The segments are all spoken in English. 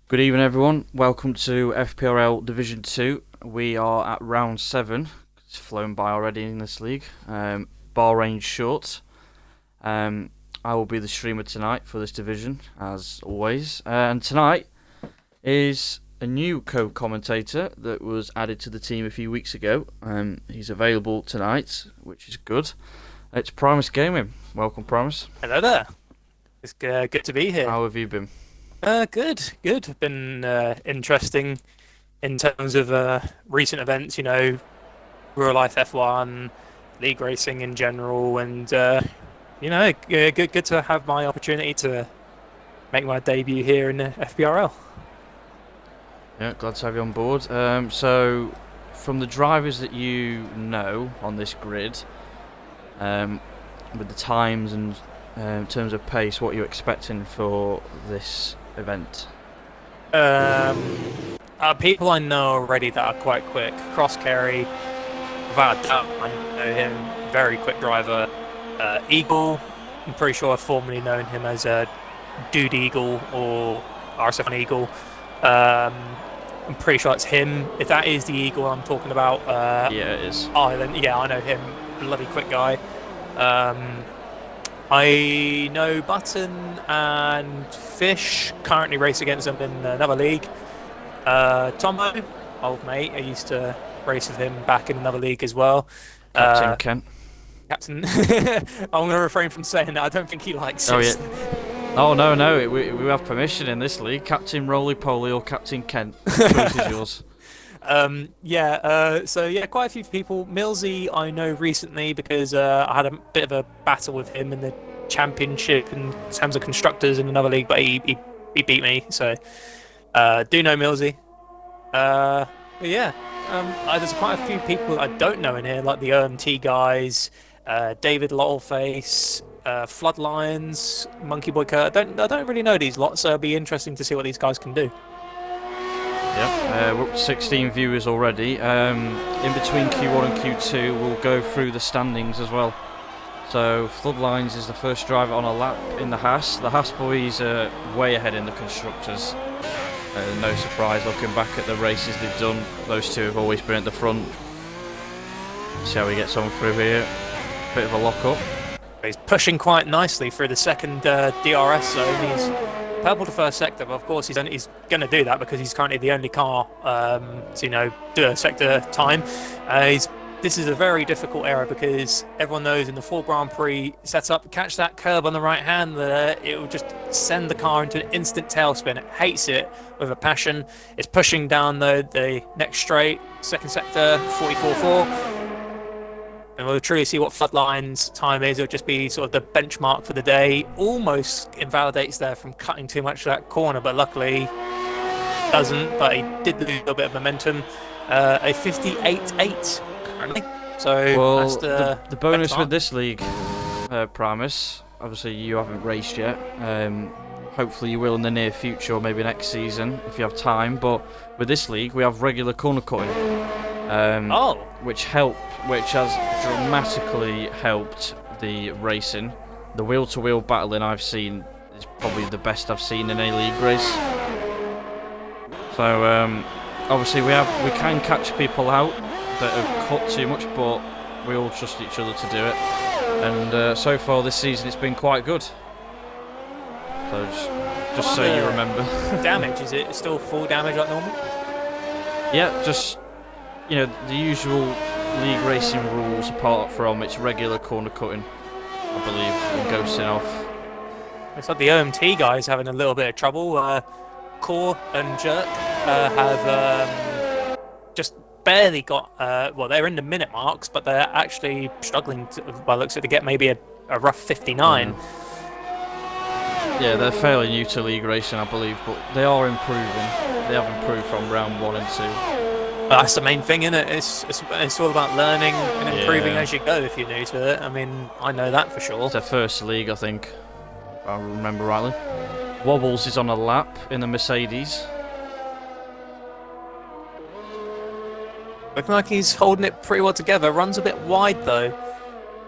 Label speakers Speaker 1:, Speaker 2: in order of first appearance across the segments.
Speaker 1: Good evening, everyone. Welcome to FPRL Division 2. We are at round 7. It's flown by already in this league. Bahrain short. I will be the streamer tonight for this division, as always. And tonight is a new co-commentator that was added to the team a few weeks ago. He's available tonight, which is good. It's Primus Gaming. Welcome, Primus.
Speaker 2: Hello there. It's good to be here.
Speaker 1: How have you been?
Speaker 2: Good. Been interesting in terms of recent events, real life F1, league racing in general, and good to have my opportunity to make my debut here in the FPRL.
Speaker 1: Yeah, glad to have you on board. So, from the drivers that you know on this grid, with the times and in terms of pace, what are you expecting for this event?
Speaker 2: People I know already that are quite quick. Cross Carey, without a doubt, I know him. Very quick driver. Eagle, I'm pretty sure I've formerly known him as Dude Eagle or RS7 Eagle. I'm pretty sure it's him. If that is the Eagle I'm talking about,
Speaker 1: Yeah, it is.
Speaker 2: Then yeah, I know him. Bloody quick guy. I know Button and Fish currently race against them in another league. Tomo, old mate, I used to race with him back in another league as well.
Speaker 1: Captain Kent.
Speaker 2: Captain, I'm going to refrain from saying that. I don't think he likes
Speaker 1: Oh,
Speaker 2: it.
Speaker 1: yeah. Oh, no. We have permission in this league. Captain Roly Poly or Captain Kent. The choice is yours.
Speaker 2: Quite a few people. Millsy, I know recently because I had a bit of a battle with him in the championship in terms of constructors in another league, but he beat me. So do know Millsy. There's quite a few people I don't know in here, like the OMT guys, David Lottleface, Flood Lions, Monkey Boy Kurt. I don't really know these lots, so it'll be interesting to see what these guys can do.
Speaker 1: Yeah, we're up to 16 viewers already. In between Q1 and Q2, we'll go through the standings as well. So, Floodlines is the first driver on a lap in the Haas. The Haas boys are way ahead in the constructors. No surprise looking back at the races they've done. Those two have always been at the front. See how he gets on through here. Bit of a lock-up.
Speaker 2: He's pushing quite nicely through the second DRS zone. He's purple to first sector, but of course he's going to do that because he's currently the only car to do a sector time. This is a very difficult area because everyone knows in the full Grand Prix setup, catch that curb on the right hand there, it will just send the car into an instant tailspin. It hates it with a passion. It's pushing down the next straight, second sector, 44.4. And we'll truly see what Floodline's time is. It'll just be sort of the benchmark for the day. Almost invalidates there from cutting too much of that corner, but luckily doesn't. But he did lose a little bit of momentum. A 58.8 currently. So that's
Speaker 1: the bonus with this league, Primus, obviously you haven't raced yet. Hopefully you will in the near future or maybe next season if you have time. But with this league, we have regular corner cutting. Which has dramatically helped the racing. The wheel-to-wheel battling I've seen is probably the best I've seen in a league race. So obviously we can catch people out that have cut too much, but we all trust each other to do it. And so far this season it's been quite good. So just so you remember.
Speaker 2: Damage, is it still full damage like normal?
Speaker 1: Yeah, just the usual league racing rules apart from its regular corner cutting, I believe, and ghosting off.
Speaker 2: It's like the OMT guys having a little bit of trouble. Core and Jerk have just barely got, they're in the minute marks, but they're actually struggling by looks of it to get maybe a rough 59.
Speaker 1: Yeah, they're fairly new to league racing, I believe, but they are improving. They have improved from round 1 and 2.
Speaker 2: That's the main thing, isn't it? It's all about learning and improving as you go if you're new to it. I mean, I know that for sure.
Speaker 1: It's their first league, I think, if I remember rightly. Wobbles is on a lap in the Mercedes.
Speaker 2: Looking like he's holding it pretty well together. Runs a bit wide though.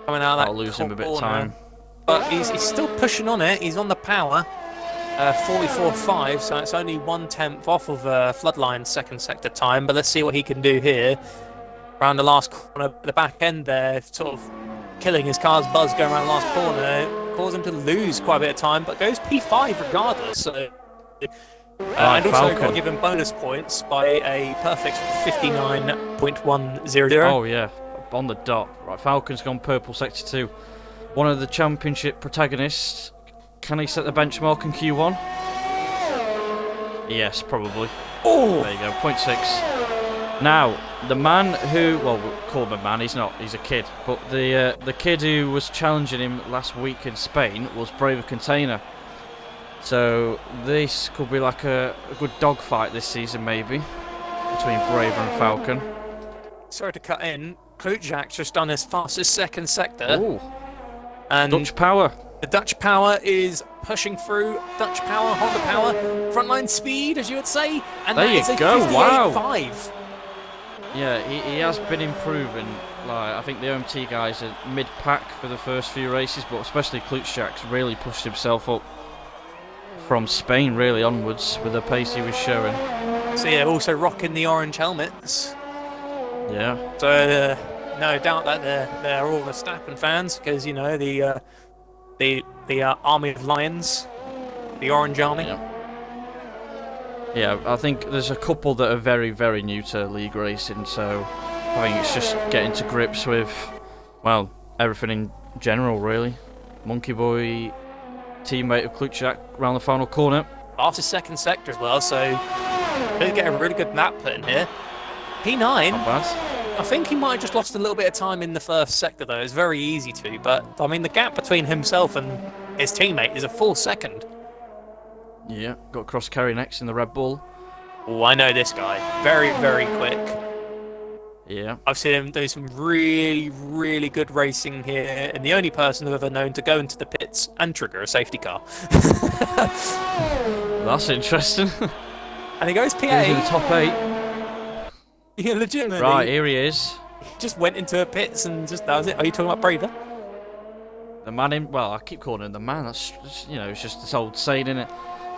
Speaker 2: Coming out of that.
Speaker 1: I'll lose him a bit of time.
Speaker 2: But he's still pushing on it. He's on the power. 44.5, so it's only 1/10 off of Floodline's second sector time. But let's see what he can do here. Around the last corner, the back end there, sort of killing his car's buzz going around the last corner, caused him to lose quite a bit of time, but goes P5 regardless. So, and also got given bonus points by a perfect 59.100.
Speaker 1: Oh yeah, on the dot. Right, Falcon's gone purple sector 2. One of the championship protagonists. Can he set the benchmark in Q1? Yes, probably.
Speaker 2: Oh!
Speaker 1: There you go, 0.6. Now, the man who, well, we'll call him a man, he's not, he's a kid. But the kid who was challenging him last week in Spain was Braver Container. So this could be like a good dogfight this season, maybe, between Braver and Falcon.
Speaker 2: Sorry to cut in. Klutjak just done his fastest second sector.
Speaker 1: Ooh.
Speaker 2: And
Speaker 1: Dutch power.
Speaker 2: The Dutch power is pushing through. Dutch power, Honda power, frontline speed, as you would say. And
Speaker 1: there you go. Wow.
Speaker 2: 58.5.
Speaker 1: Yeah, he has been improving. Like, I think the OMT guys are mid-pack for the first few races, but especially Klutjak's really pushed himself up from Spain really onwards with the pace he was showing.
Speaker 2: So yeah, also rocking the orange helmets.
Speaker 1: Yeah.
Speaker 2: So no doubt that they're all Verstappen fans, because you know the army of lions, the orange army.
Speaker 1: Yeah, I think there's a couple that are very, very new to league racing, so I think it's just getting to grips with, well, everything in general, really. Monkey Boy, teammate of Klutjak, around the final corner.
Speaker 2: After second sector as well, so they get a really good map put in here. P9.
Speaker 1: Not bad.
Speaker 2: I think he might have just lost a little bit of time in the first sector, though. It's very easy to, but I mean, the gap between himself and his teammate is a full second.
Speaker 1: Yeah, got cross carry next in the Red Bull.
Speaker 2: Oh, I know this guy. Very, very quick.
Speaker 1: Yeah.
Speaker 2: I've seen him do some really, really good racing here, and the only person I've ever known to go into the pits and trigger a safety car.
Speaker 1: That's interesting.
Speaker 2: And he goes P8.
Speaker 1: He's in the top 8.
Speaker 2: Yeah, legitimately.
Speaker 1: Right, here he is.
Speaker 2: He just went into a pits and just that was it. Are you talking about Braver?
Speaker 1: The man in, well, I keep calling him the man. That's, you know, it's just this old saying, isn't it?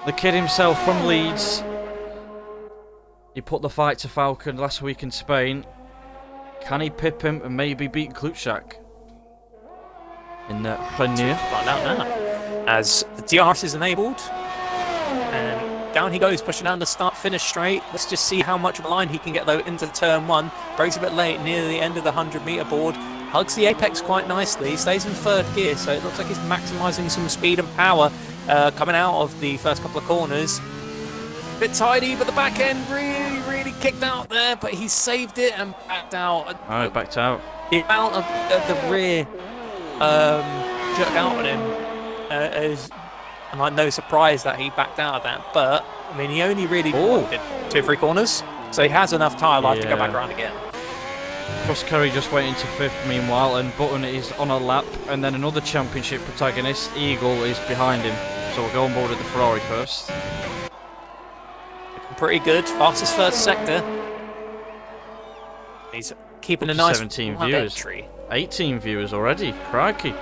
Speaker 1: The kid himself from Leeds. He put the fight to Falcon last week in Spain. Can he pip him and maybe beat Klutjak in the Renew?
Speaker 2: Find out now. As the DRS is enabled, and down he goes, pushing down the start-finish straight. Let's just see how much of a line he can get though into turn 1. Breaks a bit late near the end of the 100-meter board. Hugs the apex quite nicely. Stays in third gear, so it looks like he's maximising some speed and power coming out of the first couple of corners. Bit tidy, but the back end really kicked out there, but he saved it and backed out.
Speaker 1: Oh, backed out.
Speaker 2: The amount of the rear jerked out on him is, I'm like, no surprise that he backed out of that, but I mean, he only really did 2 or 3 corners, so he has enough tyre life to go back around again.
Speaker 1: Cross Curry just went into 5th meanwhile, and Button is on a lap, and then another championship protagonist, Eagle, is behind him. So we'll go on board at the Ferrari first.
Speaker 2: Looking pretty good, fastest first sector. He's keeping a nice
Speaker 1: 17 viewers.
Speaker 2: Entry.
Speaker 1: 18 viewers already, crikey.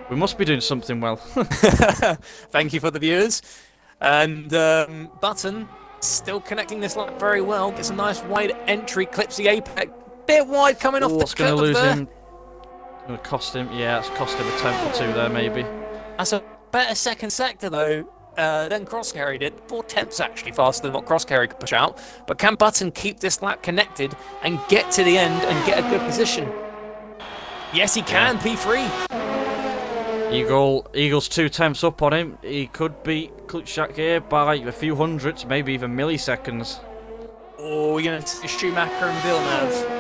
Speaker 1: We must be doing something well.
Speaker 2: Thank you for the viewers. And Button still connecting this lap very well. Gets a nice wide entry, clips the apex. Bit wide coming off the curve.
Speaker 1: What's going to lose him? Going to cost him. Yeah, it's cost him a tenth or 2 there, maybe.
Speaker 2: That's a better second sector though than Cross Carry did. 4 tenths actually faster than what Cross Carry could push out. But can Button keep this lap connected and get to the end and get a good position? Yes, he can. P3.
Speaker 1: Eagle's 2 tenths up on him. He could beat Klutjak here by a few hundreds, maybe even milliseconds.
Speaker 2: Oh, we're going to see Schumacher and Villeneuve.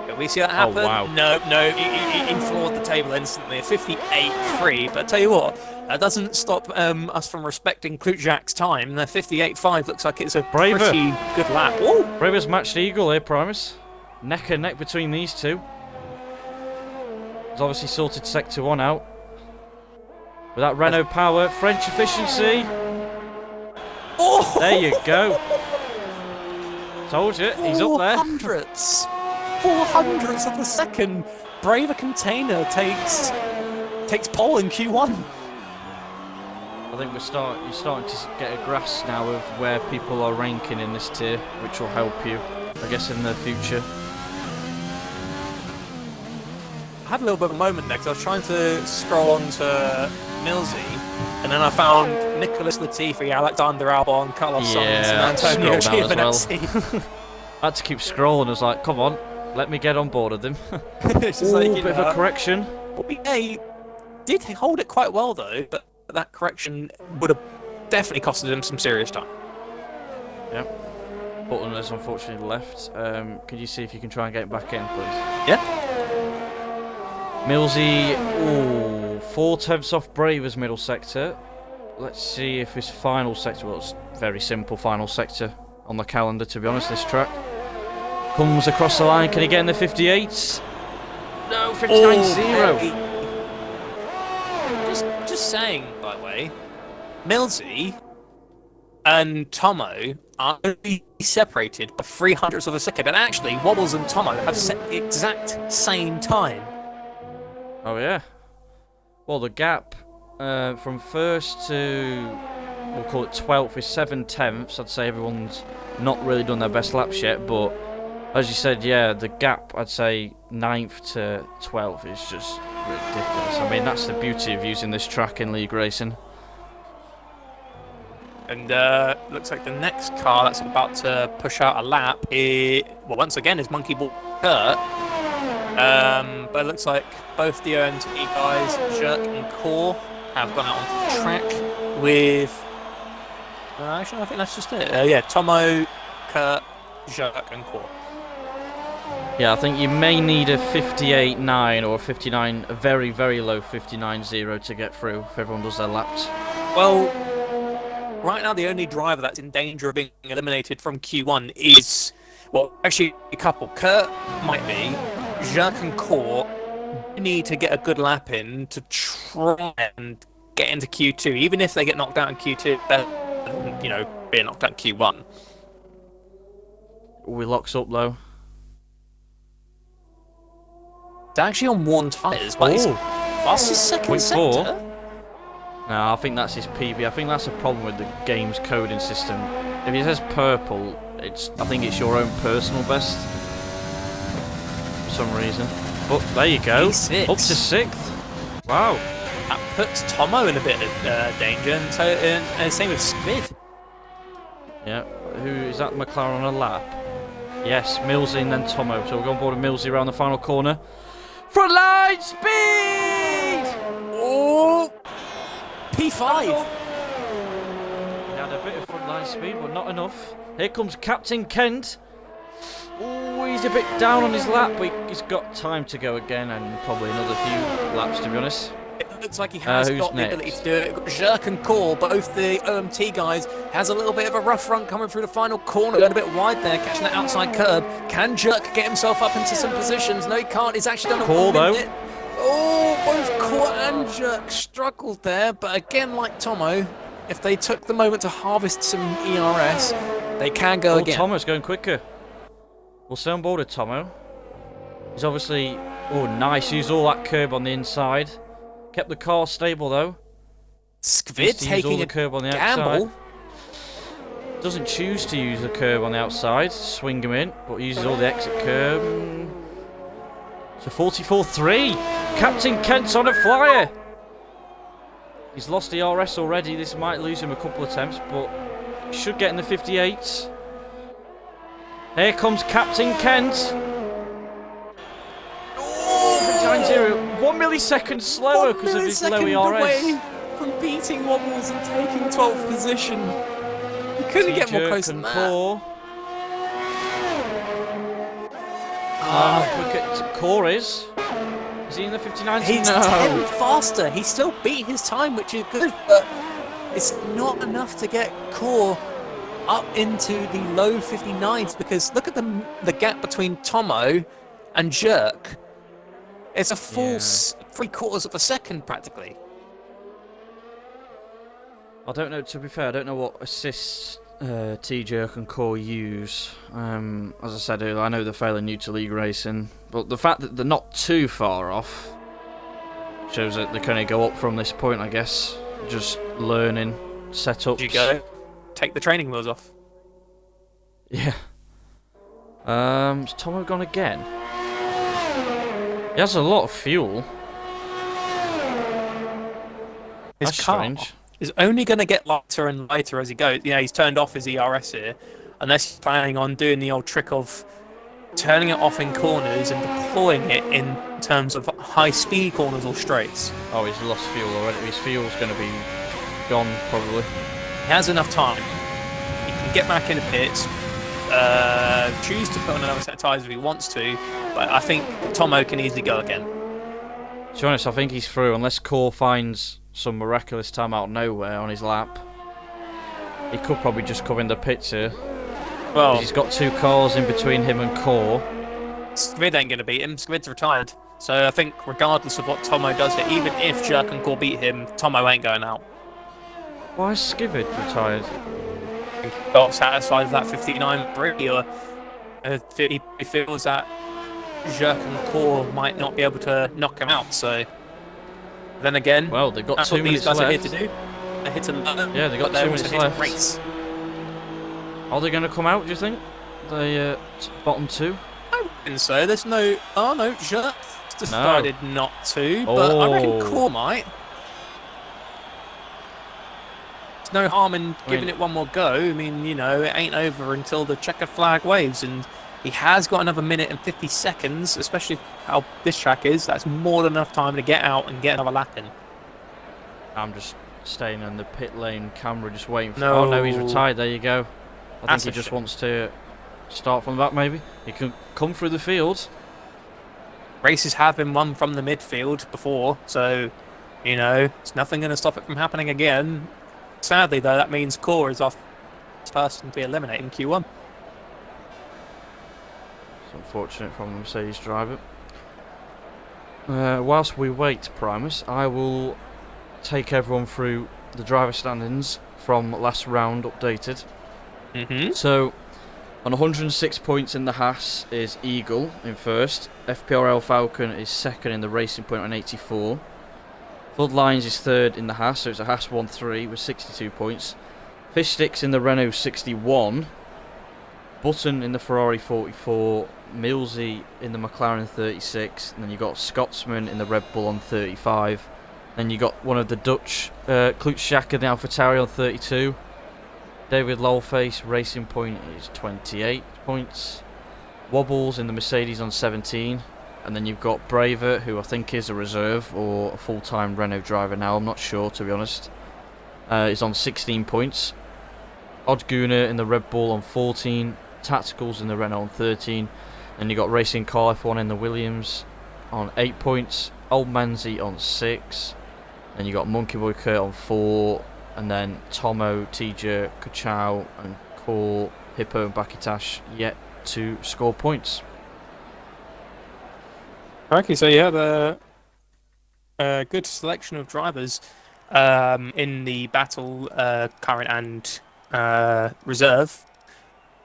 Speaker 2: Can we see that happen?
Speaker 1: Oh, wow.
Speaker 2: No, he floored the table instantly. A 58.3, but I tell you what, that doesn't stop us from respecting Klutjak's time. The 58.5 looks like it's a pretty good lap. Ooh.
Speaker 1: Braver's matched Eagle here, Primus. Neck and neck between these two. He's obviously sorted Sector 1 out. With that Renault power, French efficiency.
Speaker 2: Oh!
Speaker 1: There you go. Told you, he's up there.
Speaker 2: 400ths of a second. Braver Container takes pole in Q1.
Speaker 1: I think you're starting to get a grasp now of where people are ranking in this tier, which will help you, I guess, in the future.
Speaker 2: I had a little bit of a moment there because I was trying to scroll on to Millsy, and then I found Nicholas Latifi, Alexander Albon, Carlos Sainz, and Antonio Giovinazzi.
Speaker 1: I had to keep scrolling. I was like, come on, let me get on board with them.
Speaker 2: It's just like,
Speaker 1: bit of a correction.
Speaker 2: Yeah, he did hold it quite well though, but that correction would have definitely costed him some serious time.
Speaker 1: Yeah. Button has unfortunately left. Can you see if you can try and get it back in, please?
Speaker 2: Yeah.
Speaker 1: Millsy, 4/10 off Braver's middle sector. Let's see if his final sector, well, it's very simple final sector on the calendar, to be honest, this track. Comes across the line, can he get in the 58s? No, 59.0.
Speaker 2: Just saying, by the way, Millsy and Tomo are only separated by 300ths of a second, and actually, Wobbles and Tomo have set the exact same time.
Speaker 1: Oh yeah. Well, the gap from first to, we'll call it 12th, is 7/10. I'd say everyone's not really done their best laps yet, but as you said, yeah, the gap, I'd say 9th to 12th is just ridiculous. I mean, that's the beauty of using this track in league racing.
Speaker 2: And looks like the next car that's about to push out a lap once again, is Monkey Ball Kurt. But it looks like both the OMT guys, Jerk and Core, have gone out onto the track with... actually, I think that's just it. Yeah, Tomo, Kurt, Jerk and Core.
Speaker 1: Yeah, I think you may need a 58.9 or a 59, a very, very low 59.0 to get through if everyone does their laps.
Speaker 2: Well, right now the only driver that's in danger of being eliminated from Q1 is, well, actually a couple. Kurt might be. Jacques and Core need to get a good lap in to try and get into Q2. Even if they get knocked out in Q2, better than, being knocked out in Q1.
Speaker 1: We locks up though.
Speaker 2: It's actually on worn tyres, but it's fastest second sector.
Speaker 1: No, I think that's his PB. I think that's a problem with the game's coding system. If it says purple, I think it's your own personal best for some reason. But there you go,
Speaker 2: P6.
Speaker 1: up to 6th. Wow.
Speaker 2: That puts Tomo in a bit of danger, and same with Skvid.
Speaker 1: Yeah, who is that? McLaren on a lap? Yes, Millsy and then Tomo. So we'll go on board with Millsy around the final corner. Front line speed!
Speaker 2: Oh! P5!
Speaker 1: He had a bit of front line speed, but not enough. Here comes Captain Kent. Oh, he's a bit down on his lap, but he's got time to go again, and probably another few laps, to be honest.
Speaker 2: It looks like he has got the ability to do it. We've got Jerk and Core, both the OMT guys, has a little bit of a rough run coming through the final corner, going a bit wide there, catching that outside curb. Can Jerk get himself up into some positions? No, he can't. He's actually done a
Speaker 1: Core, though.
Speaker 2: Oh, both Core and Jerk struggled there, but again, like Tomo, if they took the moment to harvest some ERS, they can go again.
Speaker 1: Tomo's going quicker. We'll stay on board with Tomo. He's obviously, nice, used all that curb on the inside. Kept the car stable though.
Speaker 2: Skvid taking a
Speaker 1: curb on the
Speaker 2: gamble.
Speaker 1: Outside. Doesn't choose to use the curb on the outside, swing him in, but uses all the exit curb. So 44.3. Captain Kent's on a flyer. He's lost the RS already. This might lose him a couple of attempts, but he should get in the 58s. Here comes Captain Kent. 59.0. 1 millisecond slower because of his low ERS.
Speaker 2: Away from beating Wobbles and taking 12th position. He couldn't get more close than that.
Speaker 1: Look at Core is he in the 59s?
Speaker 2: He's 10 faster. He still beat his time, which is good, but it's not enough to get Core up into the low 59s, because look at the gap between Tomo and Jerk. It's a full 3/4 of a second practically.
Speaker 1: I don't know, to be fair, I don't know what assists T-Jerk and Core use. As I said earlier, I know they're fairly new to league racing, but the fact that they're not too far off shows that they can only go up from this point, I guess. just learning setups.
Speaker 2: You go, take the training wheels off.
Speaker 1: Yeah. Is Tomo gone again? He has a lot of fuel.
Speaker 2: His
Speaker 1: That's
Speaker 2: car
Speaker 1: strange.
Speaker 2: is only going to get lighter and lighter as he goes. You know, he's turned off his ERS here, unless he's planning on doing the old trick of turning it off in corners and deploying it in terms of high-speed corners or straights.
Speaker 1: Oh, he's lost fuel already. His fuel's going to be gone, probably.
Speaker 2: He has enough time. He can get back in the pits, choose to put on another set of tyres if he wants to, but I think Tomo can easily go again.
Speaker 1: To be honest, I think he's through, unless Core finds some miraculous time out of nowhere on his lap. He could probably just come in the pits here.
Speaker 2: Well,
Speaker 1: he's got 2 cars in between him and Core.
Speaker 2: Skvid ain't going to beat him. Skvid's retired. So I think regardless of what Tomo does here, even if Jerk and Core beat him, Tomo ain't going out.
Speaker 1: Why is Skvid retired?
Speaker 2: I think he got satisfied with that 59-3, or he feels that Jerk and Core might not be able to knock him out. So then again,
Speaker 1: well, they've got
Speaker 2: that's
Speaker 1: 2
Speaker 2: what these
Speaker 1: minutes
Speaker 2: guys
Speaker 1: left.
Speaker 2: are here to do. They're here to learn.
Speaker 1: Yeah, they've got
Speaker 2: but
Speaker 1: 2
Speaker 2: they're also
Speaker 1: minutes
Speaker 2: here
Speaker 1: left.
Speaker 2: to race.
Speaker 1: Are they going to come out, do you think? The bottom 2?
Speaker 2: I reckon so. There's no... Oh, no, Jerk decided not to, but I reckon Core might. There's no harm in giving it one more go. I mean, you know, it ain't over until the checkered flag waves, and he has got another minute and 50 seconds, especially how this track is. That's more than enough time to get out and get another lap in.
Speaker 1: I'm just staying in the pit lane camera, just waiting for...
Speaker 2: No.
Speaker 1: Oh, no, he's retired. There you go. I
Speaker 2: That's
Speaker 1: think he just
Speaker 2: shame.
Speaker 1: wants to start from the back, maybe. He can come through the field.
Speaker 2: Races have been won from the midfield before, so, you know, it's nothing going to stop it from happening again. Sadly, though, that means Core is off person to be eliminated in Q1.
Speaker 1: It's unfortunate from the Mercedes driver. Whilst we wait, Primus, I will take everyone through the driver standings from last round updated. So, on 106 points in the Haas is Eagle in first. FPRL Falcon is second in the Racing Point on 84. Floodlines is third in the Haas, so it's a Haas 1-3 with 62 points. Fish Sticks in the Renault 61. Button in the Ferrari 44. Millsy in the McLaren 36. And then you got Scotsman in the Red Bull on 35. Then you got one of the Dutch, Klutschak in the AlphaTauri on 32. David Lowface Racing Point is 28 points. Wobbles in the Mercedes on 17. And then you've got Braver, who I think is a reserve or a full-time Renault driver now. I'm not sure, to be honest. Is on 16 points. Oddgooner in the Red Bull on 14. Tacticals in the Renault on 13. And you got Racing Car F1 in the Williams on 8 points. Old Manzi on 6. Then you got Monkey Boy Kurt on 4. And then Tomo, TJ, Kachao, and Core, Hippo, and Bakitash yet to score points.
Speaker 2: Okay, so you have a good selection of drivers in the battle, current and reserve.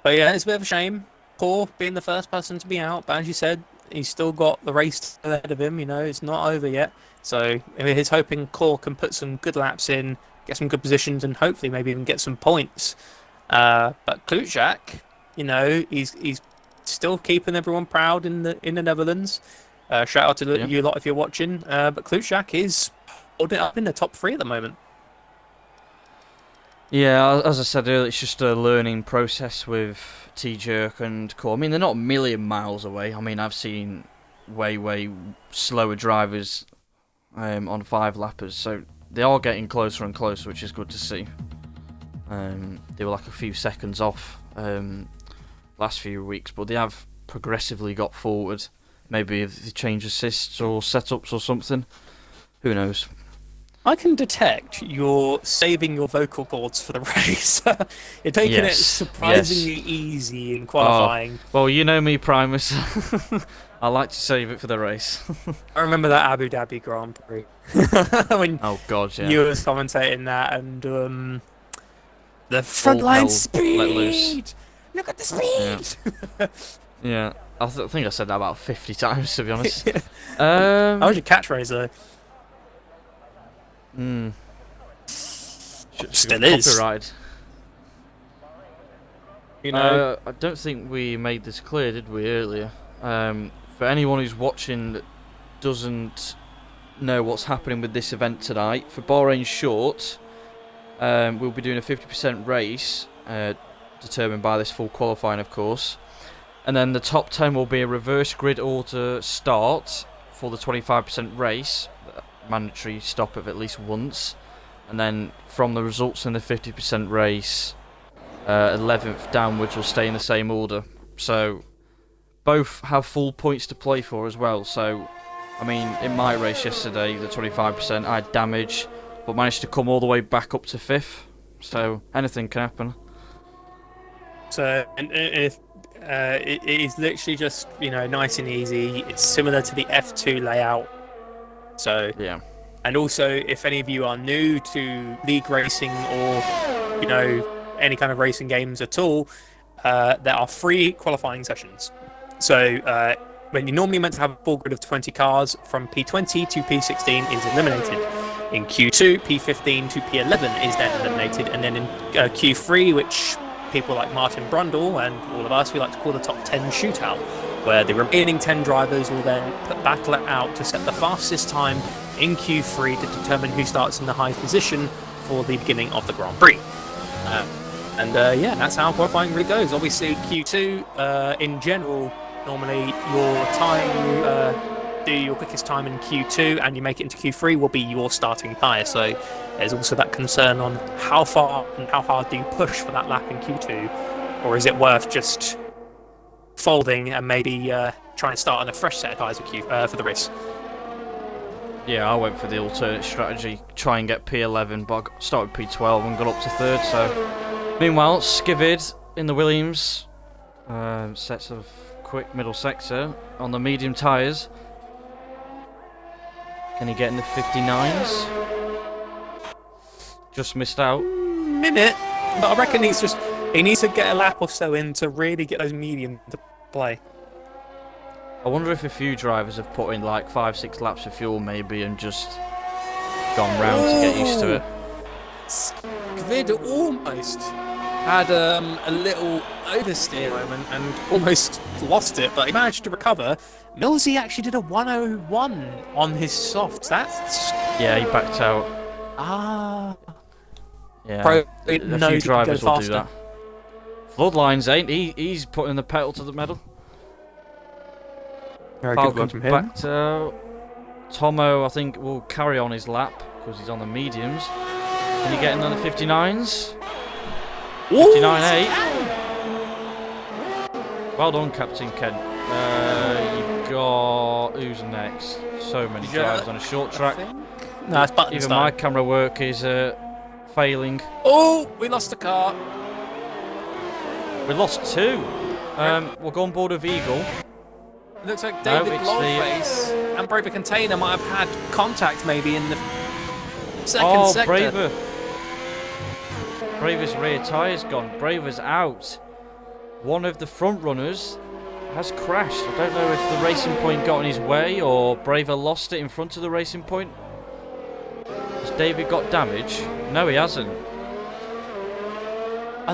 Speaker 2: But yeah, it's a bit of a shame. Core being the first person to be out, but as you said, he's still got the race ahead of him. You know, it's not over yet. So he's hoping Core can put some good laps in, get some good positions, and hopefully maybe even get some points. But Klutschak, you know, he's still keeping everyone proud in the Netherlands. Shout out to you lot if you're watching. But Klutschak is holding it up in the top 3 at the moment.
Speaker 1: Yeah, as I said earlier, it's just a learning process with T-Jerk and Core. I mean, they're not a million miles away. I mean, I've seen way slower drivers on 5-lappers, so they are getting closer and closer, which is good to see. They were like a few seconds off last few weeks, but they have progressively got forward. Maybe if they change assists or setups or something. Who knows?
Speaker 2: I can detect you're saving your vocal cords for the race. You're taking it surprisingly easy in qualifying.
Speaker 1: Oh, well, you know me, Primus. I like to save it for the race.
Speaker 2: I remember that Abu Dhabi Grand Prix. When
Speaker 1: oh, God, yeah.
Speaker 2: you was commentating that, and the front line speed!
Speaker 1: Let loose.
Speaker 2: Look at the speed!
Speaker 1: Yeah. I think I said that about 50 times, to be honest.
Speaker 2: That was your catchphrase, though. Still is.
Speaker 1: Copyrighted.
Speaker 2: You know,
Speaker 1: I don't think we made this clear, did we, earlier? For anyone who's watching that doesn't know what's happening with this event tonight, for Bahrain Short, we'll be doing a 50% race, determined by this full qualifying, of course. And then the top 10 will be a reverse grid order start for the 25% race, mandatory stop of at least once. And then from the results in the 50% race, 11th downwards will stay in the same order. So both have full points to play for as well. So, I mean, in my race yesterday, the 25%, I had damage, but managed to come all the way back up to 5th. So anything can happen.
Speaker 2: so and if it is literally just, you know, nice and easy. It's similar to the F2 layout. So
Speaker 1: Yeah.
Speaker 2: and also, if any of you are new to league racing or, you know, any kind of racing games at all, there are 3 qualifying sessions. So when you're normally meant to have a full grid of 20 cars, from P20 to P16 is eliminated. In Q2, P15 to P11 is then eliminated, and then in Q3, which people like Martin Brundle and all of us, we like to call the top 10 shootout, where the remaining 10 drivers will then battle it out to set the fastest time in Q3 to determine who starts in the highest position for the beginning of the Grand Prix. Yeah, that's how qualifying really goes. Obviously, Q2, in general, normally your time, do your quickest time in Q2 and you make it into Q3 will be your starting tyre. So there's also that concern on how far and how hard do you push for that lap in Q2, or is it worth just folding and maybe trying to start on a fresh set of tyres for the race?
Speaker 1: Yeah, I went for the alternate strategy, try and get P11, but I started P12 and got up to 3rd. So, meanwhile, Skivid in the Williams sets of quick middle sector on the medium tyres. Can he get in the 59s? Just missed out.
Speaker 2: Minute, but I reckon he needs to get a lap or so in to really get those medium to play.
Speaker 1: I wonder if a few drivers have put in like 5-6 laps of fuel maybe and just gone round to get used to it.
Speaker 2: Skvid almost had a little oversteer moment and almost lost it, but he managed to recover. Millsy actually did a 101 on his softs. That's...
Speaker 1: Yeah, he backed out. Yeah, a few drivers will do that. Floodlines ain't. He's putting the pedal to the metal.
Speaker 2: Very good work from him.
Speaker 1: Backed out. Tomo, I think, will carry on his lap because he's on the mediums. Can he get in on the 59s? 59.8. Well done, Captain Kent. You've got... Who's next? So many drivers on a short track.
Speaker 2: No, it's button
Speaker 1: Even
Speaker 2: style.
Speaker 1: my camera work is failing.
Speaker 2: Oh, we lost a car.
Speaker 1: We lost 2. We'll go on board with Eagle.
Speaker 2: Looks like David Longface and Braver Container might have had contact maybe in the second sector.
Speaker 1: Braver's rear tyre's gone. Braver's out. One of the front runners has crashed. I don't know if the racing point got in his way or Braver lost it in front of the racing point. Has David got damage? No, he hasn't.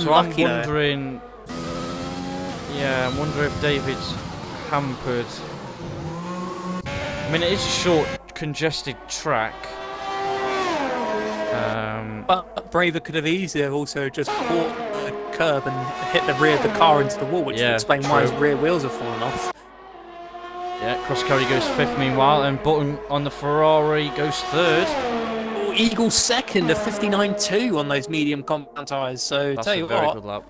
Speaker 1: So I'm wondering... Yeah, I'm wondering if David's hampered. I mean, it is a short, congested track.
Speaker 2: But Braver could have easily also just caught the curb and hit the rear of the car into the wall, which would explain why his rear wheels have fallen off.
Speaker 1: Yeah, Cross Carry goes 5th meanwhile, and Button on the Ferrari goes 3rd.
Speaker 2: Oh, Eagle 2nd, a 59.2 on those medium compound tyres. So
Speaker 1: That's
Speaker 2: tell you
Speaker 1: a very
Speaker 2: what,
Speaker 1: good lap.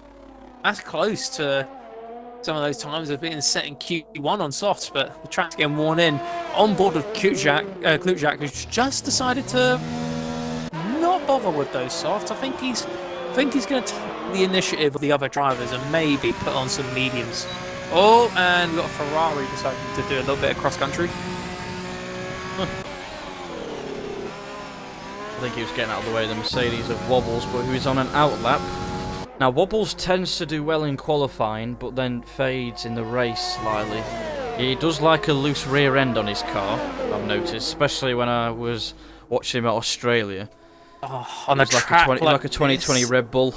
Speaker 2: that's close to some of those times of being set in Q1 on softs, but the track's getting worn in. On board with Klutjak, who's just decided to not bother with those softs. I think he's going to take the initiative of the other drivers and maybe put on some mediums. Oh, and we've got a Ferrari deciding to do a little bit of cross country.
Speaker 1: I think he was getting out of the way of the Mercedes of Wobbles, but who is on an out lap. Now, Wobbles tends to do well in qualifying, but then fades in the race slightly. He does like a loose rear end on his car, I've noticed, especially when I was watching him at Australia.
Speaker 2: Oh, on a
Speaker 1: It's
Speaker 2: track
Speaker 1: like a 2020
Speaker 2: this,
Speaker 1: Red Bull.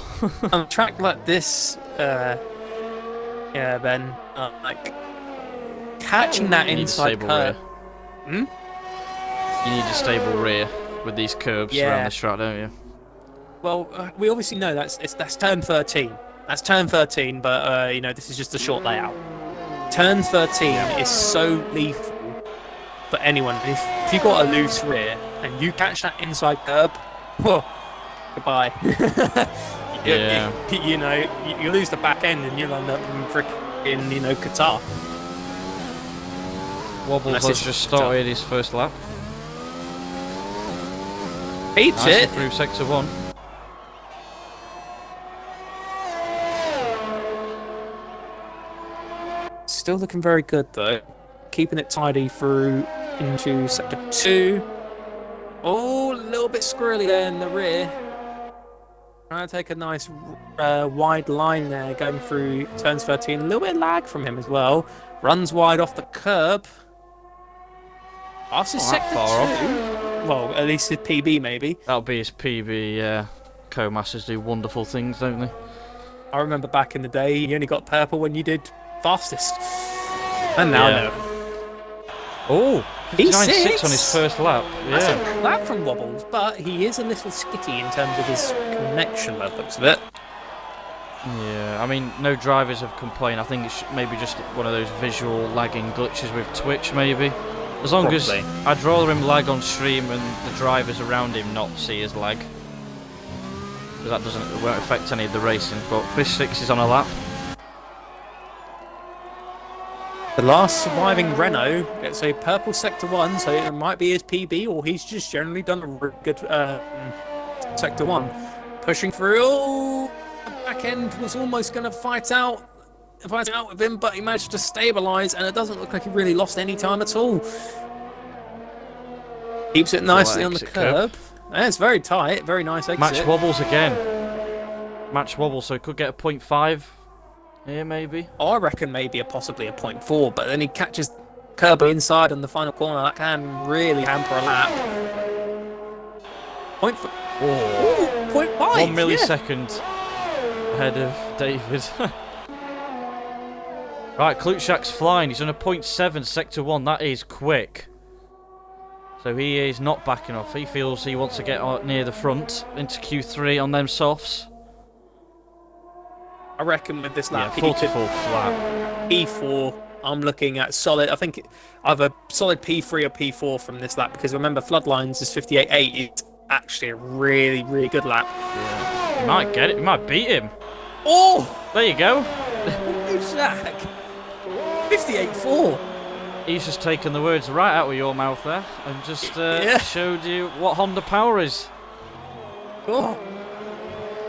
Speaker 2: on a track like this, yeah, Ben, like catching that
Speaker 1: You need a
Speaker 2: inside
Speaker 1: stable
Speaker 2: curve.
Speaker 1: rear.
Speaker 2: Hmm?
Speaker 1: You need a stable rear with these curves around
Speaker 2: Yeah.
Speaker 1: this track, don't you?
Speaker 2: Well, we obviously know that's turn 13. That's turn 13, but you know, this is just a short layout. Turn 13 is so lethal for anyone. If you've got a loose rear and you catch that inside curb, whoa, goodbye.
Speaker 1: Yeah.
Speaker 2: You know, you lose the back end and you'll end up in freaking, you know, Qatar.
Speaker 1: Wobbles
Speaker 2: Unless
Speaker 1: has
Speaker 2: it's
Speaker 1: just
Speaker 2: Qatar.
Speaker 1: started his first lap.
Speaker 2: Beats
Speaker 1: Nicely
Speaker 2: it.
Speaker 1: through sector 1.
Speaker 2: Still looking very good though. Keeping it tidy through into sector 2. Oh, a little bit squirrely there in the rear. Trying to take a nice wide line there going through turns 13. A little bit of lag from him as well. Runs wide off the curb. Passes
Speaker 1: Not that
Speaker 2: sector
Speaker 1: far
Speaker 2: 2. Well, at least his PB maybe.
Speaker 1: That'll be his PB, yeah. Co-masters do wonderful things, don't they?
Speaker 2: I remember back in the day, you only got purple when you did fastest. And now
Speaker 1: Yeah.
Speaker 2: no.
Speaker 1: Oh, 59.6
Speaker 2: P6
Speaker 1: on his first lap.
Speaker 2: That's
Speaker 1: Yeah.
Speaker 2: a lap from Wobbles, but he is a little skitty in terms of his connection by the looks of it.
Speaker 1: Yeah, I mean, no drivers have complained. I think it's maybe just one of those visual lagging glitches with Twitch, maybe. As long as
Speaker 2: Probably.
Speaker 1: I'd rather him lag on stream and the drivers around him not see his lag. Because that won't affect any of the racing. But Fish6 is on a lap.
Speaker 2: The last surviving Renault gets a purple sector 1, so it might be his PB, or he's just generally done a really good sector 1. Pushing through. Oh, the back end was almost going to fight out with him, but he managed to stabilise, and it doesn't look like he really lost any time at all. Keeps it nicely on the
Speaker 1: exit curb.
Speaker 2: curb. And it's very tight, very nice exit.
Speaker 1: Match Wobbles again. Match Wobbles, so he could get a 0.5 here, maybe.
Speaker 2: I reckon maybe possibly a 0.4, but then he catches curb inside on the final corner. That can really hamper a lap. 0.4.
Speaker 1: Oh.
Speaker 2: 0.5.
Speaker 1: 1 millisecond ahead of David. Right, Klutschak's flying. He's on a 0.7 sector 1. That is quick. So he is not backing off. He feels he wants to get near the front into Q3 on them softs.
Speaker 2: I reckon with this lap,
Speaker 1: Yeah, full to full flat.
Speaker 2: P4. I'm looking at solid. I think either solid P3 or P4 from this lap, because remember, Floodlines is 58.8. It's actually a really, really good lap.
Speaker 1: Yeah. He might get it. He might beat him.
Speaker 2: Oh!
Speaker 1: There you go.
Speaker 2: Jack. 58.4.
Speaker 1: He's just taken the words right out of your mouth there and just showed you what Honda power is.
Speaker 2: Oh.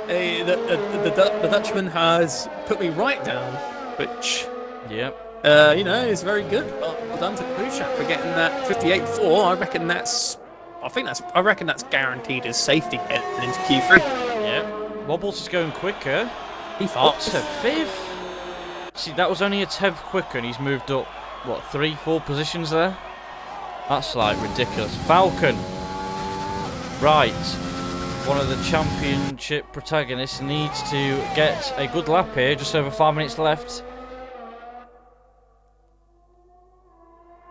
Speaker 2: The Dutchman has put me right down, which,
Speaker 1: Yep.
Speaker 2: you know, is very good. Well done to Klutschak for getting that 58.4. I reckon that's guaranteed as safety getting into Q3.
Speaker 1: Yep. Wobbles is going quicker.
Speaker 2: P5.
Speaker 1: Up to 5th. See, that was only a 10th quicker and he's moved up, what, 3-4 positions there? That's like ridiculous. Falcon. Right. One of the championship protagonists needs to get a good lap here. Just over 5 minutes left.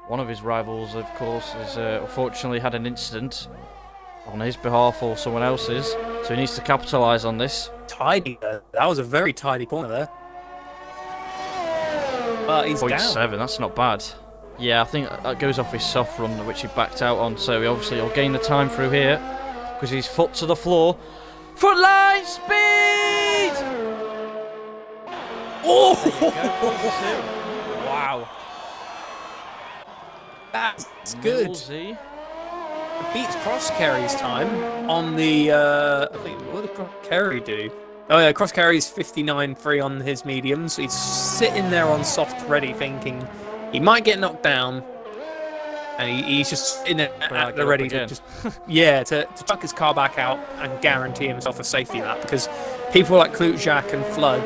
Speaker 1: One of his rivals, of course, has unfortunately had an incident on his behalf or someone else's. So he needs to capitalise on this.
Speaker 2: Tidy there. That was a very tidy corner there. But he's
Speaker 1: 0.7,
Speaker 2: down.
Speaker 1: that's not bad. Yeah, I think that goes off his soft run, which he backed out on. So he obviously will gain the time through here because he's foot to the floor. Front line speed!
Speaker 2: Oh!
Speaker 1: Wow.
Speaker 2: That's good.
Speaker 1: Millsy.
Speaker 2: Beats Cross Carry's time on the, I think, what did Cross Carry do? Oh yeah, Cross Carry's 59.3 on his mediums. He's sitting there on soft ready thinking he might get knocked down. And he's just sitting at the ready to just, to chuck his car back out and guarantee himself a safety lap. Because people like Klutschak and Flood,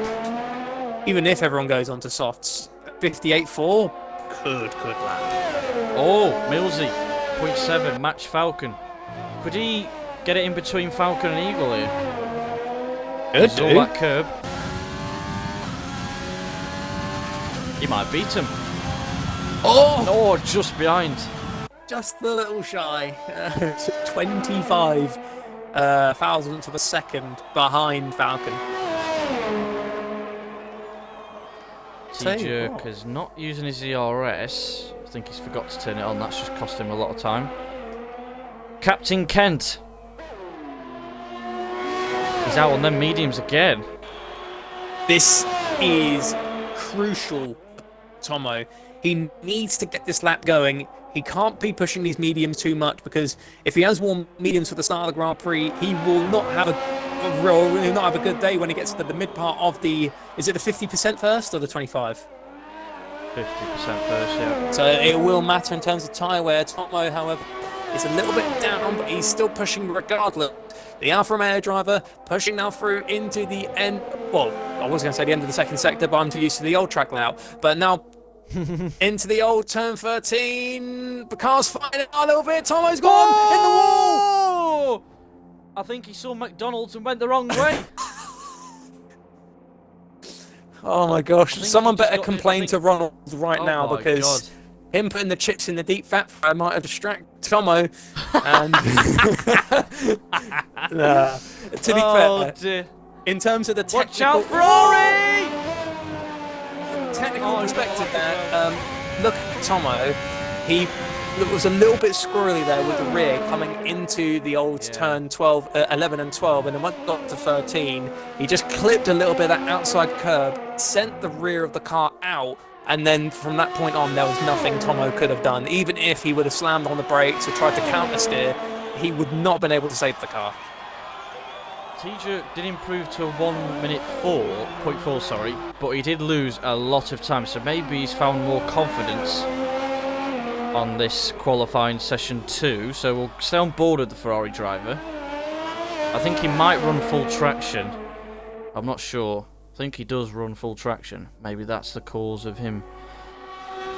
Speaker 2: even if everyone goes onto softs, 58.4, good lap.
Speaker 1: Oh, Millsy, 0.7, match Falcon. Could he get it in between Falcon and Eagle here.
Speaker 2: Good,
Speaker 1: All that curb. He might beat him. Oh, just behind.
Speaker 2: Just a little shy. 25 thousandths of a second behind Falcon.
Speaker 1: T-Jerk is not using his ERS. I think he's forgot to turn it on. That's just cost him a lot of time. Captain Kent. He's out on them mediums again.
Speaker 2: This is crucial, Tomo. He needs to get this lap going. He can't be pushing these mediums too much, because if he has warm mediums for the start of the Grand Prix, he will not have a good day when he gets to the mid part of the. Is it the 50% first or the 25?
Speaker 1: 50% first, yeah.
Speaker 2: So it will matter in terms of tyre wear. Tomo, however, is a little bit down, but he's still pushing regardless. The Alfa Romeo driver pushing now through into the end. Well, I was going to say the end of the second sector, but I'm too used to the old track layout. But now into the old turn 13. The car's fighting a little bit. Tomo's gone in the wall.
Speaker 1: I think he saw McDonald's and went the wrong way.
Speaker 2: Oh my gosh! Someone better complain to Ronald right now, because him putting the chips in the deep fat fryer might have distracted Tomo. And to be fair,
Speaker 1: dear.
Speaker 2: In terms of the technical,
Speaker 1: watch out, Ferrari!
Speaker 2: Technical perspective there, look at Tomo. He was a little bit squirrely there with the rear coming into the old turn 11 and 12, and then once it got to 13, he just clipped a little bit of that outside curb, sent the rear of the car out, and then from that point on, there was nothing Tomo could have done. Even if he would have slammed on the brakes or tried to counter steer, he would not have been able to save the car.
Speaker 1: T-Jerk did improve to a 1:04.4, sorry, but he did lose a lot of time, so maybe he's found more confidence on this qualifying session 2, so we'll stay on board with the Ferrari driver. I think he might run full traction. I'm not sure. I think he does run full traction. Maybe that's the cause of him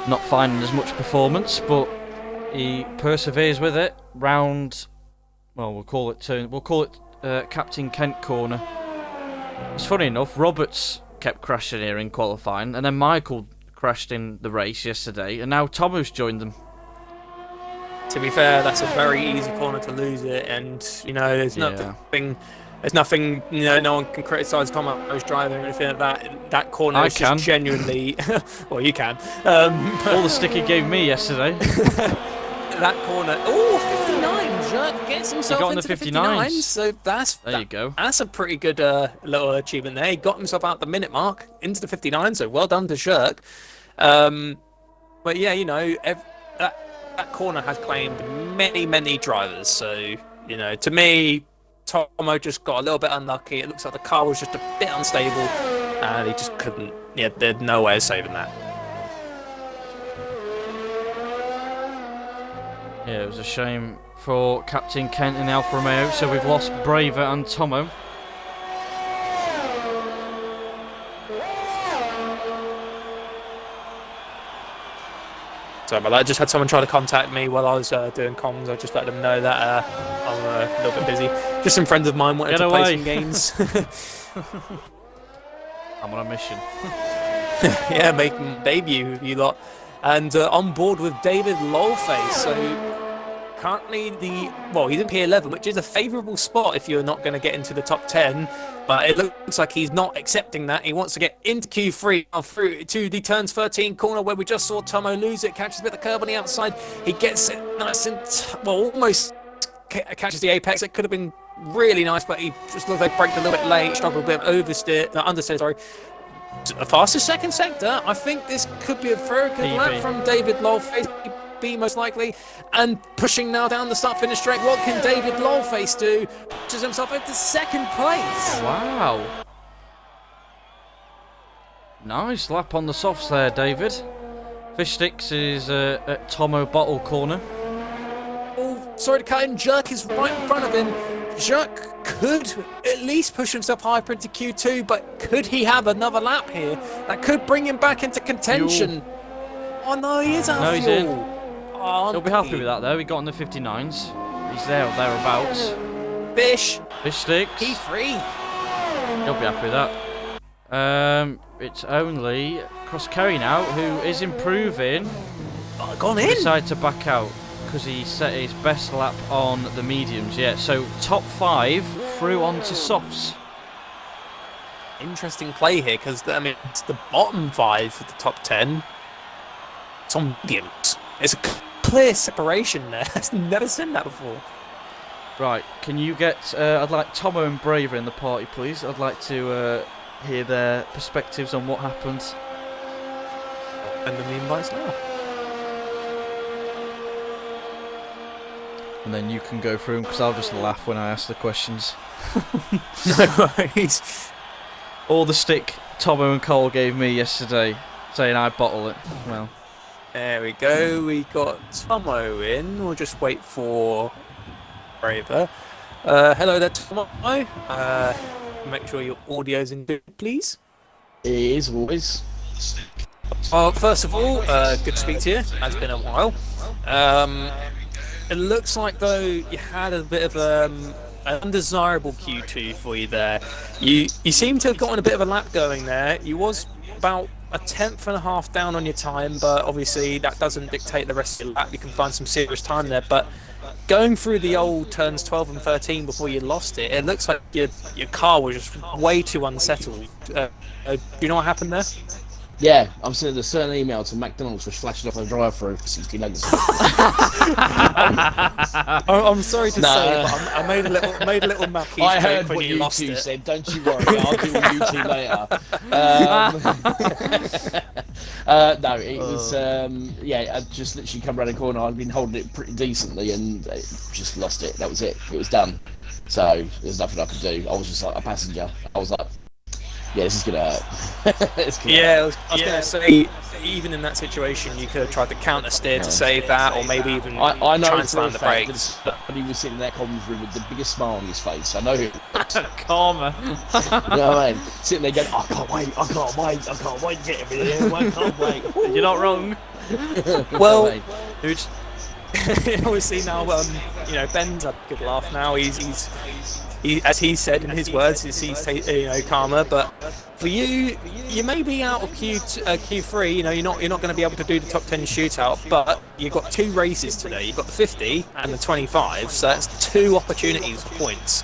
Speaker 1: not finding as much performance, but he perseveres with it. Round, well, we'll call it Captain Kent corner. It's funny enough, Roberts kept crashing here in qualifying, and then Michael crashed in the race yesterday, and now Tomo's joined them.
Speaker 2: To be fair, that's a very easy corner to lose it, and there's nothing. No one can criticise Tomo's driving or anything like that. That corner is just genuinely. Well, you can.
Speaker 1: All the stick he gave me yesterday.
Speaker 2: That corner. 59. Jerk gets himself into the 59. So there you go. That's a pretty good little achievement there. He got himself out the minute mark into the 59. So well done to Shirk. But yeah, that corner has claimed many drivers. So to me, Tomo just got a little bit unlucky. It looks like the car was just a bit unstable, and he just couldn't. Yeah, there's no way of saving that.
Speaker 1: Yeah, it was a shame for Captain Kent and Alfa Romeo, so we've lost Braver and Tomo.
Speaker 2: Sorry about that. I just had someone try to contact me while I was doing comms. I just let them know that I'm a little bit busy. Just some friends of mine wanted to play some games.
Speaker 1: I'm on a mission.
Speaker 2: Yeah, making debut with you lot. And on board with David Lolface. So currently he's in P11, which is a favourable spot if you're not going to get into the top 10. But it looks like he's not accepting that. He wants to get into Q3 through to the turns 13 corner where we just saw Tomo lose it. Catches a bit of curb on the outside. He gets it nice and almost catches the apex. It could have been really nice, but he just looked like braked a little bit late. Struggled a bit understeer. Sorry. A fastest second sector. I think this could be a very good lap from David Lolface. B most likely, and pushing now down the start-finish straight. What can David Lolface do? Pushes himself into second place.
Speaker 1: Wow. Nice lap on the softs there, David. Fish Sticks is at Tomo Bottle corner.
Speaker 2: Oh, sorry to cut in. Jerk is right in front of him. Jerk could at least push himself higher into Q2, but could he have another lap here? That could bring him back into contention. Oh no, he is out of fuel.
Speaker 1: He's in. He'll be happy with that though. He got on the 59s. He's there or thereabouts.
Speaker 2: Fish.
Speaker 1: Fish sticks.
Speaker 2: P3.
Speaker 1: You'll be happy with that. It's only Cross Kerry now who is improving.
Speaker 2: Oh, gone in.
Speaker 1: Decided to back out because he set his best lap on the mediums. Yeah, so top 5 through onto softs.
Speaker 2: Interesting play here because I mean it's the bottom 5 of the top 10. It's on mediums. It's a clear separation there. I've never seen that before.
Speaker 1: Right, can you get... I'd like Tomo and Braver in the party, please. I'd like to hear their perspectives on what happened.
Speaker 2: And the meanwhile now.
Speaker 1: And then you can go through them, because I'll just laugh when I ask the questions.
Speaker 2: No worries.
Speaker 1: All the stick Tomo and Cole gave me yesterday, saying I bottle it. Well...
Speaker 2: There we go. We got Tomo in. We'll just wait for Braver. Hello there, Tomo. Make sure your audio's in good, please.
Speaker 3: It is always.
Speaker 2: Well, first of all, good to speak to you. It's been a while. It looks like though you had a bit of an undesirable Q2 for you there. You seem to have gotten a bit of a lap going there. You was about a 10.5 down on your time, but obviously that doesn't dictate the rest of your lap. You can find some serious time there, but going through the old turns 12 and 13 before you lost it, it looks like your car was just way too unsettled. Do you know what happened there?
Speaker 3: Yeah, I'm sending a certain email to McDonald's which flashed off a drive-through for 60 nuggets.
Speaker 2: I'm sorry to say, but I made a little Mackie
Speaker 3: I
Speaker 2: joke
Speaker 3: heard
Speaker 2: when
Speaker 3: what
Speaker 2: you
Speaker 3: you
Speaker 2: lost
Speaker 3: two
Speaker 2: it.
Speaker 3: said. Don't you worry, I'll deal with you two later. No, it was yeah. I just literally come around the corner. I'd been holding it pretty decently and just lost it. That was it. It was done. So there's nothing I could do. I was just like a passenger. I was like, yeah, this is gonna hurt.
Speaker 2: Yeah, I was gonna say, even in that situation, you could have tried to counter steer to save that, or maybe even
Speaker 3: I know
Speaker 2: try and
Speaker 3: for a
Speaker 2: slam the
Speaker 3: fact
Speaker 2: brakes.
Speaker 3: that he was sitting in that conference room with the biggest smile on his face. I know him.
Speaker 1: Karma.
Speaker 3: You know what I mean? Sitting there going, I can't wait to get him in here. I can't wait.
Speaker 1: You're not wrong.
Speaker 2: Well,
Speaker 1: Who's...
Speaker 2: obviously now, you know, Ben's had a good laugh now. He, as he said in his words, he's calmer. But for you, you may be out of Q3. You know, you're not going to be able to do the top 10 shootout. But you've got 2 races today. You've got the 50 and the 25. So that's 2 opportunities for points.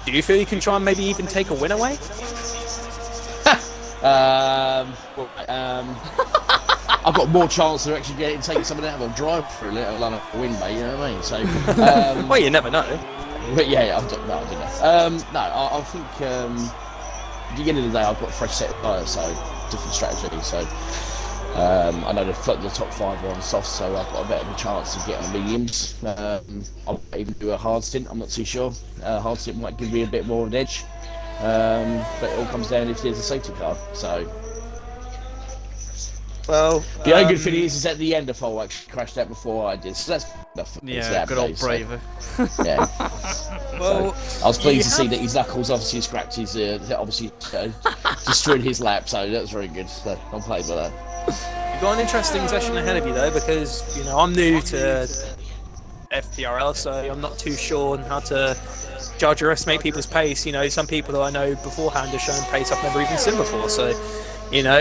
Speaker 2: Do you feel you can try and maybe even take a win away?
Speaker 3: I've got more chance of actually taking something out of a drive-through, let alone a win, mate. You know what I mean? So,
Speaker 2: well, you never know.
Speaker 3: But yeah, I don't know. No, I think at the end of the day, I've got a fresh set of tyres, so different strategy. So I know the top 5 are on soft, so I've got a better chance of getting the mediums. I might even do a hard stint. I'm not too sure. Hard stint might give me a bit more of an edge, but it all comes down if there's a safety car. So.
Speaker 2: Well,
Speaker 3: the only good thing is at the end, the Foal actually crashed out before I did, so that's enough.
Speaker 1: Yeah, good old Braver.
Speaker 3: So, yeah.
Speaker 2: Well,
Speaker 3: so, I was pleased to see that his knuckles obviously scratched his, obviously destroyed his lap, so that's very good. So I'm pleased with that.
Speaker 2: You've got an interesting session ahead of you though, because you know I'm new to FPRL, so I'm not too sure on how to judge or estimate people's pace. You know, some people that I know beforehand are showing pace I've never even seen before. So, you know,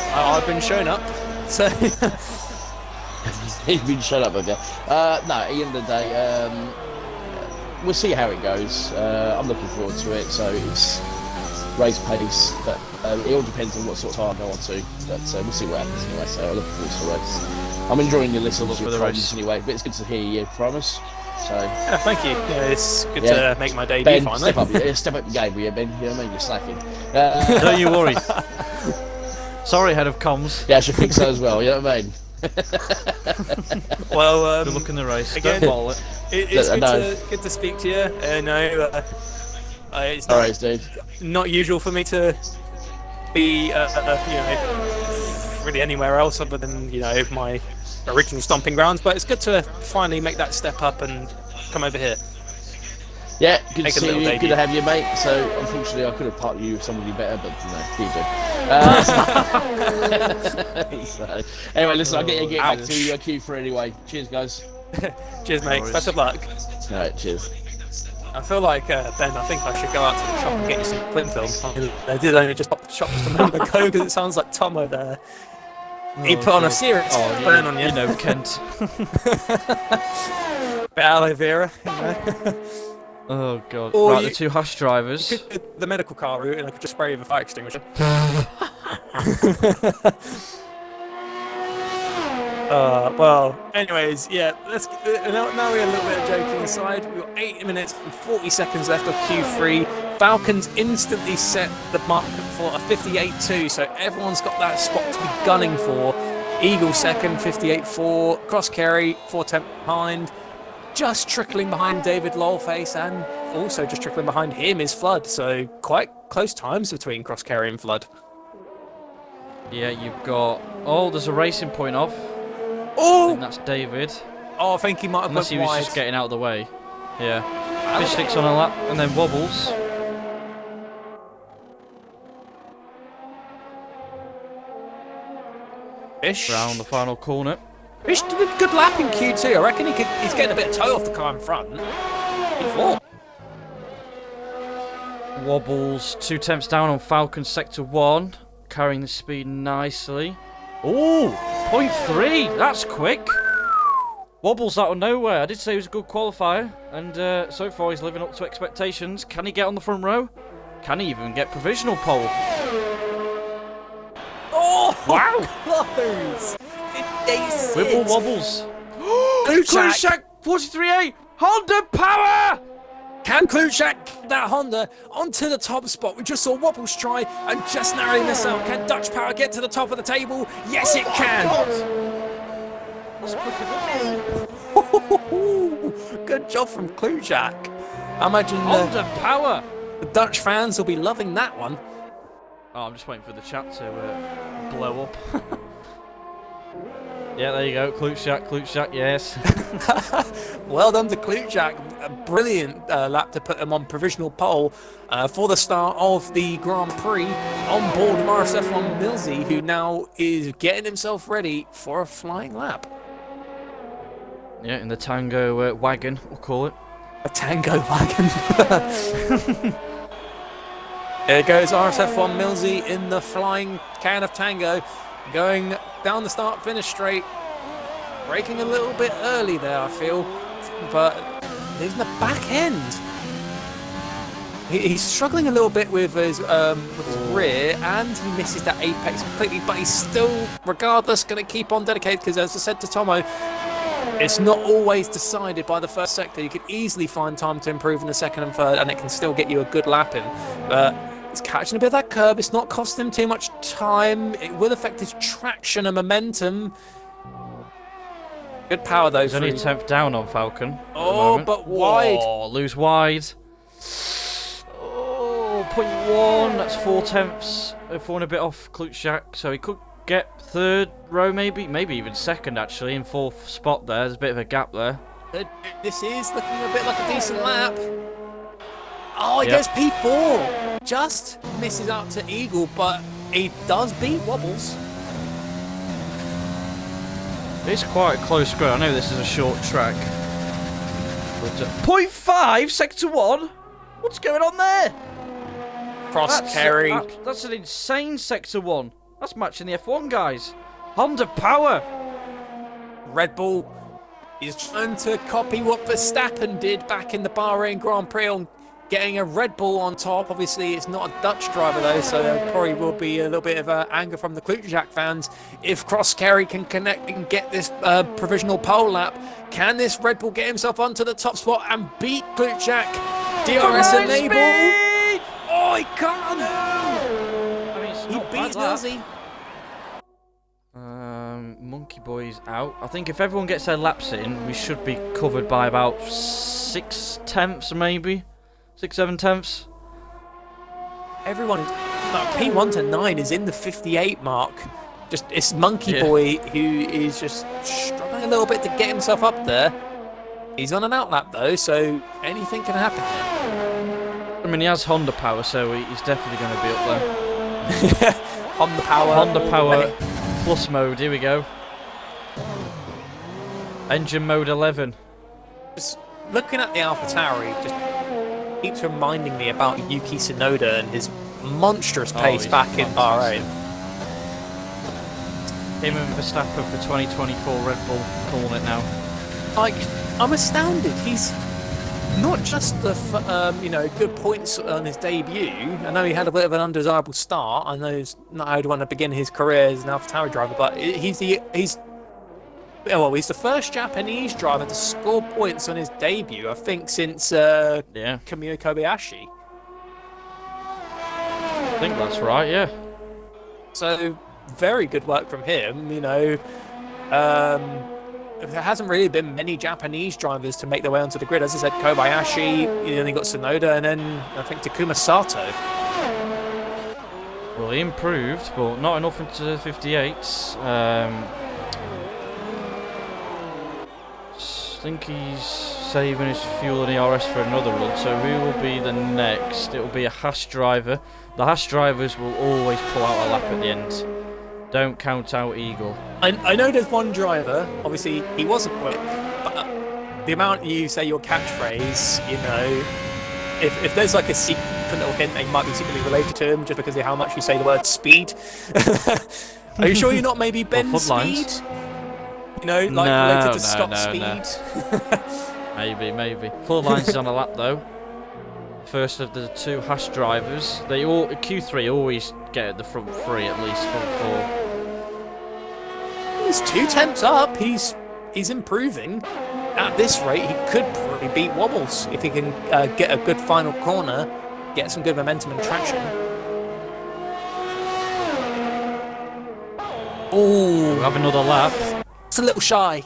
Speaker 2: I've been shown up, so...
Speaker 3: He's been shown up, have you? No, at the end of the day, we'll see how it goes. I'm looking forward to it, so it's race pace, but it all depends on what sort of car I go on to, but we'll see what happens anyway, so I'm looking forward to the race. I'm enjoying your listening to your promise anyway, but it's good to hear your promise. So
Speaker 2: yeah, thank you. Yeah, it's good to make my debut
Speaker 3: Ben,
Speaker 2: finally.
Speaker 3: Step up your game, will you, Ben? You know what I mean? You're slacking.
Speaker 1: Don't you worry. Sorry, head of comms.
Speaker 3: Yeah, I should fix that as well. You know what I mean?
Speaker 2: Well,
Speaker 1: good luck in the race.
Speaker 2: Again,
Speaker 1: don't ball it.
Speaker 2: It's good to speak to you. It's
Speaker 3: Alright, dude.
Speaker 2: Not usual for me to be, you know, really anywhere else other than my original stomping grounds. But it's good to finally make that step up and come over here.
Speaker 3: Yeah, good to see you.
Speaker 2: Debut.
Speaker 3: Good to have you, mate. So, unfortunately, I could have partnered you with somebody better, but here you do. So, anyway, listen, I'll get back to Q4 anyway. Cheers, guys.
Speaker 2: Cheers, mate. Best of luck.
Speaker 3: All right, cheers.
Speaker 2: I feel like, Ben, I think I should go out to the shop and get you some cling film. I did only just pop the shop just a moment ago because it sounds like Tomo there. He put on a serious burn on you.
Speaker 1: You know, Kent.
Speaker 2: Bit aloe vera, you know.
Speaker 1: Oh god.
Speaker 2: Or
Speaker 1: Right, the two Hush drivers.
Speaker 2: You could do the medical car route and I could just spray you with a fire extinguisher. Well, anyways, yeah, let's now we're a little bit of joking aside. We've got 8 minutes and 40 seconds left of Q3. Falcons instantly set the mark for a 58.2, so everyone's got that spot to be gunning for. Eagle second, 58.4. Cross Carry, 4 behind. Just trickling behind David Lolface, and also just trickling behind him is Flood. So quite close times between Cross Carry and Flood.
Speaker 1: Yeah, you've got... Oh, there's a racing point off.
Speaker 2: Oh!
Speaker 1: And that's David.
Speaker 2: Oh, I think he might have
Speaker 1: Unless he
Speaker 2: went
Speaker 1: was
Speaker 2: wide.
Speaker 1: just getting out of the way. Yeah. Fish sticks on a lap, and then wobbles.
Speaker 2: Fish.
Speaker 1: Round the final corner.
Speaker 2: Fish did a good lap in Q2. I reckon he's getting a bit of toe off the car in front. Before.
Speaker 1: Wobbles 2 tenths down on Falcon Sector 1. Carrying the speed nicely. Ooh! 0.3! That's quick! Wobbles out of nowhere. I did say he was a good qualifier. And so far he's living up to expectations. Can he get on the front row? Can he even get provisional pole?
Speaker 2: Oh!
Speaker 1: Wow!
Speaker 2: Close! 58.6.
Speaker 1: Wibble wobbles.
Speaker 2: Kluchak!
Speaker 1: 43A! Honda power!
Speaker 2: Can Kluchak get that Honda onto the top spot? We just saw Wobbles try and just narrowly miss out. Can Dutch Power get to the top of the table? Yes, it can!
Speaker 1: That's quicker than
Speaker 2: Good job from Kluchak. I imagine
Speaker 1: Honda power!
Speaker 2: the Dutch fans will be loving that one.
Speaker 1: Oh, I'm just waiting for the chat to blow up. Yeah, there you go. Kluchak, yes.
Speaker 2: Well done to Kluchak. A brilliant lap to put him on provisional pole for the start of the Grand Prix on board RSF1 Millsy, who now is getting himself ready for a flying lap.
Speaker 1: Yeah, in the Tango wagon, we'll call it.
Speaker 2: A Tango wagon. There goes RSF1 Millsy in the flying can of Tango, going down the start-finish straight. Braking a little bit early there, I feel, but leaving the back end. He's struggling a little bit with his rear, and he misses that apex completely, but he's still, regardless, going to keep on dedicated, because as I said to Tomo, it's not always decided by the first sector. You can easily find time to improve in the second and third, and it can still get you a good lap in. But he's catching a bit of that curb. It's not costing him too much time. It will affect his traction and momentum. Good power, though.
Speaker 1: He's only a tenth down on Falcon.
Speaker 2: Oh, but wide.
Speaker 1: Oh, lose wide. Oh, 0.1. That's 4 tenths. Falling a bit off Kluchak, so he could get third row, maybe even second, actually, in fourth spot there. There's a bit of a gap there.
Speaker 2: This is looking a bit like a decent lap. Oh, he goes P4. Just misses out to Eagle, but he does beat Wobbles.
Speaker 1: It's quite a close square. I know this is a short track. But 0.5, sector 1? What's going on there?
Speaker 2: Cross carry.
Speaker 1: That's an insane sector 1. That's matching the F1 guys. Honda power.
Speaker 2: Red Bull is trying to copy what Verstappen did back in the Bahrain Grand Prix on getting a Red Bull on top. Obviously, it's not a Dutch driver, though, so there probably will be a little bit of anger from the Kluchak fans. If Cross Carry can connect and get this provisional pole lap, can this Red Bull get himself onto the top spot and beat Kluchak? DRS enable. Oh, he can't.
Speaker 1: I mean, it's
Speaker 2: He
Speaker 1: not
Speaker 2: beats
Speaker 1: bad,
Speaker 2: Millsy.
Speaker 1: Monkey Boy's out. I think if everyone gets their laps in, we should be covered by about 6 tenths, maybe 6-7 tenths.
Speaker 2: Everyone, P1 to 9 is in the 58 mark. Just it's Monkey Boy who is just struggling a little bit to get himself up there. He's on an outlap though, so anything can happen.
Speaker 1: I mean, he has Honda power, so he's definitely going to be up there. Honda power plus mode. Here we go. Engine mode 11.
Speaker 2: Just looking at the AlphaTauri, just keeps reminding me about Yuki Tsunoda and his monstrous pace
Speaker 1: he's
Speaker 2: back in Bahrain.
Speaker 1: Him and Verstappen for 2024 Red Bull, calling it now.
Speaker 2: Like, I'm astounded. He's not just the good points on his debut. I know he had a bit of an undesirable start. I know he's not how to want to begin his career as an AlphaTauri driver, but he's the first Japanese driver to score points on his debut, I think, since Kamui Kobayashi.
Speaker 1: I think that's right, yeah.
Speaker 2: So, very good work from him, There hasn't really been many Japanese drivers to make their way onto the grid. As I said, Kobayashi, then you got Tsunoda, and then I think Takuma Sato.
Speaker 1: Well, he improved, but not enough into the 58s. I think he's saving his fuel and ERS for another run, so who will be the next? It will be a Haas driver. The Haas drivers will always pull out a lap at the end. Don't count out Eagle.
Speaker 2: I know there's one driver, obviously he wasn't quick, but the amount you say your catchphrase, if there's like a secret little hint that you might be secretly related to him just because of how much you say the word speed. Are you sure you're not maybe Ben Speed? Related to stop speed?
Speaker 1: No. Maybe. Floodlines is on a lap though. First of the two Haas drivers. Q3 always get at the front three at least, front four.
Speaker 2: He's 2 tenths up. He's improving. At this rate, he could probably beat Wobbles if he can get a good final corner, get some good momentum and traction. Oh,
Speaker 1: We'll have another lap.
Speaker 2: It's a little shy.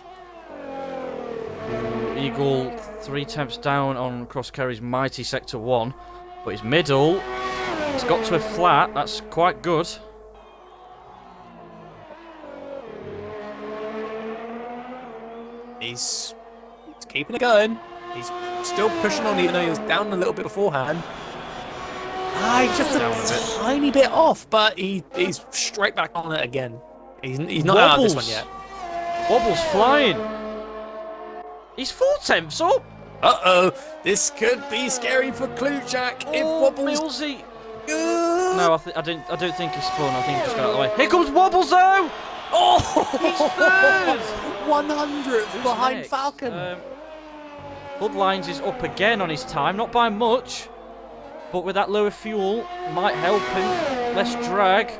Speaker 1: Eagle 3 tenths down on Cross Kerry's mighty Sector 1, but his middle, it's got to a flat. That's quite good.
Speaker 2: He's keeping it going. He's still pushing on, even though he was down a little bit beforehand. Just a tiny bit off, but he's straight back on it again. He's not out of this one yet.
Speaker 1: Wobbles flying. He's 4 tenths up.
Speaker 2: Uh-oh, this could be scary for Kluchak if Wobbles...
Speaker 1: Millsy. No, I don't think he spun. I think he just got out of the way. Here comes Wobbles though.
Speaker 2: Oh,
Speaker 1: he's third.
Speaker 2: 100th behind
Speaker 1: next?
Speaker 2: Falcon.
Speaker 1: Floodlines is up again on his time, not by much, but with that lower fuel, might help him. Less drag.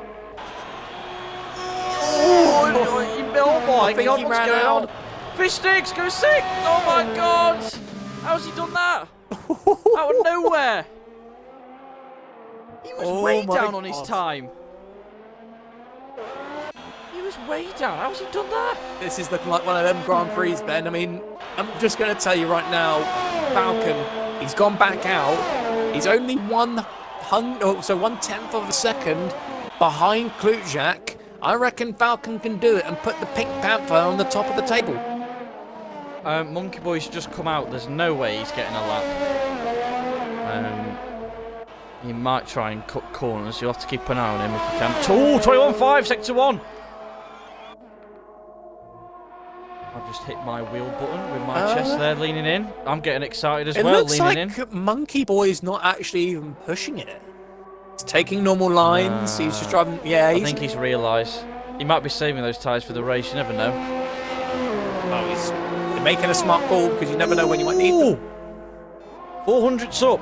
Speaker 1: Oh my God, what's going on? Fish sticks, go sick! Oh my God! How's he done that? Out of nowhere! He was way down on his time. He was way down. How's he done that?
Speaker 2: This is looking like one of them Grand Prix, Ben. I mean, I'm just going to tell you right now, Falcon, he's gone back out. He's only 1/10 of a second behind Kluchak. I reckon Falcon can do it and put the Pink Panther on the top of the table.
Speaker 1: Monkey Boy's just come out. There's no way he's getting a lap. He might try and cut corners. You'll have to keep an eye on him if you can. 21.5, Sector 1. I've just hit my wheel button with my chest there, leaning in. I'm getting excited as well, leaning in. It looks
Speaker 2: like Monkey Boy's not actually even pushing it. He's taking normal lines. He's just driving. Yeah,
Speaker 1: I think he's realised. He might be saving those tyres for the race. You never know.
Speaker 2: Oh, he's making a smart call because you never know when you might need them.
Speaker 1: 400's up.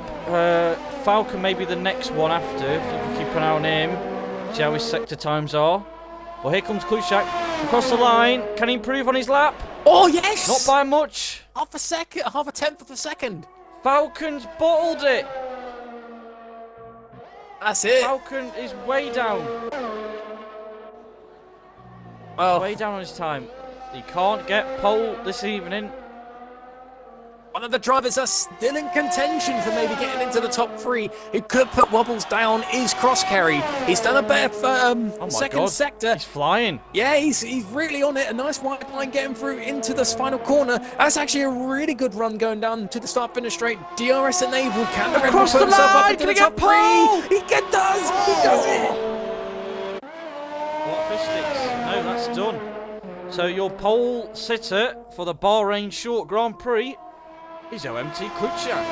Speaker 1: Falcon may be the next one after. If you can keep an eye on him, see how his sector times are. Well, here comes Kluchak across the line. Can he improve on his lap?
Speaker 2: Oh yes!
Speaker 1: Not by much.
Speaker 2: Half a tenth of a second.
Speaker 1: Falcon's bottled it.
Speaker 2: That's it.
Speaker 1: Falcon is way down.
Speaker 2: Well,
Speaker 1: way down on his time. He can't get pole this evening.
Speaker 2: One of the drivers are still in contention for maybe getting into the top 3. Who could put Wobbles down is Cross Kerry. He's done a better second sector.
Speaker 1: He's flying.
Speaker 2: Yeah, he's really on it. A nice white line getting through into this final corner. That's actually a really good run going down to the start-finish straight. DRS enabled. Can the Red Bull put himself up into the top 3? He does it.
Speaker 1: What fish sticks? No, that's done. So your pole sitter for the Bahrain Short Grand Prix is OMT Kluchak.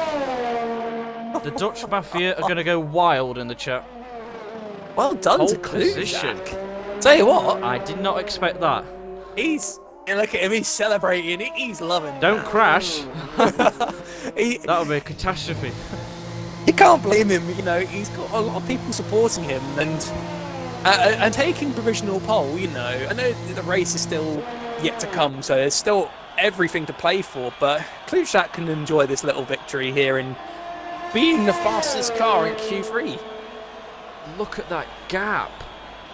Speaker 1: The Dutch Mafia are going to go wild in the chat.
Speaker 2: Well done to
Speaker 1: Pole position.
Speaker 2: Kluzak. Tell you what,
Speaker 1: I did not expect that.
Speaker 2: look at him, he's celebrating it, he's loving
Speaker 1: Don't
Speaker 2: that.
Speaker 1: crash.
Speaker 2: He,
Speaker 1: That would be a catastrophe.
Speaker 2: you can't blame him, you know, he's got a lot of people supporting him and taking provisional pole, you know. I know the race is still yet to come, so there's still everything to play for, but Kluzak can enjoy this little victory here and being the fastest car in Q3.
Speaker 1: Look at that gap.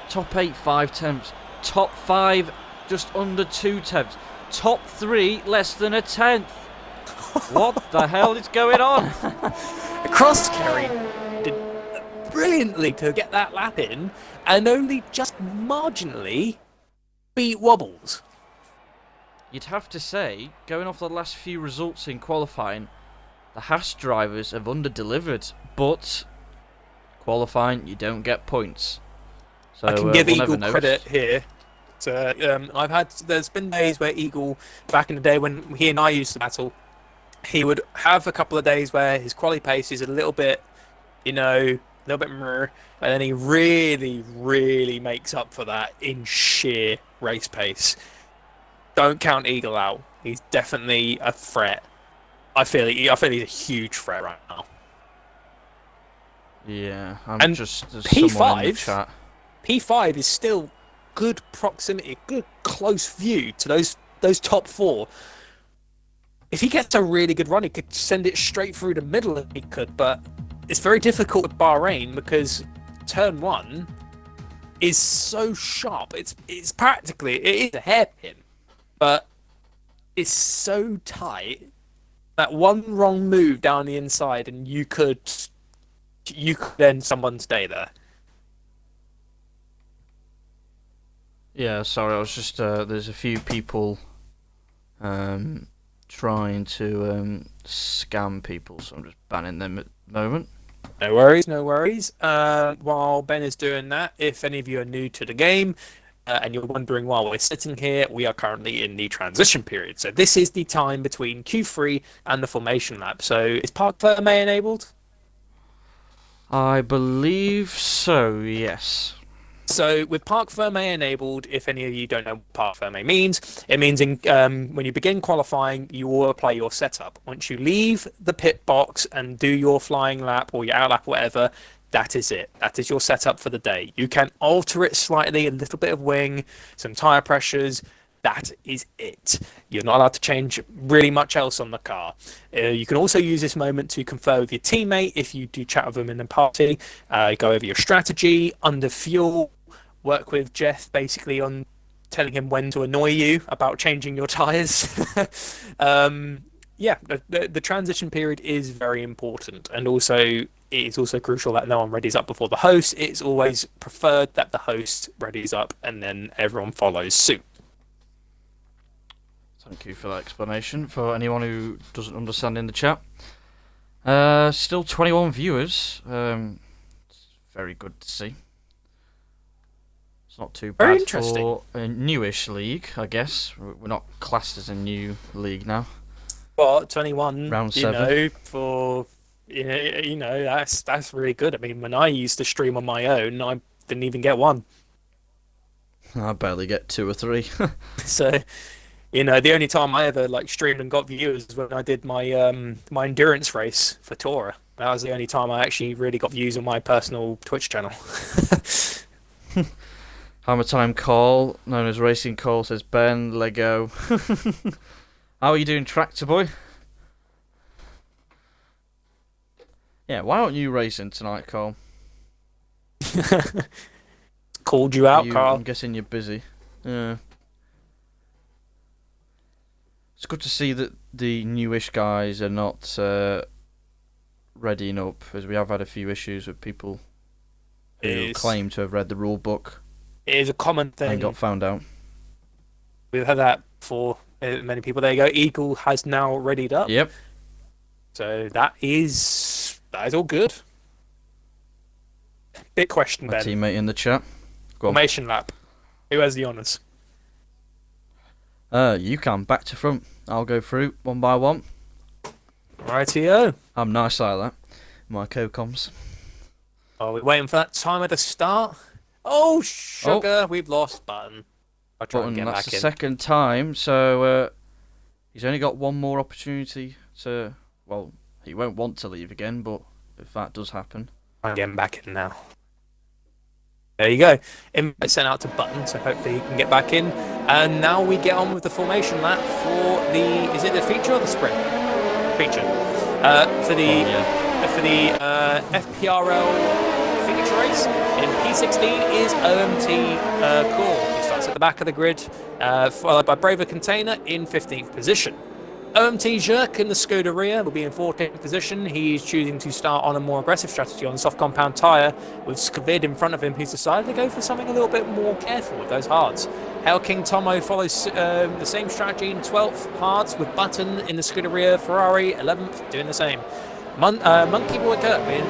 Speaker 1: Top 8, 5 tenths. Top 5, just under 2 tenths. Top 3, less than a tenth. What the hell is going on?
Speaker 2: Cross Kerry did brilliantly to get that lap in and only just marginally beat Wobbles.
Speaker 1: You'd have to say, going off the last few results in qualifying, the Haas drivers have under-delivered, but qualifying, you don't get points. So,
Speaker 2: I can give
Speaker 1: we'll
Speaker 2: Eagle
Speaker 1: never know.
Speaker 2: credit here. So, there's been days where Eagle, back in the day when he and I used to battle, he would have a couple of days where his quali pace is a little bit, you know, a little bit meh, and then he really, really makes up for that in sheer race pace. Don't count Eagle out. He's definitely a threat. I feel he's a huge threat right now.
Speaker 1: Yeah,
Speaker 2: And
Speaker 1: there's someone in the
Speaker 2: P5,
Speaker 1: chat.
Speaker 2: P5 is still good proximity, good close view to those top 4. If he gets a really good run, he could send it straight through the middle if he could, but it's very difficult with Bahrain because turn 1 is so sharp. It's practically, it is a hairpin, but it's so tight that one wrong move down the inside and you could then someone stay there.
Speaker 1: Yeah, sorry, I was just, there's a few people trying to scam people, so I'm just banning them at the moment.
Speaker 2: No worries, no worries. While Ben is doing that, if any of you are new to the game and you're wondering why we're sitting here, we are currently in the transition period. So this is the time between Q3 and the formation lap. So is Park Ferme enabled?
Speaker 1: I believe so, yes.
Speaker 2: So with Park Ferme enabled, if any of you don't know what Park Ferme means, it means when you begin qualifying, you will apply your setup. Once you leave the pit box and do your flying lap or your out lap, whatever, that is it. That is your setup for the day. You can alter it slightly, a little bit of wing, some tyre pressures. That is it. You're not allowed to change really much else on the car. You can also use this moment to confer with your teammate if you do chat with them in the party. Go over your strategy, under fuel, work with Jeff basically on telling him when to annoy you about changing your tyres. Yeah, the transition period is very important, and also it is also crucial that no one readies up before the host. It's always preferred that the host readies up and then everyone follows suit.
Speaker 1: Thank you for that explanation. For anyone who doesn't understand in the chat, still 21 viewers. It's very good to see. It's not too
Speaker 2: Very
Speaker 1: bad
Speaker 2: interesting.
Speaker 1: for a newish league, I guess. We're not classed as a new league now.
Speaker 2: But 21,
Speaker 1: Round
Speaker 2: you
Speaker 1: 7.
Speaker 2: know, for you know, that's really good. I mean, when I used to stream on my own, I didn't even get one.
Speaker 1: I barely get 2 or 3.
Speaker 2: So, you know, the only time I ever like streamed and got views was when I did my my endurance race for Tora. That was the only time I actually really got views on my personal Twitch channel.
Speaker 1: Hammer Time Call, known as Racing Call, says Ben, Lego. How are you doing, Tractor Boy? Yeah, why aren't you racing tonight, Cole?
Speaker 2: Called you out, Carl.
Speaker 1: I'm guessing you're busy. Yeah. It's good to see that the newish guys are not readying up, as we have had a few issues with people who claim to have read the rule book.
Speaker 2: It is a common thing.
Speaker 1: And got found out.
Speaker 2: We've had that for many people. There you go. Eagle has now readied up.
Speaker 1: Yep.
Speaker 2: So that is all good. Big question,
Speaker 1: My
Speaker 2: Ben.
Speaker 1: teammate in the chat. Go on.
Speaker 2: Formation lap. Who has the honours?
Speaker 1: You can. Back to front. I'll go through one by one.
Speaker 2: Rightio.
Speaker 1: I'm nice like that. my co-coms.
Speaker 2: Are we waiting for that time at the start? Oh, sugar, we've lost Button. I'll try and get
Speaker 1: That's
Speaker 2: back
Speaker 1: the
Speaker 2: in.
Speaker 1: second time, so he's only got one more opportunity to... Well, he won't want to leave again, but if that does happen...
Speaker 2: I'm getting back in now. There you go. Invite sent out to Button, so hopefully he can get back in. And now we get on with the formation lap for the... Is it the feature or the sprint? Feature. For the FPRL feature race in P16 is OMT Core. He starts at the back of the grid, followed by Braver Container in 15th position. OMT Jerk in the Scuderia will be in 14th position. He's choosing to start on a more aggressive strategy on soft compound tyre, with Skavid in front of him, who's decided to go for something a little bit more careful with those hards. Hell King Tomo follows the same strategy in 12th hards, with Button in the Scuderia Ferrari 11th doing the same. Monkey Boy Kurt, being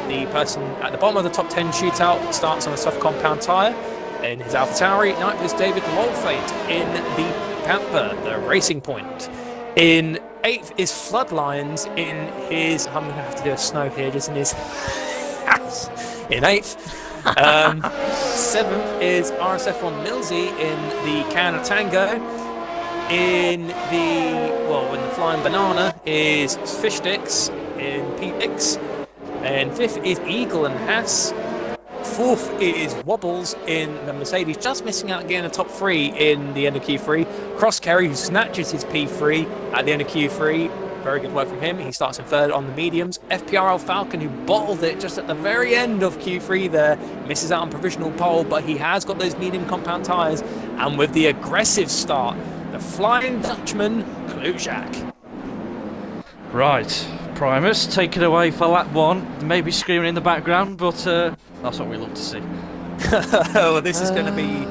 Speaker 2: the person at the bottom of the top 10 shootout, starts on a soft compound tyre. In his AlphaTauri, 9th is David Lolfate in the Panther, the Racing Point. In 8th is Floodlines in his... I'm going to have to do a snow here, just in his house. In 8th. 7th is RSF1 Millsy in the Can Tango. In the Flying Banana is Fish Sticks in P6. And 5th is Eagle and Haas. 4th is Wobbles in the Mercedes, just missing out again in the top 3 in the end of Q3. Cross Kerry, who snatches his P3 at the end of Q3. Very good work from him. He starts in 3rd on the mediums. FPRL Falcon, who bottled it just at the very end of Q3 there, misses out on provisional pole, but he has got those medium compound tyres. And with the aggressive start, the Flying Dutchman, Kluzak.
Speaker 1: Right, Primus, take it away for lap 1. Maybe screaming in the background, but that's what we love to see.
Speaker 2: Well, this is going to be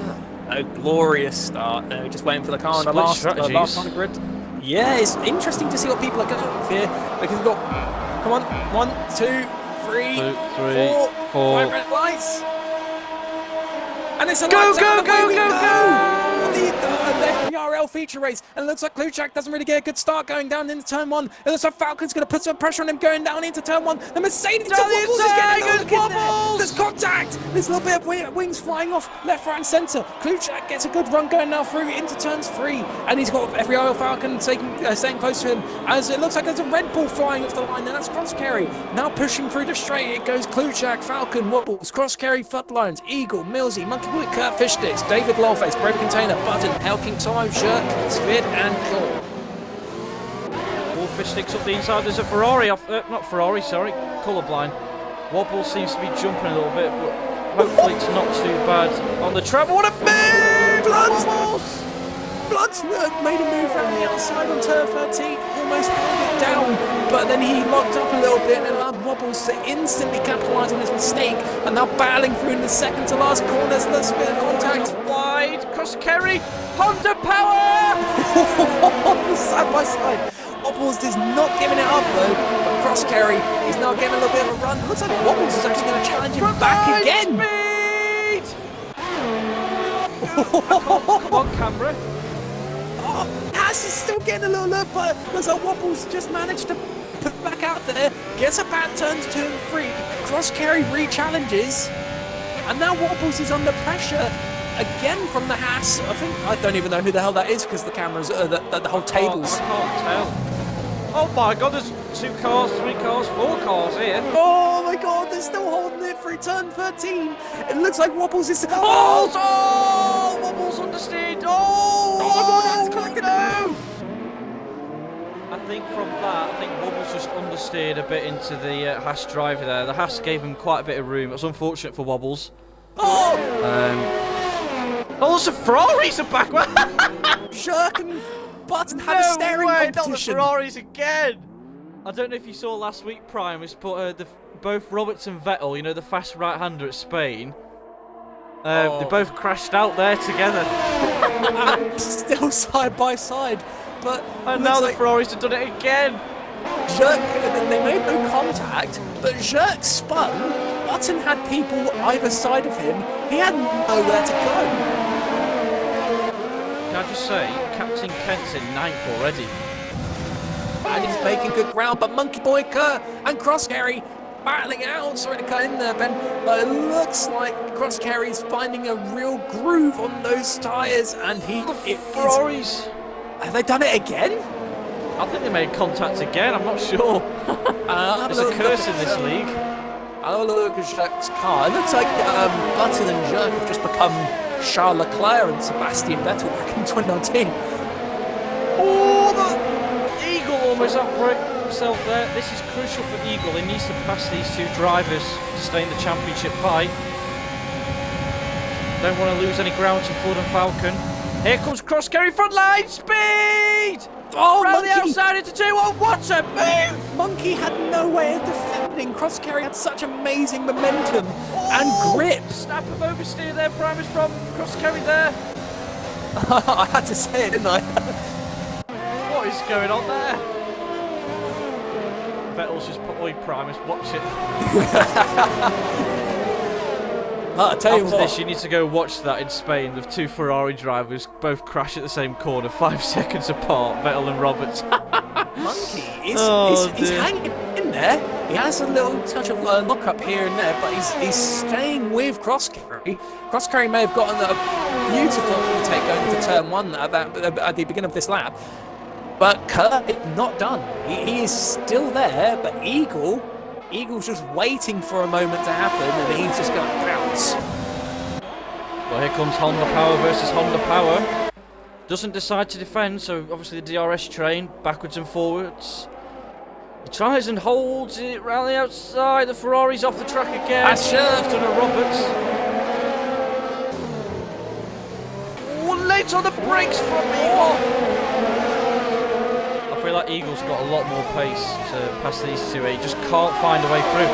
Speaker 2: a glorious start. Just waiting for the car on the last on the grid. Yeah, it's interesting to see what people are going with here, because we've got, come on, 1, 2, 3, 4, 5 red lights. And it's a go! The FPRL feature race, and it looks like Kluzak doesn't really get a good start going down into turn 1. It looks like Falcon's going to put some pressure on him going down into turn 1. The Mercedes of Wobbles is getting a look in there. There's contact. There's a little bit of wings flying off left, right, and centre. Kluzak gets a good run going now through into turns 3, and he's got FPRL Falcon staying close to him. As it looks like there's a Red Bull flying off the line, and that's Cross Kerry. Now pushing through the straight, it goes Kluzak, Falcon, Wobbles, Cross Kerry, Floodlines, Eagle, Millsy, Monkey Boy, Kurt, Fish Sticks, David Lawface, Brave Container, Button, Helking Tomo, Jerk, Svid, and Core.
Speaker 1: All Fish Sticks up the inside. There's a Ferrari off. Not Ferrari, sorry. Colourblind. Wobble seems to be jumping a little bit, but hopefully it's not too bad on the track. What a move!
Speaker 2: Bloods made a move around the outside on turn 13, almost held it down, but then he locked up a little bit and allowed Wobbles to instantly capitalise on his mistake, and now battling through in the second to last corners. There's a bit of contact.
Speaker 1: Wide, Cross Kerry, Honda power!
Speaker 2: Side by side. Wobbles is not giving it up though, but Cross Kerry is now getting a little bit of a run. Looks like Wobbles is actually going to challenge him back again.
Speaker 1: Speed! Come on, camera.
Speaker 2: Haas is still getting a little look, but looks like Wobbles just managed to put back out there, gets a bad turn to turn 3, Cross Kerry re-challenges, and now Wobbles is under pressure again from the Haas. I don't even know who the hell that is, because the cameras, the whole tables.
Speaker 1: I can't tell. Oh my god, there's 2 cars, 3 cars, 4 cars here.
Speaker 2: Oh my god, they're still holding it through turn 13. It looks like Wobbles is...
Speaker 1: Wobbles! Oh! Wobbles understeered! Oh!
Speaker 2: Oh my god, that's collected
Speaker 1: no! I think from that, Wobbles just understeered a bit into the Haas driver there. The Haas gave him quite a bit of room. It was unfortunate for Wobbles.
Speaker 2: Oh!
Speaker 1: Also, Ferraris are back!
Speaker 2: Jerk and Button had a staring competition.
Speaker 1: Not the Ferraris again! I don't know if you saw last week, Primus, but both Roberts and Vettel, you know, the fast right-hander at Spain, they both crashed out there together.
Speaker 2: Still side by side, but...
Speaker 1: And now the Ferraris have done it again!
Speaker 2: Jerk, they made no contact, but Jerk spun. Button had people either side of him. He had nowhere to go.
Speaker 1: Can I just say, Captain Kent's in 9th already.
Speaker 2: And he's making good ground, but Monkey Boy Kerr and Cross Kerry battling it out. Sorry to cut in there, Ben, but it looks like Cross Carry's finding a real groove on those tyres, and
Speaker 1: Ferraris.
Speaker 2: Have they done it again?
Speaker 1: I think they made contact again. I'm not sure. There's a curse in this league.
Speaker 2: I'll have a look at Jacques' car. It looks like Button and Jacques have just become Charles Leclerc and Sebastian Vettel back in 2019.
Speaker 1: Oh, the Eagle almost outbraked himself there. This is crucial for Eagle. He needs to pass these two drivers to stay in the championship fight. Don't want to lose any ground to Ford and Falcon. Here comes Cross Carry front line speed!
Speaker 2: Oh,
Speaker 1: round the
Speaker 2: Monkey!
Speaker 1: outside into 2-1. What a move!
Speaker 2: Monkey had no way of defending. Cross Carry had such amazing momentum and grip.
Speaker 1: Snap of oversteer there, Primus from Cross Carry there.
Speaker 2: I had to say it, didn't I?
Speaker 1: What is going on there? Vettel's just put, oi Primus, watch it.
Speaker 2: I tell you
Speaker 1: After
Speaker 2: what.
Speaker 1: this, you need to go watch that in Spain. The two Ferrari drivers both crash at the same corner, 5 seconds apart, Vettel and Roberts.
Speaker 2: Monkey is he's
Speaker 1: dear.
Speaker 2: hanging in there. He has a little touch of lock-up here and there, but he's staying with Cross Carry. Cross Carry may have gotten a beautiful overtake going into turn 1 at the beginning of this lap, but Kurt is not done. He is still there, but Eagle's just waiting for a moment to happen, and he's just going to pounce.
Speaker 1: Well, here comes Honda Power versus Honda Power. Doesn't decide to defend, so obviously the DRS train, backwards and forwards. He tries and holds it round the outside. The Ferrari's off the track again.
Speaker 2: That's sure.
Speaker 1: He's done a Roberts. Oh, late on the brakes from Eagle. I feel like Eagle's got a lot more pace to pass these two. He just can't find a way through.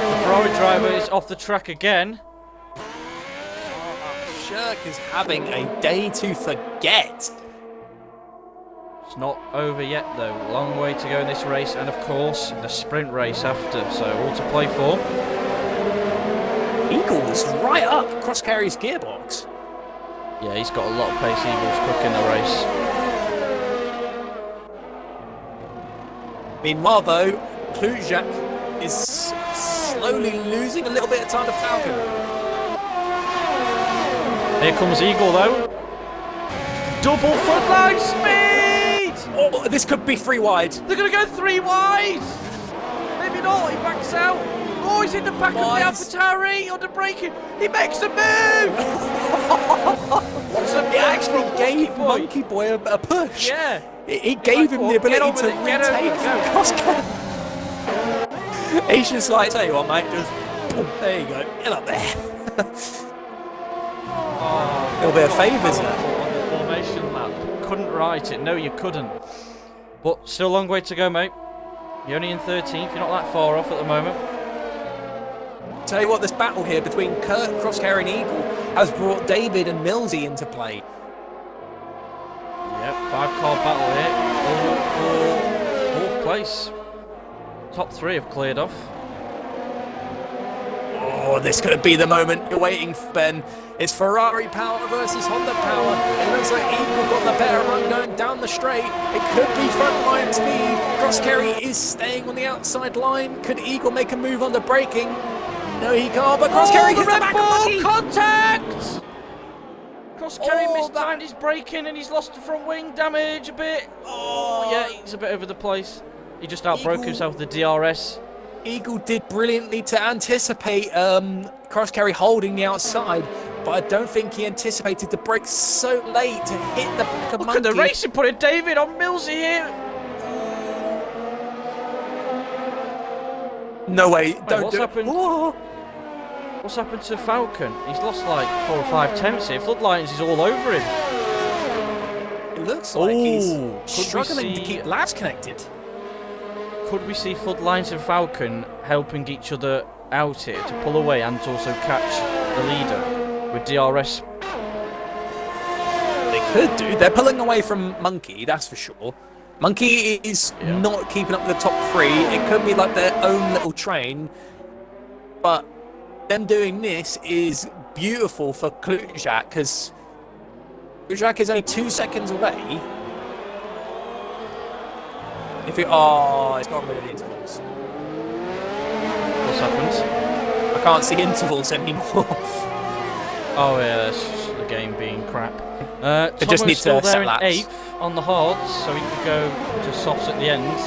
Speaker 1: The Ferrari driver is off the track again.
Speaker 2: Shirk is having a day to forget.
Speaker 1: It's not over yet though. Long way to go in this race, and of course the sprint race after. So all to play for.
Speaker 2: Eagle's right up Cross Carry's gearbox.
Speaker 1: Yeah, he's got a lot of pace. Eagle's quick in the race.
Speaker 2: Meanwhile, though, Klujak is slowly losing a little bit of time to Falcon.
Speaker 1: Here comes Eagle though. Double front line speed!
Speaker 2: Oh, this could be 3 wide.
Speaker 1: They're going to go 3 wide! Maybe not, he backs out. Oh, he's in the back of the AlphaTauri under braking. He makes the move! What's a
Speaker 2: He actually gave
Speaker 1: Monkey
Speaker 2: Monkey Boy a push.
Speaker 1: Yeah.
Speaker 2: He gave him the ability to retake from Cross Carry. He's just like, tell you what, mate, just there you go, get up there.
Speaker 1: Oh,
Speaker 2: Little bit of favours there.
Speaker 1: on the formation lap. Couldn't write it. No, you couldn't. But still a long way to go, mate. You're only in 13th. You're not that far off at the moment.
Speaker 2: Tell you what, this battle here between Kurt, Cross Carry and Eagle has brought David and Millsy into play.
Speaker 1: Yep, 5-car battle here. All for 4th place. Top 3 have cleared off.
Speaker 2: Oh, this could be the moment you're waiting for, Ben. It's Ferrari power versus Honda power. It looks like Eagle got the better run going down the straight. It could be front line speed. Cross Carry is staying on the outside line. Could Eagle make a move under braking? No, he can't, but Cross Carry
Speaker 1: the
Speaker 2: gets the
Speaker 1: Red
Speaker 2: back
Speaker 1: Bull
Speaker 2: of Monkey.
Speaker 1: contact! Cross Carry
Speaker 2: Oh,
Speaker 1: mistimed his braking and he's lost the front wing damage a bit. Oh, yeah, he's a bit over the place. He just outbroke
Speaker 2: Eagle.
Speaker 1: himself with the DRS.
Speaker 2: Eagle did brilliantly to anticipate Cross Carry holding the outside, but I don't think he anticipated the brake so late to hit the back of
Speaker 1: Look
Speaker 2: Monkey.
Speaker 1: at the racing putting David on Millsy here.
Speaker 2: No way,
Speaker 1: Wait,
Speaker 2: don't
Speaker 1: what's
Speaker 2: do
Speaker 1: happened?
Speaker 2: it. Oh.
Speaker 1: What's happened to Falcon? He's lost like 4 or 5 tenths here. Floodlines is all over him.
Speaker 2: It looks like he's
Speaker 1: Ooh, could we
Speaker 2: struggling to
Speaker 1: see-
Speaker 2: keep laps connected.
Speaker 1: Could we see Floodlines and Falcon helping each other out here to pull away and to also catch the leader with DRS?
Speaker 2: They could do. They're pulling away from Monkey, that's for sure. Monkey is not keeping up with the top 3. It could be like their own little train, but them doing this is beautiful for Klujak because Klujak is only 2 seconds away. If it, it's not really intervals.
Speaker 1: We'll what's happened.
Speaker 2: I can't see intervals anymore.
Speaker 1: Oh yeah, that's just the game being crap.
Speaker 2: They just need
Speaker 1: still
Speaker 2: to
Speaker 1: there
Speaker 2: set
Speaker 1: in
Speaker 2: laps.
Speaker 1: 8th on the hards, so he could go to softs at the end.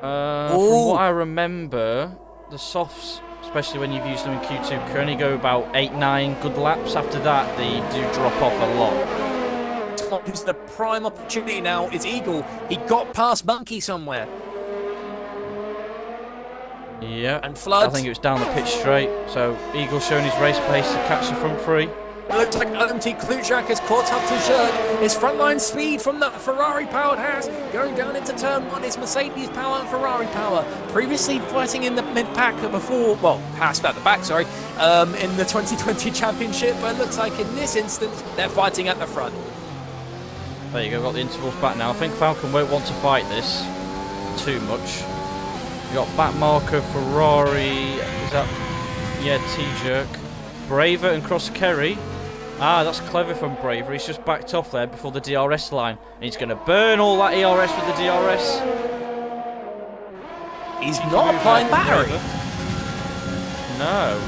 Speaker 1: From what I remember, the softs, especially when you've used them in Q2, can only go about 8-9 good laps. After that, they do drop off a lot.
Speaker 2: Who's the prime opportunity now is Eagle. He got past Monkey somewhere.
Speaker 1: Yeah,
Speaker 2: And Flood.
Speaker 1: I think it was down the pitch straight. So Eagle showing his race pace to catch the front three.
Speaker 2: It looks like OMT Klutschak has caught up to Zerk. His frontline speed from the Ferrari-powered Haas going down into turn 1 is Mercedes power and Ferrari power. Previously fighting in the mid-pack before, well, Haas at the back, sorry, in the 2020 championship, but it looks like in this instance, they're fighting at the front.
Speaker 1: There you go, got the intervals back now. I think Falcon won't want to fight this too much. You got back marker, Ferrari, is that, yeah, T-Jerk. Braver and Cross Kerry. Ah, that's clever from Braver. He's just backed off there before the DRS line. And he's going to burn all that ERS with the DRS.
Speaker 2: He's not applying battery.
Speaker 1: No,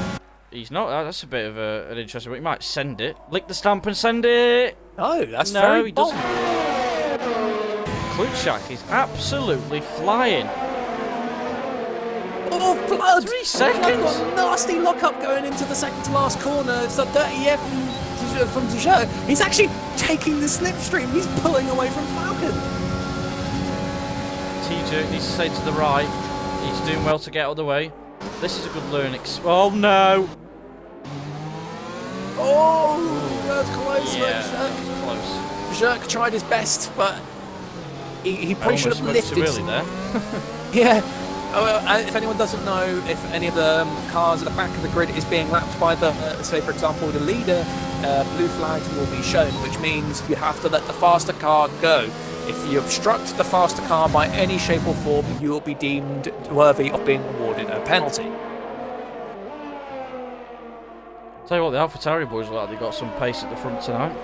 Speaker 1: he's not. That's a bit of an interesting one. He might send it. Lick the stamp and send it.
Speaker 2: Oh, that's
Speaker 1: no,
Speaker 2: very
Speaker 1: he
Speaker 2: bold.
Speaker 1: doesn't. Klutschak is absolutely flying.
Speaker 2: Oh, Flood!
Speaker 1: 3 seconds.
Speaker 2: Flood got a nasty lock-up going into the second to last corner. It's a dirty F from Zerk. He's actually taking the slipstream. He's pulling away from Falcon.
Speaker 1: T-Jerk needs to stay to the right. He's doing well to get out of the way. This is a good learning. Oh no!
Speaker 2: Oh, that's close.
Speaker 1: Yeah, close.
Speaker 2: Zerk tried his best, but he probably should have lifted.
Speaker 1: Too early there.
Speaker 2: Yeah. Oh, well, if anyone doesn't know, if any of the cars at the back of the grid is being lapped by the, say for example, the leader, blue flags will be shown, which means you have to let the faster car go. If you obstruct the faster car by any shape or form, you will be deemed worthy of being awarded a penalty.
Speaker 1: Tell you what, the AlphaTauri boys look like they got some pace at the front tonight.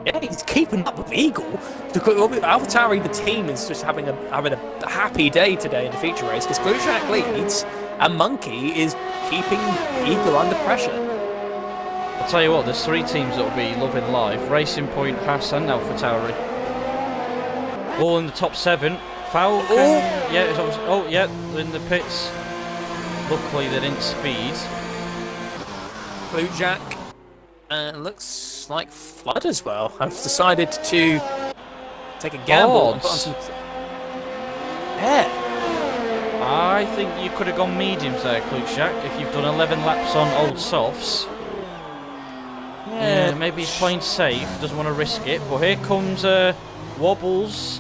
Speaker 2: Yeah, he's keeping up with Eagle. AlphaTauri, the team, is just having a happy day today in the feature race because Klutschak leads and Monkey is keeping Eagle under pressure.
Speaker 1: I'll tell you what, there's 3 teams that will be loving live. Racing Point, Haas and AlphaTauri. All in the top 7. Falcon, yeah, it's obviously, oh yeah, they're in the pits. Luckily they didn't speed.
Speaker 2: Klutschak, looks like Flood as well. I've decided to take a gamble and put on some... Yeah.
Speaker 1: I think you could have gone mediums there, Klutschak, if you've done 11 laps on old softs. Yeah, maybe he's playing safe, doesn't want to risk it. But here comes Wobbles.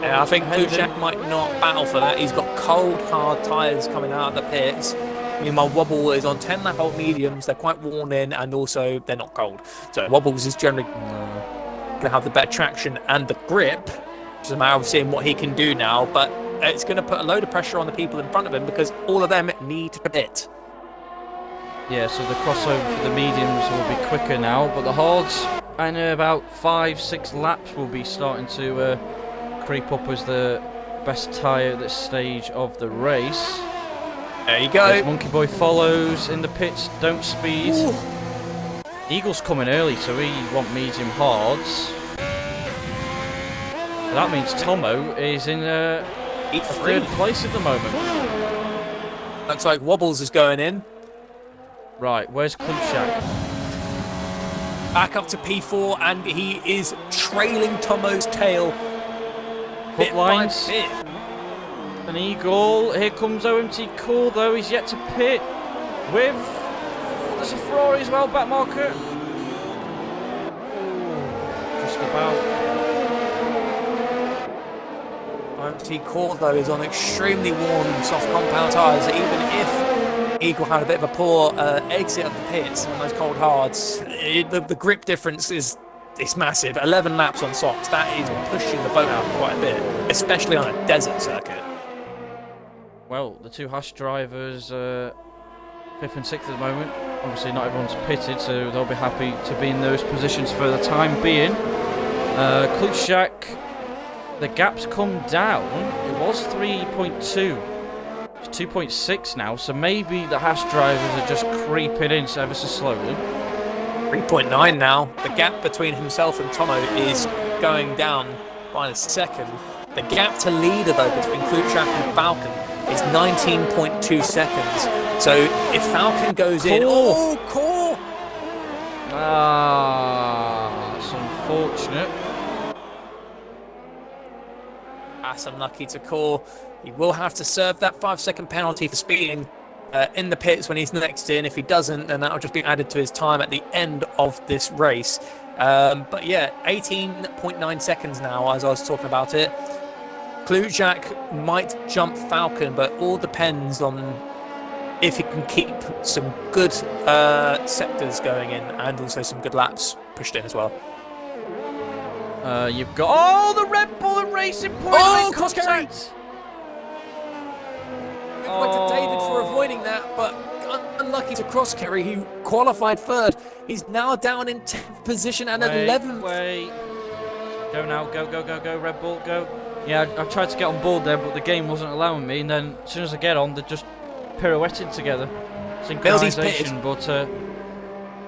Speaker 2: Yeah, I think Klutschak might not battle for that. He's got cold, hard tyres coming out of the pits. Meanwhile, Wobble is on 10 lap old mediums. They're quite worn in, and also they're not cold. So Wobbles is generally going to have the better traction and the grip. It's a matter of seeing what he can do now, but it's going to put a load of pressure on the people in front of him because all of them need to pit.
Speaker 1: Yeah, so the crossover for the mediums will be quicker now, but the hards, in about 5-6 laps, will be starting to creep up as the best tyre at this stage of the race.
Speaker 2: There you go.
Speaker 1: There's Monkey Boy follows in the pits, don't speed. Ooh. Eagle's coming early, so we want medium hards. That means Tomo is in third place at the moment.
Speaker 2: Looks like Wobbles is going in.
Speaker 1: Right, where's Klutschak?
Speaker 2: Back up to P4, and he is trailing Tomo's tail.
Speaker 1: Hook lines. An Eagle. Here comes OMT Cool, though. He's yet to pit with... There's a Ferrari as well, back marker. Just about.
Speaker 2: OMT Cool, though, is on extremely warm, soft compound tyres. Even if Eagle had a bit of a poor exit of the pits on those cold hards, the grip difference is... It's massive. 11 laps on softs. That is pushing the boat out quite a bit, especially on a desert circuit.
Speaker 1: Well, the 2 Haas drivers, 5th and 6th at the moment. Obviously, not everyone's pitted, so they'll be happy to be in those positions for the time being. Klutschak the gap's come down. It was 3.2. It's 2.6 now, so maybe the Haas drivers are just creeping in ever so slowly.
Speaker 2: 3.9 now. The gap between himself and Tomo is going down by a second. The gap to leader, though, between Kluchak and Falcon is 19.2 seconds. So if Falcon goes in... Oh, core!
Speaker 1: Ah, that's unfortunate.
Speaker 2: That's unlucky to core. He will have to serve that 5-second penalty for speeding in the pits when he's next in. If he doesn't, then that'll just be added to his time at the end of this race. But yeah, 18.9 seconds now, as I was talking about it. Kluchak might jump Falcon, but all depends on if he can keep some good sectors going in and also some good laps pushed in as well.
Speaker 1: You've got the Red Bull and Racing Point.
Speaker 2: Oh, cross-carry!
Speaker 1: Oh.
Speaker 2: Went to David for avoiding that, but unlucky to cross-carry. He qualified third. He's now down in 10th position and 11th.
Speaker 1: Wait. Go now, go, Red Bull, go. Yeah, I tried to get on board there, but the game wasn't allowing me, and then as soon as I get on, they're just pirouetting together. Synchronization, but...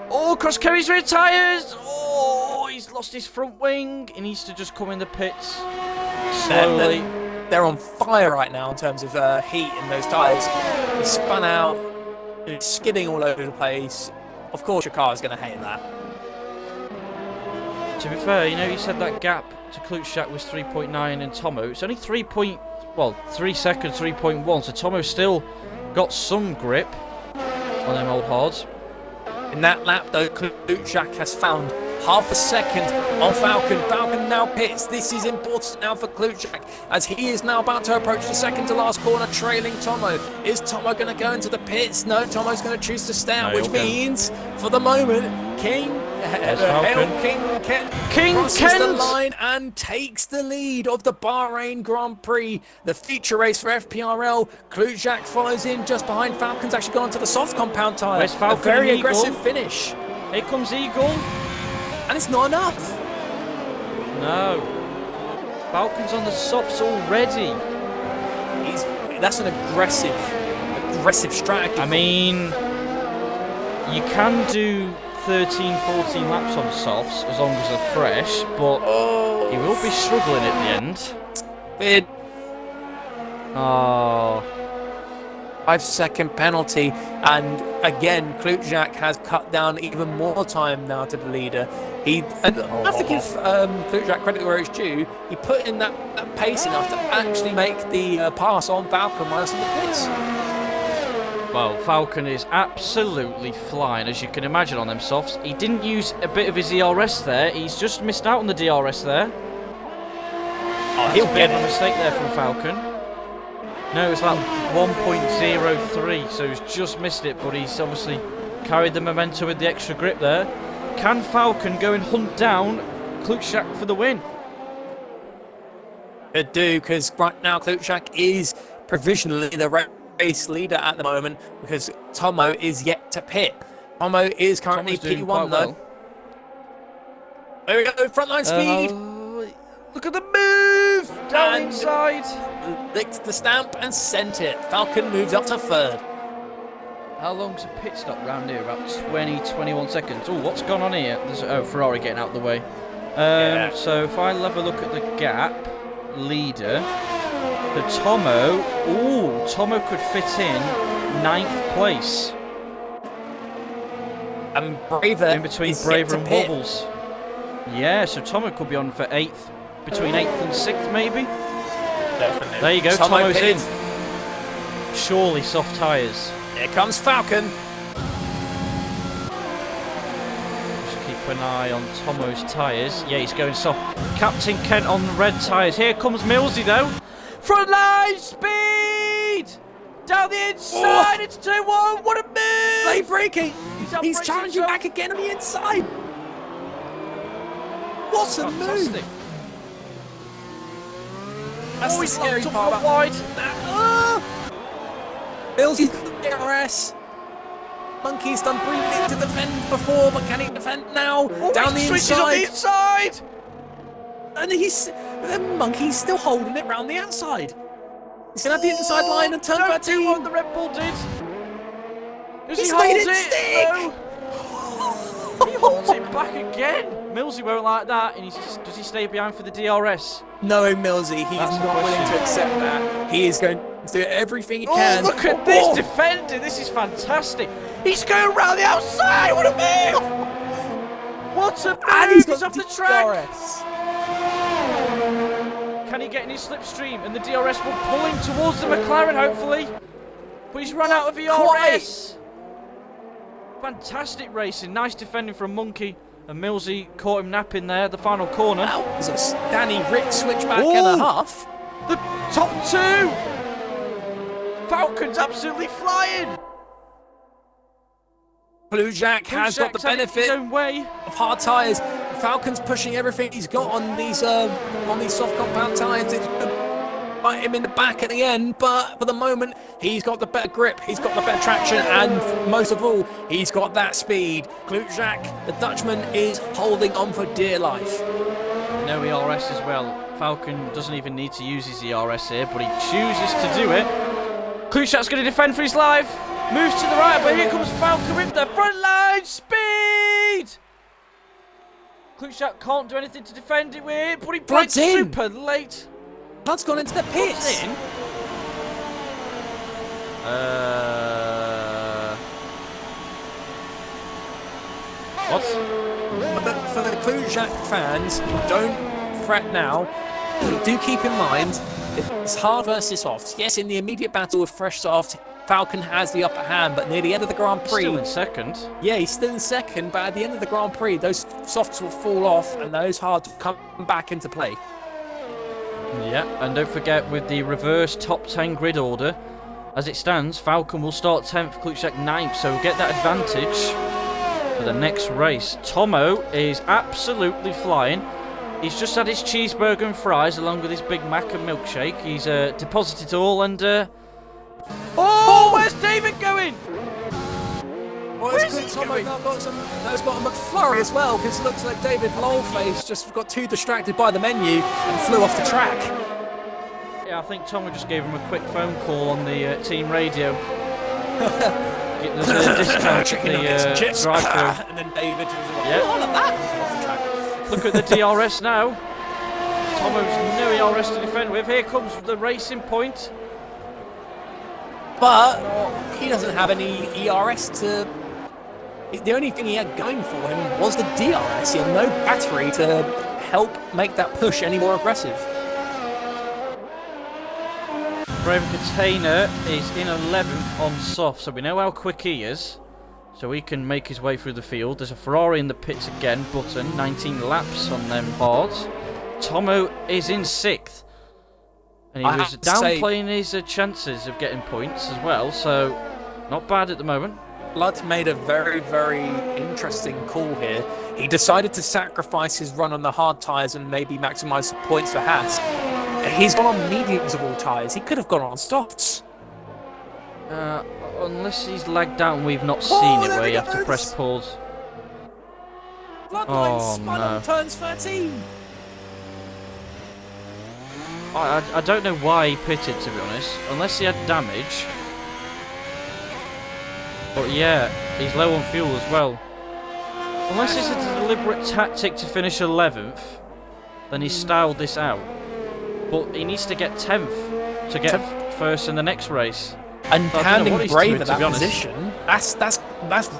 Speaker 1: Oh, cross-carry's rear tyres! Oh, he's lost his front wing. He needs to just come in the pits slowly.
Speaker 2: They're on fire right now in terms of heat in those tyres. He spun out, it's skidding all over the place. Of course your car is going to hate that.
Speaker 1: To be fair, you said that gap to Kluchak was 3.9 and Tomo. It's only 3 seconds, 3.1, so Tomo still got some grip on them old hards.
Speaker 2: In that lap, though, Kluchak has found half a second on Falcon. Falcon now pits. This is important now for Kluchak, as he is now about to approach the second to last corner, trailing Tomo. Is Tomo going to go into the pits? No, Tomo's going to choose to stay out, which means, for the moment, King Kent crosses the line and takes the lead of the Bahrain Grand Prix, the feature race for FPRL. Kluchak follows in just behind. Falcon's actually gone to the soft compound tyre.
Speaker 1: Where's Falcon?
Speaker 2: A very
Speaker 1: and
Speaker 2: aggressive
Speaker 1: Eagle?
Speaker 2: finish.
Speaker 1: Here comes Eagle.
Speaker 2: And it's not enough.
Speaker 1: No. Falcon's on the softs already.
Speaker 2: That's an aggressive strategy.
Speaker 1: I mean, you can do 13, 14 laps on softs as long as they're fresh, but he will be struggling at the end.
Speaker 2: Bid.
Speaker 1: Oh.
Speaker 2: 5-second penalty, and again Kluchak has cut down even more time now to the leader. I have to give Kluchak credit where it's due. He put in that pace enough to actually make the pass on Falcon whilst in the pits.
Speaker 1: Well, Falcon is absolutely flying, as you can imagine, on them softs. He didn't use a bit of his ERS there. He's just missed out on the DRS there.
Speaker 2: Oh, he'll get
Speaker 1: a mistake there from Falcon. No, it was like 1.03, so he's just missed it, but he's obviously carried the momentum with the extra grip there. Can Falcon go and hunt down Kluchak for the win?
Speaker 2: Could do, because right now Kluchak is provisionally the race leader at the moment, because Tomo is yet to pit. Tomo is currently P1 though.
Speaker 1: Well.
Speaker 2: There we go, frontline speed.
Speaker 1: Look at the move! Down inside.
Speaker 2: Licked the stamp and sent it. Falcon moves up to third.
Speaker 1: How long's a pit stop round here? About 20, 21 seconds. Oh, what's gone on here? There's Ferrari getting out of the way. So if I have a look at the gap, leader, the Tomo. Oh, Tomo could fit in 9th place.
Speaker 2: And Braver
Speaker 1: in between Braver and Wobbles. Yeah, so Tomo could be on for 8th. Between 8th and 6th, maybe?
Speaker 2: Definitely.
Speaker 1: There you go, Tomo's in. Surely soft tyres.
Speaker 2: Here comes Falcon.
Speaker 1: Just keep an eye on Tomo's tyres. Yeah, he's going soft. Captain Kent on red tyres. Here comes Millsy, though. Front line speed! Down the inside, it's 2-1. What a move!
Speaker 2: Late braking. He's challenging back again on the inside. What a move! That's the scary part.
Speaker 1: Wide.
Speaker 2: Millsy's got the DRS. Monkey's done brilliantly to defend before, but can he defend now?
Speaker 1: Oh,
Speaker 2: down the inside.
Speaker 1: On the inside.
Speaker 2: And the monkey's still holding it round the outside. He's going to have the inside line and turn
Speaker 1: Don't
Speaker 2: 13.
Speaker 1: do what the Red Bull did. Does he
Speaker 2: He's
Speaker 1: hold
Speaker 2: made it
Speaker 1: it?
Speaker 2: stick.
Speaker 1: No. He holds it back again. Millsy won't like that, and does he stay behind for the DRS?
Speaker 2: No, Millsy, he
Speaker 1: That's
Speaker 2: is
Speaker 1: the
Speaker 2: not willing
Speaker 1: question.
Speaker 2: to accept that. He is going to do everything he
Speaker 1: Oh,
Speaker 2: can.
Speaker 1: look at this defending. This is fantastic. He's going round the outside. What a move! What a move!
Speaker 2: And he's
Speaker 1: He's
Speaker 2: got
Speaker 1: off the track.
Speaker 2: DRS.
Speaker 1: Can he get in his slipstream? And the DRS will pull him towards the McLaren, hopefully. But he's run out of ERS. Fantastic racing. Nice defending from Monkey. And Millsy caught him napping there, the final corner.
Speaker 2: That was a Danny Rick switchback
Speaker 1: Ooh.
Speaker 2: and a half.
Speaker 1: The top two! Falcon's absolutely flying!
Speaker 2: Blue Jack has got the
Speaker 1: Jack's had it his
Speaker 2: benefit
Speaker 1: own way.
Speaker 2: of hard tyres. Falcon's pushing everything he's got on these soft compound tyres. It's going to bite him in the back at the end, but for the moment, he's got the better grip, he's got the better traction, and most of all, he's got that speed. Blue Jack, the Dutchman, is holding on for dear life.
Speaker 1: No ERS as well. Falcon doesn't even need to use his ERS here, but he chooses to do it. Kluchak's going to defend for his life. Moves to the right, but here comes Falcon with the front line speed. Kluchak can't do anything to defend it with, but he breaks
Speaker 2: Blood's in.
Speaker 1: super late.
Speaker 2: Blood's gone into the pits.
Speaker 1: In. What?
Speaker 2: For the Klujak fans, don't fret now. Do keep in mind, it's hard versus soft. Yes, in the immediate battle with fresh soft, Falcon has the upper hand, but near the end of the Grand Prix...
Speaker 1: Still in second.
Speaker 2: Yeah, he's still in second, but at the end of the Grand Prix, those softs will fall off and those hards will come back into play.
Speaker 1: Yeah, and don't forget with the reverse top 10 grid order, as it stands, Falcon will start 10th, Kluchak 9th, so we'll get that advantage for the next race. Tomo is absolutely flying. He's just had his cheeseburger and fries along with his Big Mac and milkshake. He's deposited all and... Oh, where's David going? Where's he going?
Speaker 2: That's got a McFlurry as well, because it looks like David Lolface just got too distracted by the menu and flew off the track.
Speaker 1: Yeah, I think Tomo just gave him a quick phone call on the team radio. Getting us a discount at the drive-thru.
Speaker 2: And then David was like,
Speaker 1: Yeah.
Speaker 2: all of that was off the track.
Speaker 1: Look at the DRS now. Tomo's no ERS to defend with. Here comes the racing point.
Speaker 2: But he doesn't have any ERS to... The only thing he had going for him was the DRS. He had no battery to help make that push any more aggressive.
Speaker 1: Brave Container is in 11th on soft, so we know how quick he is. So he can make his way through the field. There's a Ferrari in the pits again, Button. 19 laps on them hards. Tomo is in 6th. And he was downplaying his chances of getting points as well, so not bad at the moment.
Speaker 2: Blood made a very, very interesting call here. He decided to sacrifice his run on the hard tyres and maybe maximise the points for Haas. He's gone on mediums of all tyres. He could have gone on softs.
Speaker 1: Unless he's lagged out and we've not seen it, where you have to press pause.
Speaker 2: Bloodline spun on turns 13.
Speaker 1: I don't know why he pitted, to be honest, unless he had damage. But yeah, he's low on fuel as well. Unless it's a deliberate tactic to finish 11th, then he's styled this out. But he needs to get 10th to get first in the next race.
Speaker 2: And
Speaker 1: so
Speaker 2: handing Brave at that
Speaker 1: doing,
Speaker 2: position, that's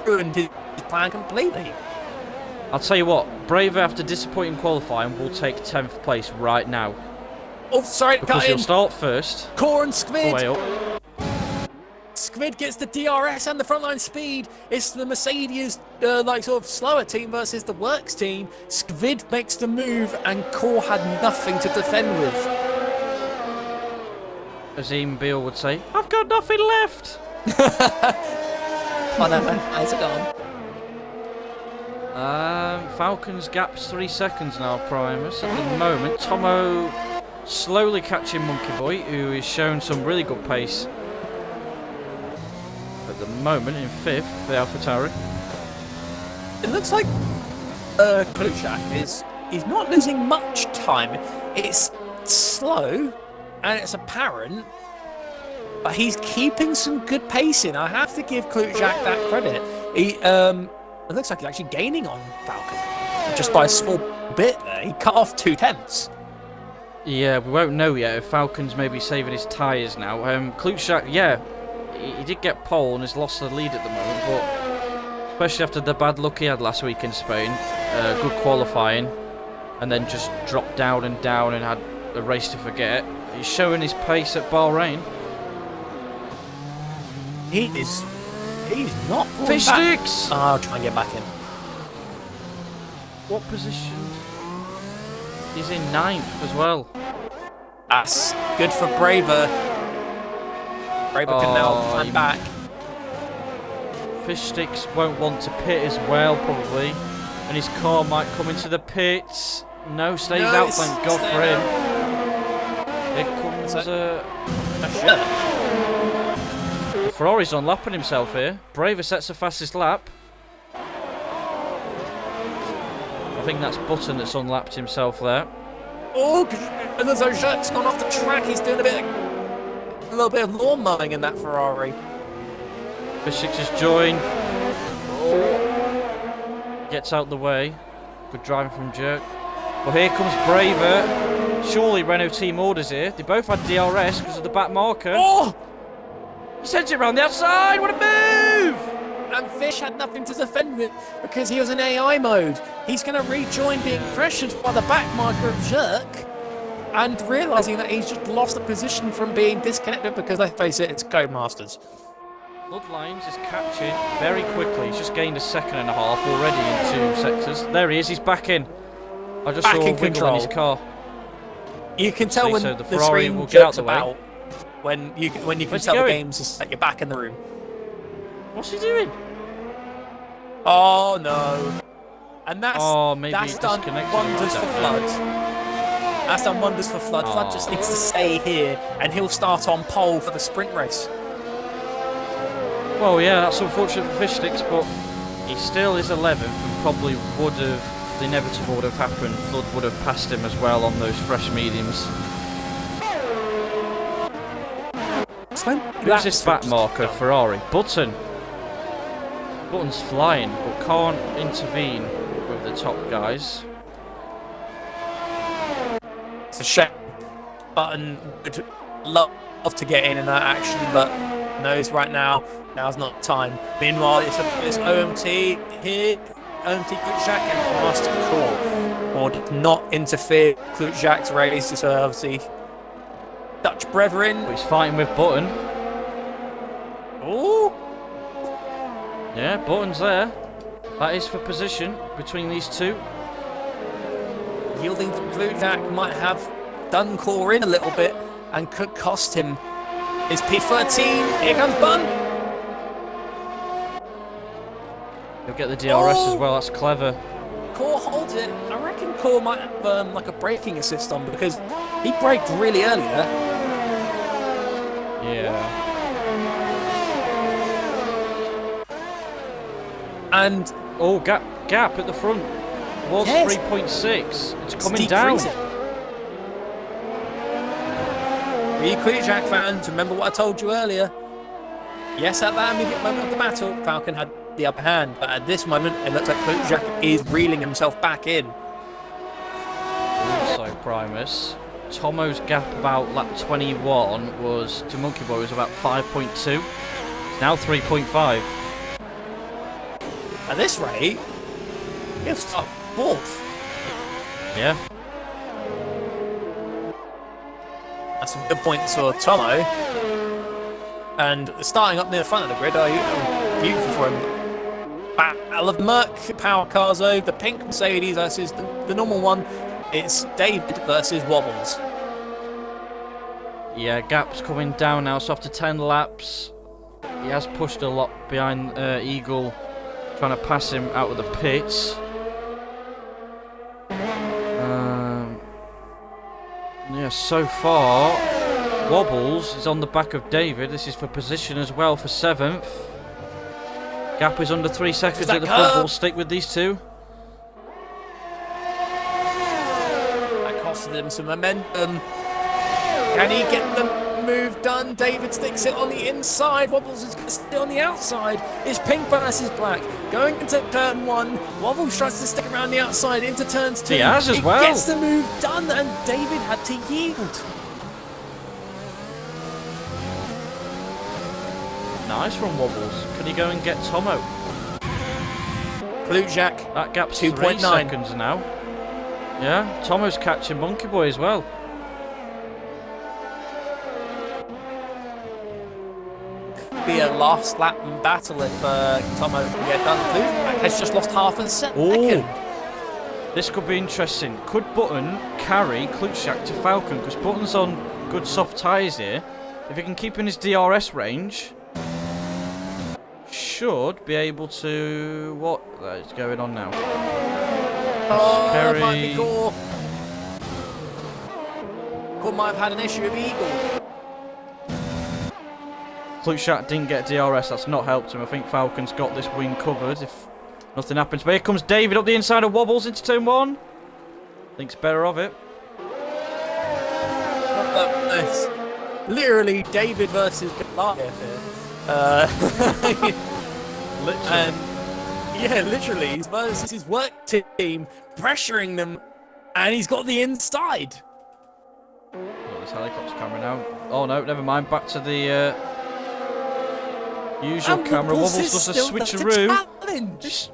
Speaker 2: ruined his plan completely.
Speaker 1: I'll tell you what, Brave after disappointing qualifying will take 10th place right now.
Speaker 2: Oh, sorry,
Speaker 1: because he'll start first.
Speaker 2: Core and Squid.
Speaker 1: Way up.
Speaker 2: Squid gets the DRS and the frontline speed. It's the Mercedes, sort of slower team versus the Works team. Squid makes the move, and Core had nothing to defend with.
Speaker 1: Azim Beale would say, "I've got nothing left."
Speaker 2: Oh no, how's it gone?
Speaker 1: Falcons gaps 3 seconds now, Primus. At the moment, Tomo slowly catching Monkey Boy, who is showing some really good pace. At the moment, in 5th, the AlphaTauri.
Speaker 2: It looks like Kluchak is he's not losing much time. It's slow and it's apparent, but he's keeping some good pace in. I have to give Klutjak that credit. It looks like he's actually gaining on Falcon just by a small bit there. He cut off 2/10.
Speaker 1: Yeah, we won't know yet if Falcon's maybe saving his tyres now. Klutjak, yeah, he did get pole and has lost the lead at the moment, but especially after the bad luck he had last week in Spain, good qualifying, and then just dropped down and had a race to forget. He's showing his pace at Bahrain.
Speaker 2: He's not
Speaker 1: Fish
Speaker 2: back.
Speaker 1: sticks!
Speaker 2: Oh, I'll try and get back in.
Speaker 1: What position? He's in 9th as well.
Speaker 2: That's good for Braver. Braver can now climb back.
Speaker 1: Fish sticks won't want to pit as well, probably. And his car might come into the pits. No, stays out, thank God for him. Here comes
Speaker 2: a shirt.
Speaker 1: The Ferrari's unlapping himself here. Braver sets the fastest lap. I think that's Button that's unlapped himself there.
Speaker 2: Oh, and there's a shirt's gone off the track. He's doing a little bit of lawn mowing in that Ferrari.
Speaker 1: Fish sticks has joined. Gets out the way. Good driving from Jerk. Well, here comes Braver. Surely Renault team orders here. They both had DRS because of the back marker.
Speaker 2: Oh!
Speaker 1: He sends it round the outside. What a move!
Speaker 2: And Fish had nothing to defend with because he was in AI mode. He's going to rejoin being pressured by the back marker of Jerk and realising that he's just lost the position from being disconnected because, let's face it, it's Codemasters.
Speaker 1: Bloodlines is catching very quickly. He's just gained a second and a half already in 2 sectors. There he is. He's back in. I just saw a wiggle in his car.
Speaker 2: You can tell when
Speaker 1: the
Speaker 2: the
Speaker 1: Ferrari
Speaker 2: screen
Speaker 1: will get out
Speaker 2: jerks
Speaker 1: the way.
Speaker 2: about when you can
Speaker 1: Where's
Speaker 2: tell
Speaker 1: he
Speaker 2: the
Speaker 1: going?
Speaker 2: game's just that you're back in the room.
Speaker 1: What's he doing?
Speaker 2: Oh no! And that's
Speaker 1: Maybe
Speaker 2: that's
Speaker 1: he
Speaker 2: done
Speaker 1: disconnected.
Speaker 2: wonders for Flood. That's done wonders for Flood. Flood just needs to stay here, and he'll start on pole for the sprint race.
Speaker 1: Well, yeah, that's unfortunate for Fish Sticks, but he still is 11th and probably would have, the inevitable would have happened. Flood would have passed him as well on those fresh mediums. Who's this back marker? Ferrari. Button's flying, but can't intervene with the top guys.
Speaker 2: It's a shame. Button would love to get in that action, but knows right now, now's not time. Meanwhile, it's OMT here. OMT Klutjak and past Core. Or did not interfere with Klutjak's race, so obviously Dutch brethren.
Speaker 1: But he's fighting with Button.
Speaker 2: Oh!
Speaker 1: Yeah, Button's there. That is for position between these two.
Speaker 2: Yielding to Klutjak might have done Core in a little bit and could cost him his P13. Here comes Bun.
Speaker 1: He'll get the DRS as well, that's clever.
Speaker 2: Core holds it. I reckon Core might have like a braking assist on because he braked really early there.
Speaker 1: Yeah.
Speaker 2: And
Speaker 1: gap at the front was 3.6. It's coming down.
Speaker 2: For you Klutjak fans, remember what I told you earlier. Yes, at that immediate moment of the battle, Falcon had the upper hand, but at this moment, it looks like Klutjak is reeling himself back in.
Speaker 1: Also, Primus. Tomo's gap about lap 21 was to Monkey Boy was about 5.2. Now 3.5.
Speaker 2: At this rate, he'll start fourth.
Speaker 1: Yeah.
Speaker 2: That's some good points for Tomo. And starting up near the front of the grid, beautiful for him. Battle of Merc, power cars over, the pink Mercedes versus the normal one. It's David versus Wobbles.
Speaker 1: Yeah, gap's coming down now, so after 10 laps, he has pushed a lot behind Eagle, trying to pass him out of the pits. Yeah, so far, Wobbles is on the back of David. This is for position as well for 7th. Gap is under 3 seconds at the front. We'll stick with these two.
Speaker 2: them some momentum. Can he get the move done? David sticks it on the inside. Wobbles is still on the outside. It's pink versus black. Going into turn 1. Wobbles tries to stick around the outside into turns 2.
Speaker 1: He has as well.
Speaker 2: Gets the move done, and David had to yield.
Speaker 1: Nice from Wobbles. Can he go and get Tomo?
Speaker 2: Klujak,
Speaker 1: That gap's
Speaker 2: 2.9
Speaker 1: 3 seconds now. Yeah, Tomo's catching Monkey Boy as well.
Speaker 2: Be a last lap battle if Tomo can get done. Klujak has just lost half a second.
Speaker 1: Ooh. This could be interesting. Could Button carry Klutschak to Falcon? Because Button's on good soft tyres here. If he can keep in his DRS range, should be able to... What is going on now?
Speaker 2: Oh,
Speaker 1: Kerry...
Speaker 2: might be Gore. Gore might have had an issue with Eagle.
Speaker 1: Klutschak didn't get DRS. That's not helped him. I think Falcon's got this wing covered if nothing happens. But here comes David up the inside of Wobbles into turn 1. Thinks better of it.
Speaker 2: Nice. Literally David versus Goliath here.
Speaker 1: Literally.
Speaker 2: And yeah, literally, he's versus his work team, pressuring them, and he's got the inside.
Speaker 1: Got this helicopter camera now. Oh no, never mind. Back to the usual
Speaker 2: And
Speaker 1: camera.
Speaker 2: Wobbles
Speaker 1: Wobbles
Speaker 2: is
Speaker 1: does a
Speaker 2: still
Speaker 1: switcheroo.
Speaker 2: challenge.
Speaker 1: Just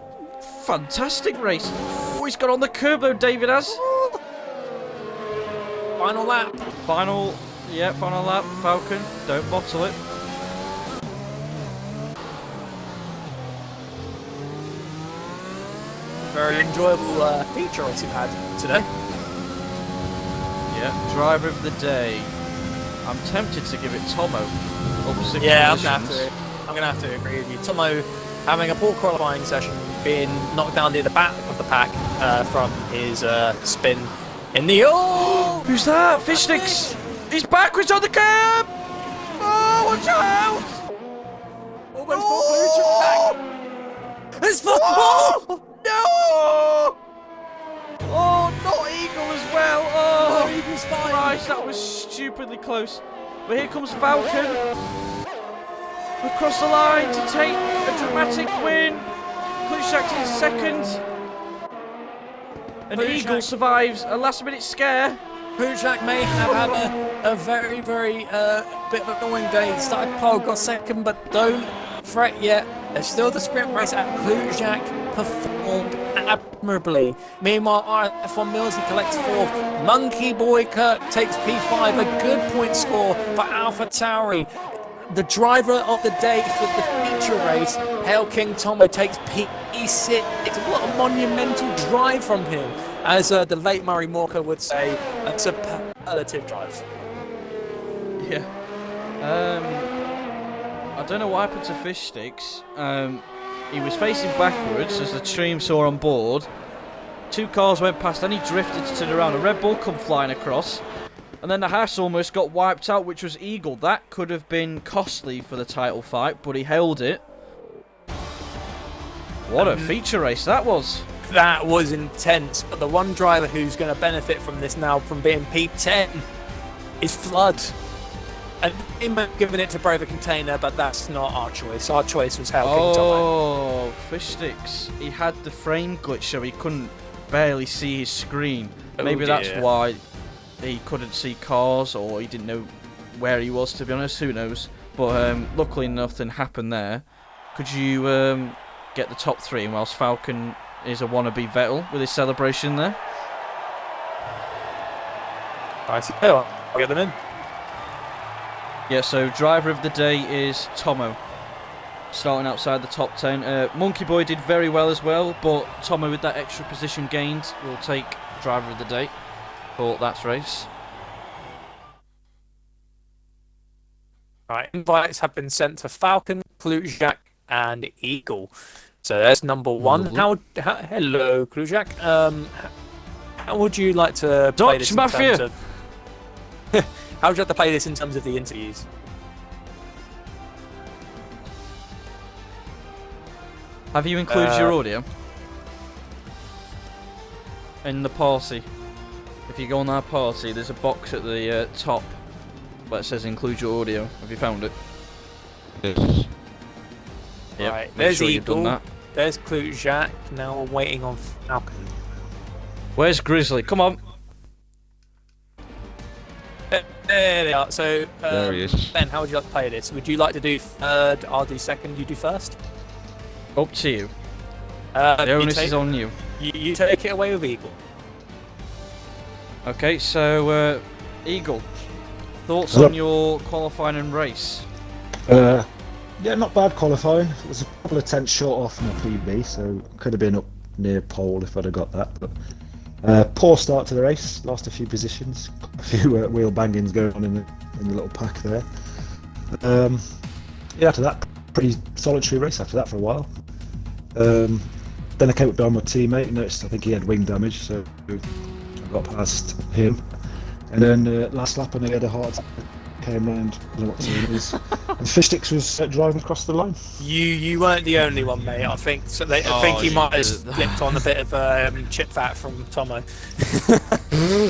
Speaker 1: fantastic race. Oh, he's got on the curb though, David has.
Speaker 2: Final lap.
Speaker 1: Final lap. Falcon, don't bottle it.
Speaker 2: Very enjoyable feature race you've had today.
Speaker 1: Yeah, driver of the day. I'm tempted to give it Tomo. Up 6
Speaker 2: Yeah,
Speaker 1: positions.
Speaker 2: I'm gonna have to agree with you. Tomo having a poor qualifying session, being knocked down near the back of the pack from his spin in the
Speaker 1: Who's that? Fish sticks. He's backwards on the curb. Oh, watch out!
Speaker 2: Almost got It's for
Speaker 1: No! Oh, not Eagle as well. Oh,
Speaker 2: Eagle's fine.
Speaker 1: Christ, that was stupidly close. But here comes Falcon across the line to take a dramatic win. Klutschak in second. And Eagle survives a last-minute scare.
Speaker 2: Klujak may have had a very, very bit of an annoying day. Started pole, got second, but don't fret yet. There's still the sprint race, and Klujak performed admirably. Meanwhile, F1 Mills, he collects 4th. Monkey Boy Kirk takes P5, a good point score for Alpha Tauri. The driver of the day for the feature race, Hail King Tomo, takes P6. What a monumental drive from him. As the late Murray Morker would say, a superlative drive.
Speaker 1: Yeah. I don't know what happened to Fish Sticks. He was facing backwards as the team saw on board. 2 cars went past, then he drifted to turn around. A Red Bull come flying across. And then the Haas almost got wiped out, which was Eagle. That could have been costly for the title fight, but he held it. What a feature race that was.
Speaker 2: That was intense, but the one driver who's going to benefit from this now, from being P10, is Flood. And he might have given it to Braver Container, but that's not our choice. Our choice was Hail King Tomo.
Speaker 1: Oh, Fish Sticks. He had the frame glitch, so he couldn't barely see his screen. Maybe that's why he couldn't see cars, or he didn't know where he was, to be honest. Who knows? But luckily nothing happened there. Could you get the top 3 whilst Falcon is a wannabe Vettel with his celebration there?
Speaker 2: I see. Oh, I'll get them in.
Speaker 1: Yeah, so driver of the day is Tomo, starting outside the top 10. Monkey Boy did very well as well, but Tomo with that extra position gained will take driver of the day for that race.
Speaker 2: Right, invites have been sent to Falcon, Klujak, and Eagle. So there's number 1. How hello, Klujak. How would you like to play this in terms of... How would you like to play this in terms of the interviews?
Speaker 1: Have you included your audio in the policy? If you go on our party, there's a box at the top where it says include your audio. Have you found it?
Speaker 4: Yes.
Speaker 1: Yep,
Speaker 2: Right,
Speaker 1: make
Speaker 2: there's
Speaker 1: sure you've done
Speaker 2: Eagle.
Speaker 1: that.
Speaker 2: There's Clute Jacques. Now we're waiting on Falcon.
Speaker 1: Where's Grizzly? Come on.
Speaker 2: There they are. So,
Speaker 4: There he is.
Speaker 2: Ben, how would you like to play this? Would you like to do third? I'll do second. You do first.
Speaker 1: Up to you.
Speaker 2: The
Speaker 1: The onus is on you.
Speaker 2: You take it away with Eagle.
Speaker 1: Okay, so Eagle, thoughts
Speaker 5: Hello.
Speaker 1: on your qualifying and race?
Speaker 5: Yeah, not bad qualifying. It was a couple of tenths short off my PB, so could have been up near pole if I'd have got that. But poor start to the race. Lost a few positions, a few wheel bangings going on in the little pack there. Yeah, after that, pretty solitary race after that for a while. Then I came up behind my teammate and noticed I think he had wing damage, so I got past him. And then last lap, and he had a heart attack. Came round, I don't know what team it is. And Fish Sticks was driving across the line.
Speaker 2: You weren't the only one, mate. I think so. I think he might have slipped on a bit of chip fat from Tomo.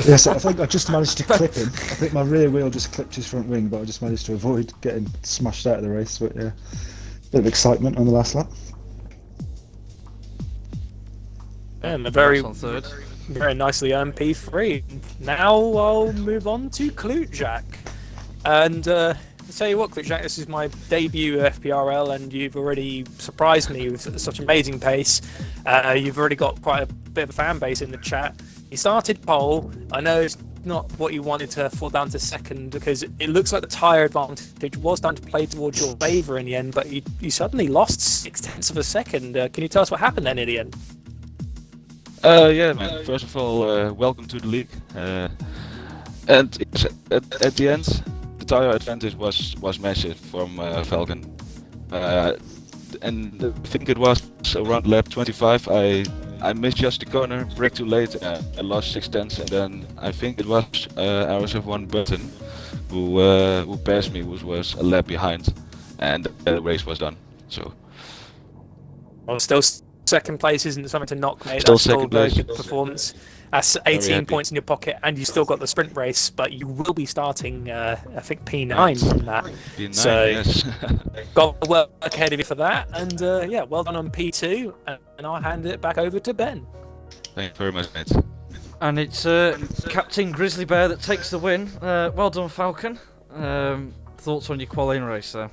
Speaker 5: Yes, I think I just managed to clip him. I think my rear wheel just clipped his front wing, but I just managed to avoid getting smashed out of the race. But yeah, bit of excitement on the last lap.
Speaker 2: And a very,
Speaker 1: That's on third.
Speaker 2: very nicely earned P3. Now I'll move on to Clute Jacques. And I'll tell you what, Clute Jacques, this is my debut FPRL, and you've already surprised me with such amazing pace. You've already got quite a bit of a fan base in the chat. You started pole. I know it's not what you wanted to fall down to second, because it looks like the tyre advantage was starting to play towards your favour in the end, but you suddenly lost 0.6 of a second. Can you tell us what happened then in the end?
Speaker 4: Yeah, man. First of all, welcome to the league. And at the end, the tire advantage was massive from Falcon. And I think it was around lap 25. I misjudged the corner, braked too late, I lost 0.6, and then I think it was RSF1 Button who passed me, which was a lap behind, and the race was done. So.
Speaker 2: Well, still second place isn't something to knock, mate.
Speaker 4: Still
Speaker 2: That's still a
Speaker 4: second
Speaker 2: very
Speaker 4: place.
Speaker 2: good performance. That's
Speaker 4: Very
Speaker 2: 18
Speaker 4: happy.
Speaker 2: points in your pocket, and you still got the sprint race, but you will be starting, I think, P9 from that.
Speaker 4: P9,
Speaker 2: So-
Speaker 4: yes.
Speaker 2: Got the work ahead of you for that, and yeah, well done on P2, and I'll hand it back over to Ben.
Speaker 4: Thank you very much, mate.
Speaker 1: And it's Captain Grizzly Bear that takes the win. Well done, Falcon. Thoughts on your qualifying race there?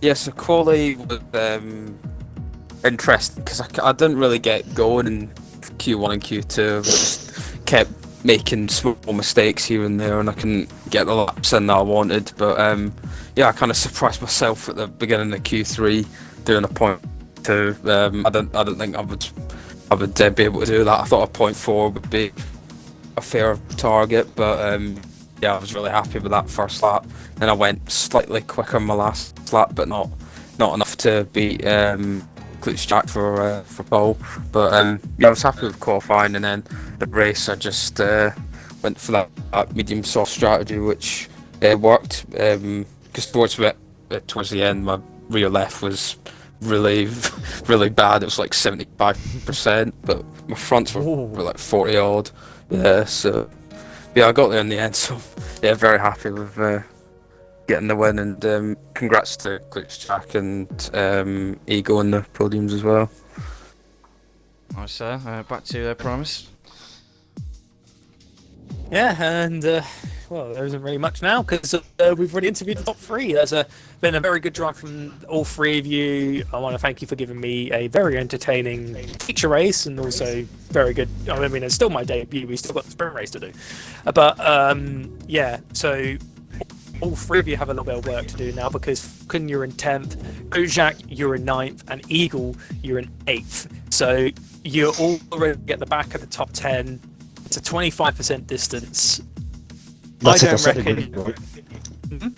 Speaker 6: Yeah, so quality was interesting because I didn't really get going in Q1 and Q2. I just kept making small mistakes here and there, and I couldn't get the laps in that I wanted. But yeah, I kind of surprised myself at the beginning of Q3 doing a point two. I didn't think I would be able to do that. I thought a 0.4 would be a fair target, but yeah, I was really happy with that first lap. Then I went slightly quicker in my last lap, but not enough to beat Clute Jacques for pole. But yeah, I was happy with qualifying, and then the race I just went for that medium soft strategy, which worked. Because towards the end, my rear left was really really bad. It was like 75%, but my fronts were like 40 odd. Yeah, so yeah, I got there in the end. So yeah, very happy with getting the win, and congrats to Clute Jacques and Ego on the podiums as well.
Speaker 1: Nice, sir. Back to Promise.
Speaker 2: Yeah, and well, there isn't really much now because we've already interviewed the top three. There's been a very good drive from all three of you. I want to thank you for giving me a very entertaining feature race, and also very good. I mean, it's still my debut. We still got the sprint race to do, but yeah. So all three of you have a little bit of work to do now, because Falcon, you're in 10th, Clute Jacques, you're in 9th, and Eagle, you're in 8th. So you're already at the back of the top 10. It's a 25% distance.
Speaker 5: That's
Speaker 2: I
Speaker 5: if I
Speaker 2: don't
Speaker 5: set the
Speaker 2: reckon.
Speaker 5: grid up right.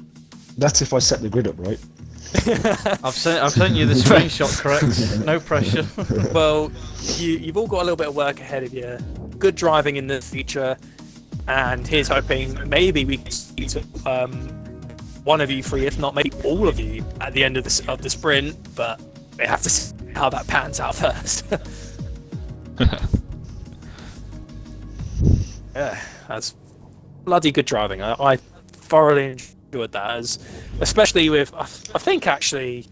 Speaker 5: That's if I set the grid up right.
Speaker 1: I've sent you the screenshot, correct? No pressure.
Speaker 2: Well, you've all got a little bit of work ahead of you. Good driving in the future, and here's hoping maybe we can see one of you three, if not maybe all of you, at the end of the sprint. But we have to see how that pans out first. Yeah, that's bloody good driving. I thoroughly enjoyed that, especially with I think actually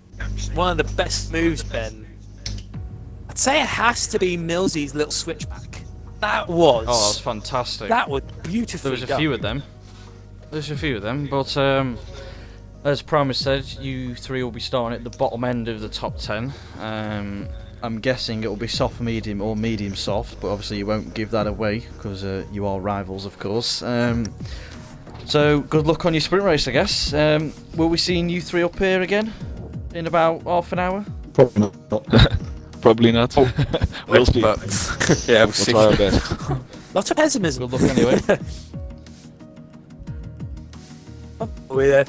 Speaker 2: one of the best moves, Ben. I'd say it has to be Millsy's little switchback. That was
Speaker 1: fantastic.
Speaker 2: That was beautifully
Speaker 1: There was a
Speaker 2: done.
Speaker 1: few of them. There's a few of them, but as Primus said, you three will be starting at the bottom end of the top 10. I'm guessing it will be soft medium or medium soft, but obviously you won't give that away because you are rivals, of course. So good luck on your sprint race, I guess. Will we see you three up here again in about half an hour?
Speaker 5: Probably not.
Speaker 4: Probably not. We'll see.
Speaker 6: But, yeah, we'll
Speaker 4: We'll
Speaker 6: see.
Speaker 4: try our best.
Speaker 2: Lots of pessimism.
Speaker 1: Good luck anyway.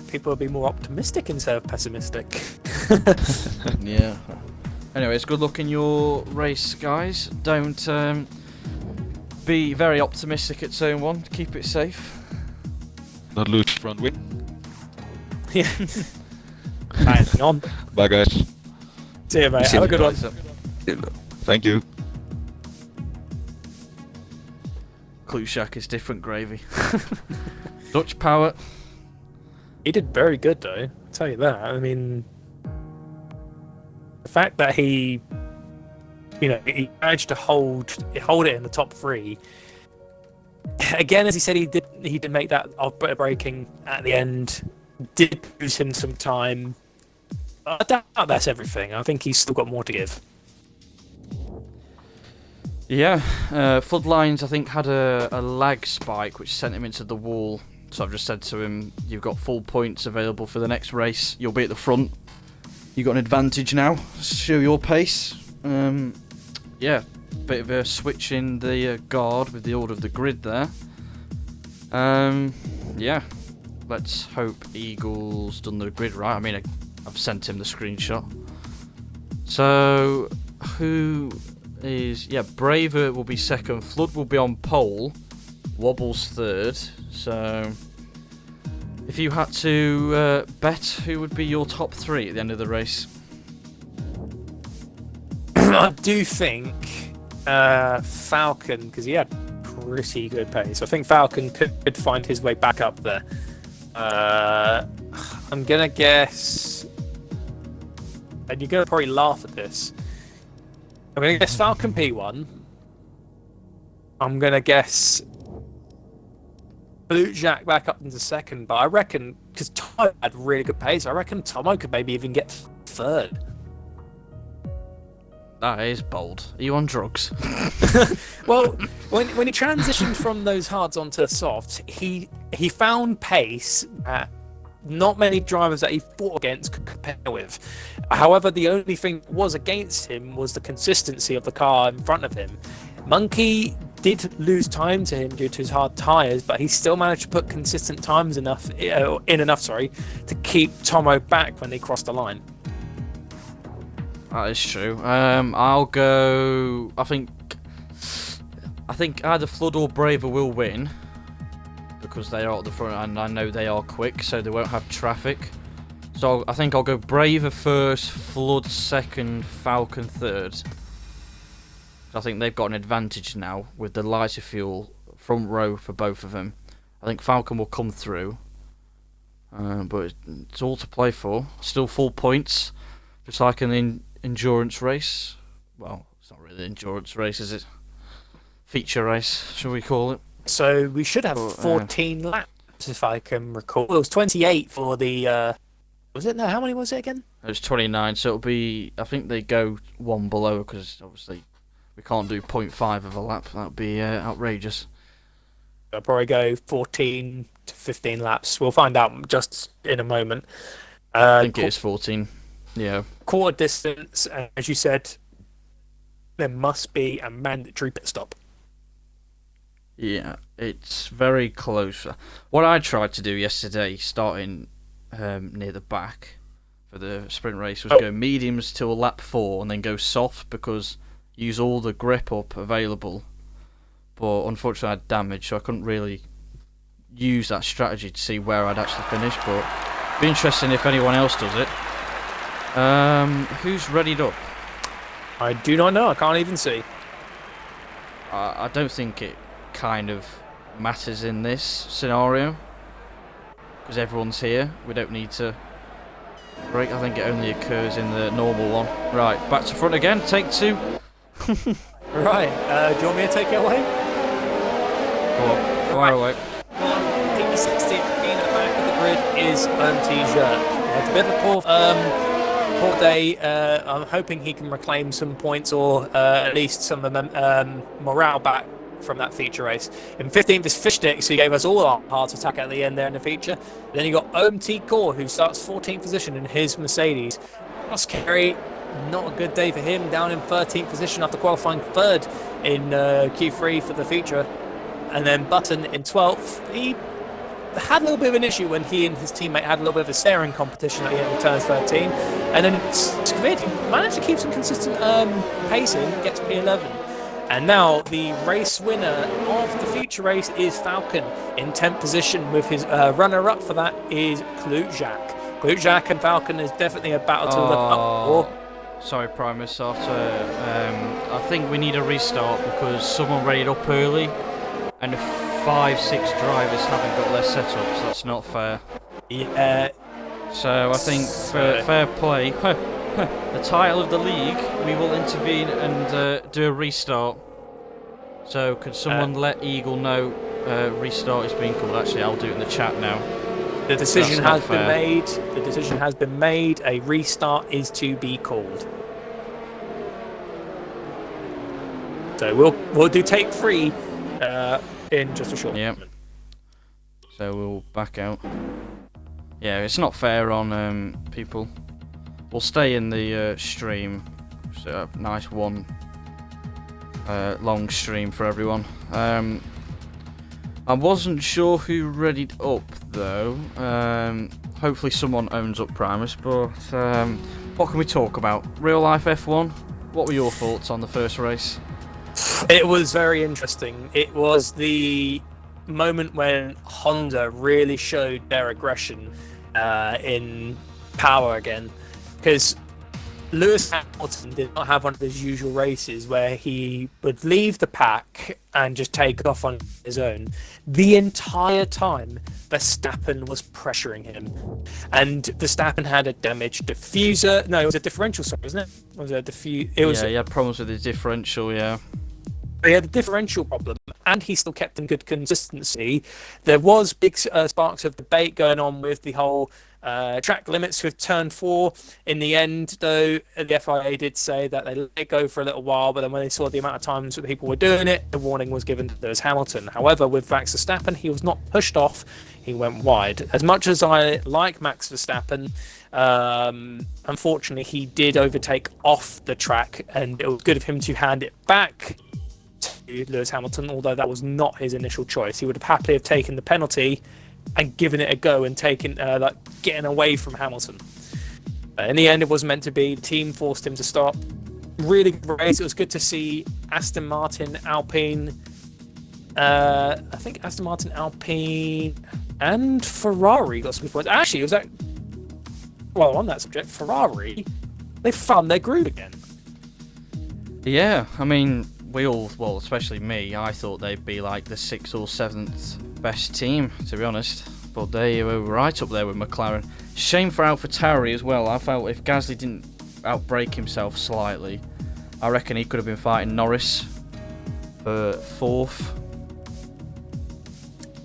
Speaker 2: People will be more optimistic instead of pessimistic.
Speaker 1: Yeah. Anyways, good luck in your race, guys. Don't be very optimistic at turn 1. Keep it safe.
Speaker 4: Not lose front wing.
Speaker 2: Yeah. Hang on.
Speaker 4: Bye, guys.
Speaker 2: See you, mate.
Speaker 6: See
Speaker 2: Have a
Speaker 6: you
Speaker 2: good one.
Speaker 4: Thank you.
Speaker 1: Clue Shack is different gravy. Dutch power.
Speaker 2: He did very good, though. I'll tell you that. I mean, the fact that he managed to hold it in the top 3. Again, as he said, he did make that off-bit braking at the end. Did lose him some time. I doubt that's everything. I think he's still got more to give.
Speaker 1: Yeah, Floodlines I think had a lag spike which sent him into the wall. So I've just said to him, you've got full points available for the next race. You'll be at the front. You've got an advantage now. Show your pace. Yeah, bit of a switch in the guard with the order of the grid there. Yeah, let's hope Eagle's done the grid right. I mean, I've sent him the screenshot. So, who is... Yeah, Braver will be second. Flood will be on pole. Wobble's third. So, if you had to bet, who would be your top 3 at the end of the race?
Speaker 2: I do think Falcon, because he had pretty good pace. I think Falcon could find his way back up there. I'm gonna guess, and you're gonna probably laugh at this. I'm gonna guess Falcon P1. I'm gonna guess Blue Jack back up into second, but I reckon because Tomo had really good pace, I reckon Tomo could maybe even get third.
Speaker 1: That is bold. Are you on drugs?
Speaker 2: Well, when he transitioned from those hards onto softs, he found pace that not many drivers that he fought against could compare with. However, the only thing that was against him was the consistency of the car in front of him. Monkey did lose time to him due to his hard tyres, but he still managed to put consistent times enough to keep Tomo back when they crossed the line.
Speaker 1: That is true. I'll go. I think either Flood or Braver will win because they are at the front, and I know they are quick, so they won't have traffic. So I think I'll go Braver first, Flood second, Falcon third. I think they've got an advantage now with the lighter fuel front row for both of them. I think Falcon will come through, but it's all to play for. Still full points, just like an endurance race. Well, it's not really an endurance race, is it? Feature race, shall we call it?
Speaker 2: So we should have 14 laps, if I can recall. It was 28 for the... was it? No, how many was it again?
Speaker 1: It was 29, so it'll be... I think they go one below, because obviously we can't do 0.5 of a lap. That would be outrageous.
Speaker 2: I'll probably go 14 to 15 laps. We'll find out just in a moment.
Speaker 1: I think it is 14. Yeah.
Speaker 2: Quarter distance, as you said, there must be a mandatory pit stop.
Speaker 1: Yeah, it's very close. What I tried to do yesterday, starting near the back for the sprint race, was go mediums till lap 4 and then go soft because use all the grip up available. But unfortunately I had damage, so I couldn't really use that strategy to see where I'd actually finish. But it'd be interesting if anyone else does it. Who's readied up?
Speaker 2: I do not know. I can't even see.
Speaker 1: I don't think it kind of matters in this scenario because everyone's here. We don't need to break. I think it only occurs in the normal one. Right, back to front again. Take 2.
Speaker 2: Right, do you want me to take it away?
Speaker 1: Go on, fire away.
Speaker 2: Well, 80-60 at the back of the grid is T-Jerk. It's a bit of a poor day. I'm hoping he can reclaim some points or at least some morale back from that feature race. In 15th is Fishsticks, who gave us all our heart attack at the end there in the feature. Then you got OMT Core, who starts 14th position in his Mercedes. Ross Carey, not a good day for him, down in 13th position after qualifying 3rd in Q3 for the feature. And then Button in 12th. He had a little bit of an issue when he and his teammate had a little bit of a staring competition at the end of turn 13. And then Skvid managed to keep some consistent pacing, gets P11. And now the race winner of the feature race is Falcon in 10th position, with his runner-up for that is Klutjak. Klutjak and Falcon is definitely a battle to look up for.
Speaker 1: Sorry, Primus. After I think we need a restart because someone raided up early, and 5-6 drivers haven't got their setups. That's not fair.
Speaker 2: Yeah.
Speaker 1: So I think for fair play, the title of the league, we will intervene and do a restart. So could someone let Eagle know restart is being called? Actually, I'll do it in the chat now.
Speaker 2: The decision has been made. The decision has been made. A restart is to be called. So we'll do take 3 in just a short moment.
Speaker 1: So we'll back out. Yeah, it's not fair on people. We'll stay in the stream. So nice one long stream for everyone. I wasn't sure who readied up though. Hopefully someone owns up Primus, but what can we talk about? Real life F1? What were your thoughts on the first race?
Speaker 2: It was very interesting. It was the moment when Honda really showed their aggression in power again, because Lewis Hamilton did not have one of his usual races where he would leave the pack and just take off on his own. The entire time, Verstappen was pressuring him. And Verstappen had a damaged diffuser. No, it was a differential, sorry, wasn't it? Was it a
Speaker 1: Yeah, he had problems with his differential, yeah.
Speaker 2: He had a differential problem, and he still kept in good consistency. There was big sparks of debate going on with the whole track limits with turn 4. In the end, though, the FIA did say that they let it go for a little while, but then when they saw the amount of times that people were doing it, the warning was given to Lewis Hamilton. However, with Max Verstappen, he was not pushed off, he went wide. As much as I like Max Verstappen, unfortunately, he did overtake off the track, and it was good of him to hand it back to Lewis Hamilton, although that was not his initial choice. He would have happily have taken the penalty and given it a go and taken getting away from Hamilton. In the end, it was meant to be. The team forced him to stop. Really good race. It was good to see Aston Martin, Alpine. I think Aston Martin, Alpine, and Ferrari got some good points. Actually, it was on that subject, Ferrari, they found their groove again.
Speaker 1: Yeah, I mean, we all, well, especially me, I thought they'd be like the 6th or 7th best team, to be honest. But they were right up there with McLaren. Shame for AlphaTauri as well. I felt if Gasly didn't outbrake himself slightly, I reckon he could have been fighting Norris for 4th.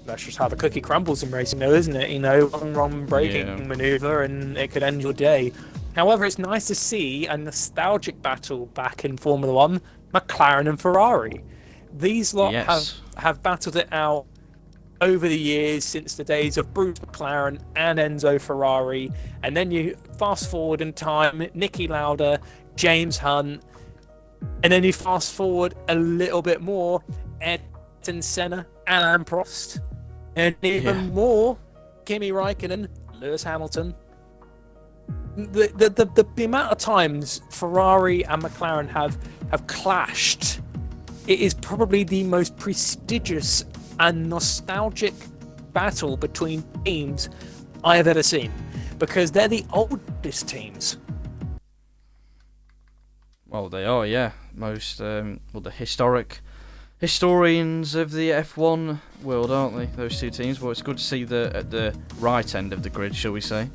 Speaker 2: That's just how the cookie crumbles in racing, though, isn't it? You know, one wrong braking manoeuvre and it could end your day. However, it's nice to see a nostalgic battle back in Formula 1, McLaren and Ferrari. These lot have battled it out over the years since the days of Bruce McLaren and Enzo Ferrari. And then you fast forward in time, Niki Lauda, James Hunt. And then you fast forward a little bit more, Ayrton Senna, Alain Prost. And even more, Kimi Raikkonen, Lewis Hamilton. The amount of times Ferrari and McLaren have clashed, it is probably the most prestigious and nostalgic battle between teams I have ever seen, because they're the oldest teams.
Speaker 1: Well, they are, yeah. Most, the historic historians of the F1 world, aren't they? Those two teams. Well, it's good to see at the right end of the grid, shall we say,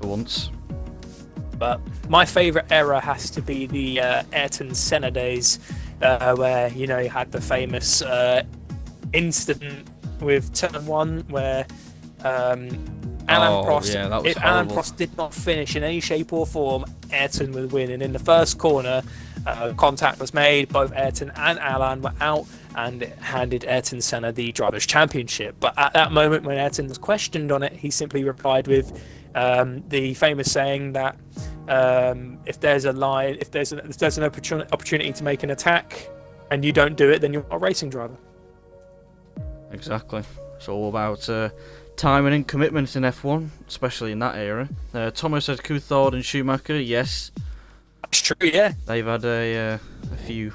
Speaker 1: for once.
Speaker 2: But my favourite era has to be the Ayrton Senna days, where you had the famous incident with Turn 1 where Alan Prost,
Speaker 1: that was
Speaker 2: if Alan
Speaker 1: horrible.
Speaker 2: Prost did not finish in any shape or form, Ayrton would win. And in the first corner, contact was made. Both Ayrton and Alan were out, and it handed Ayrton Senna the Drivers' Championship. But at that moment, when Ayrton was questioned on it, he simply replied with the famous saying that if there's an opportunity to make an attack and you don't do it, then you're not a racing driver.
Speaker 1: Exactly. It's all about timing and commitment in F1, especially in that era. Thomas said Coulthard and Schumacher. Yes,
Speaker 2: That's true, yeah.
Speaker 1: they've had a few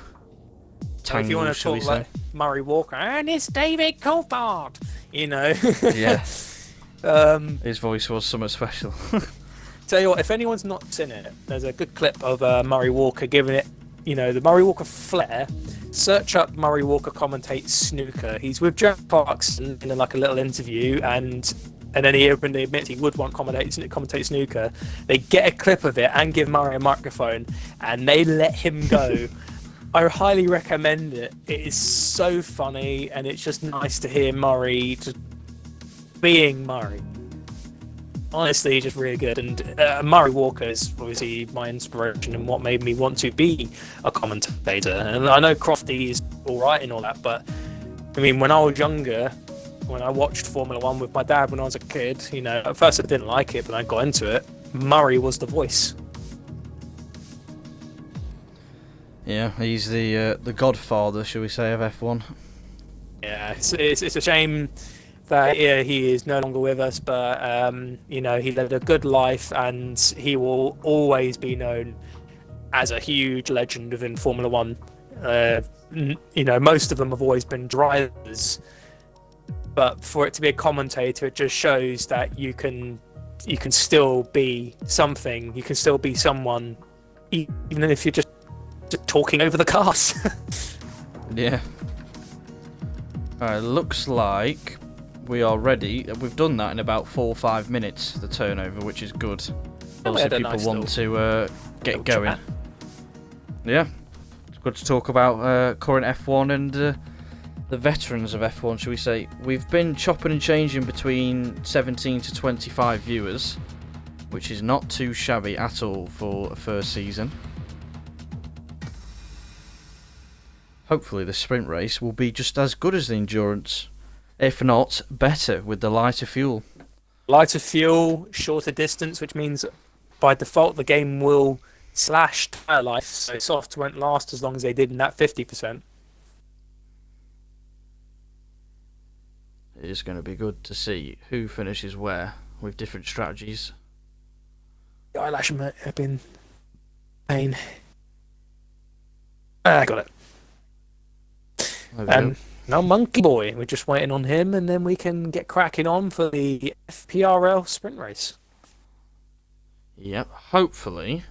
Speaker 2: So if you want
Speaker 1: tangles,
Speaker 2: to
Speaker 1: shall we
Speaker 2: talk
Speaker 1: say?
Speaker 2: like Murray Walker, and it's David Coulthard,
Speaker 1: Yeah. His voice was something special.
Speaker 2: Tell you what, if anyone's not seen it, there's a good clip of Murray Walker giving it, the Murray Walker flair. Search up Murray Walker commentates snooker. He's with Jack Clarkson in like a little interview, and then he openly admits he would want commentate snooker. They get a clip of it and give Murray a microphone, and they let him go. I highly recommend it. It is so funny, and it's just nice to hear Murray just being Murray. Honestly, he's just really good. And Murray Walker is obviously my inspiration and what made me want to be a commentator. And I know Crofty is all right and all that, but I mean, when I was younger, when I watched Formula One with my dad when I was a kid, at first I didn't like it, but I got into it. Murray was the voice.
Speaker 1: Yeah, he's the godfather, shall we say, of F1.
Speaker 2: Yeah, it's a shame that he is no longer with us, but he led a good life, and he will always be known as a huge legend within Formula One. Most of them have always been drivers, but for it to be a commentator, it just shows that you can still be something. You can still be someone, even if you're just talking over the cars.
Speaker 1: Yeah. Alright, looks like we are ready. We've done that in about 4 or 5 minutes, the turnover, which is good.
Speaker 2: We had
Speaker 1: Obviously,
Speaker 2: a
Speaker 1: people
Speaker 2: nice
Speaker 1: want to get
Speaker 2: little
Speaker 1: going.
Speaker 2: chat.
Speaker 1: Yeah, it's good to talk about current F1 and the veterans of F1, shall we say. We've been chopping and changing between 17 to 25 viewers, which is not too shabby at all for a first season. Hopefully the sprint race will be just as good as the endurance, if not better, with the lighter fuel.
Speaker 2: Lighter fuel, shorter distance, which means by default the game will slash tyre life, so soft won't last as long as they did in that 50%.
Speaker 1: It is going to be good to see who finishes where with different strategies.
Speaker 2: The eyelash might have been pain. I got it.
Speaker 1: There we go.
Speaker 2: Now Monkey Boy, we're just waiting on him, and then we can get cracking on for the FPRL sprint race.
Speaker 1: Yep, hopefully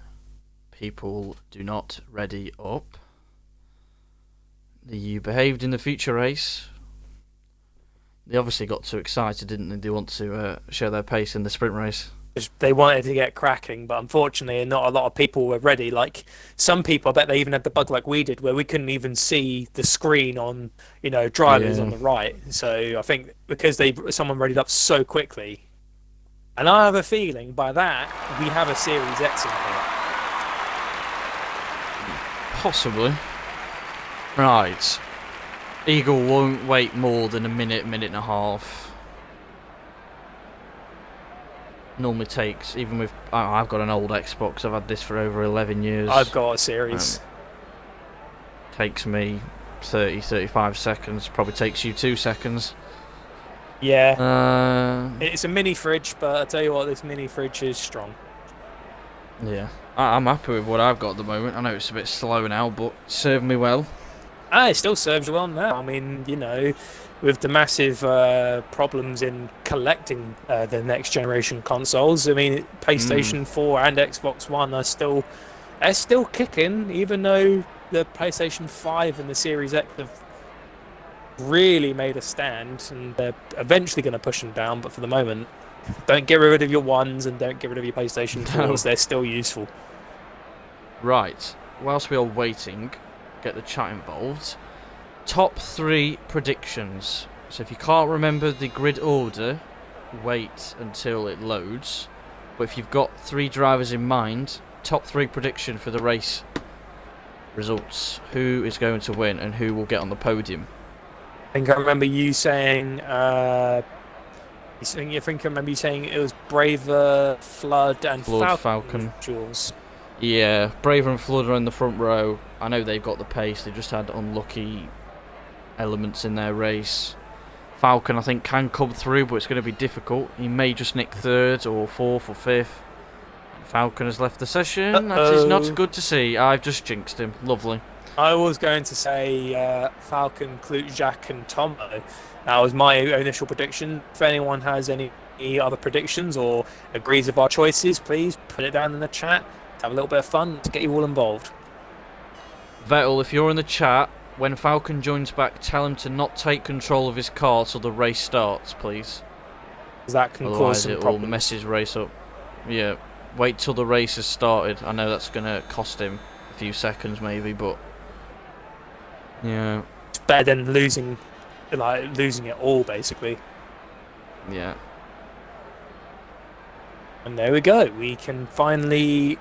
Speaker 1: people do not ready up. You behaved in the feature race. They obviously got too excited, didn't they? They want to show their pace in the sprint race.
Speaker 2: They wanted to get cracking, but unfortunately not a lot of people were ready. Like some people, I bet they even had the bug like we did, where we couldn't even see the screen on, drivers on the right. So I think because someone readied up so quickly, and I have a feeling by that we have a Series X in here.
Speaker 1: Possibly. Right. Eagle won't wait more than a minute and a half. Normally takes, even with, I've got an old Xbox, I've had this for over 11 years.
Speaker 2: I've got a Series.
Speaker 1: Takes me 30-35 seconds, probably takes you 2 seconds.
Speaker 2: Yeah. It's a mini fridge, but I tell you what, this mini fridge is strong.
Speaker 1: Yeah. I'm happy with what I've got at the moment. I know it's a bit slow now, but it's served me well.
Speaker 2: It still serves well now. I mean, with the massive problems in collecting the next generation consoles, I mean, PlayStation 4 and Xbox One are still kicking, even though the PlayStation 5 and the Series X have really made a stand, and they're eventually going to push them down. But for the moment, don't get rid of your ones and don't get rid of your PlayStation 4s. They're still useful.
Speaker 1: Right. Whilst we are waiting, get the chat involved. Top 3 predictions. So if you can't remember the grid order, wait until it loads. But if you've got 3 drivers in mind, top 3 prediction for the race results. Who is going to win and who will get on the podium?
Speaker 2: I think I remember you saying. I remember you saying it was Braver, Flood, and
Speaker 1: Falcon.
Speaker 2: Jules.
Speaker 1: Yeah, Braver and Flood are in the front row. I know they've got the pace. They just had unlucky elements in their race. Falcon, I think, can come through, but it's going to be difficult. He may just nick 3rd or 4th or 5th. Falcon has left the session. That is not good to see. I've just jinxed him. Lovely.
Speaker 2: I was going to say Falcon, Clute, Jack, and Tomo. That was my initial prediction. If anyone has any other predictions or agrees with our choices, please put it down in the chat. Let's have a little bit of fun. Let's get you all involved.
Speaker 1: Vettel, if you're in the chat, when Falcon joins back, tell him to not take control of his car till the race starts, please.
Speaker 2: That can
Speaker 1: Otherwise
Speaker 2: cause some
Speaker 1: it will
Speaker 2: problems.
Speaker 1: mess his race up. Yeah, wait till the race has started. I know that's going to cost him a few seconds maybe, but... yeah.
Speaker 2: It's better than losing it all, basically.
Speaker 1: Yeah.
Speaker 2: And there we go. We can finally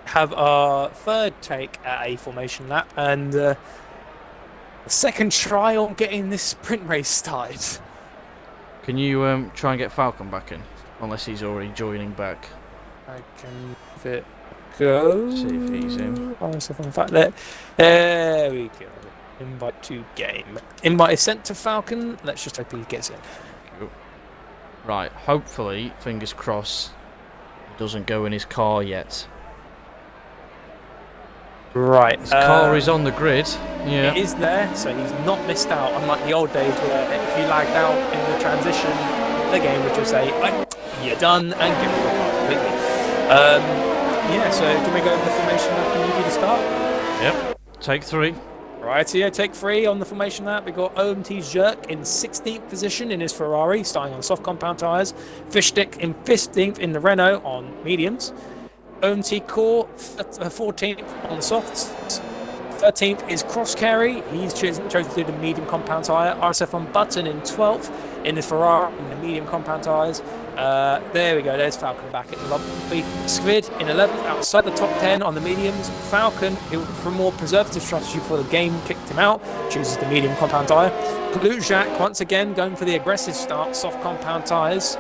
Speaker 2: have our 3rd take at a formation lap and the second try on getting this sprint race started.
Speaker 1: Can you try and get Falcon back in? Unless he's already joining back.
Speaker 2: I can give it a go.
Speaker 1: See if he's in.
Speaker 2: There we go. Invite to game. Invite is sent to Falcon. Let's just hope he gets in.
Speaker 1: Right, hopefully, fingers crossed, he doesn't go in his car yet.
Speaker 2: Right.
Speaker 1: His car is on the grid. Yeah.
Speaker 2: It is there, so he's not missed out, unlike the old days where if you lagged out in the transition, the game would just say, right, you're done, and give it the car completely. Yeah, so do we go over the formation lap and you do the start?
Speaker 1: Yep. Take 3.
Speaker 2: Right, so yeah, take 3 on the formation lap. We got OMT's Jerk in 16th position in his Ferrari, starting on soft compound tyres. Fishstick in 15th in the Renault on mediums. OMT Core 14th on the softs. 13th is Cross Carry. He's chosen to do the medium compound tyre. RSF on Button in 12th in his Ferrari in the medium compound tyres. There we go, there's Falcon back at the lobby. Squid in 11th, outside the top 10 on the mediums. Falcon, who for a more preservative strategy for the game, kicked him out, chooses the medium compound tyre. Kalujak, once again, going for the aggressive start, soft compound tyres.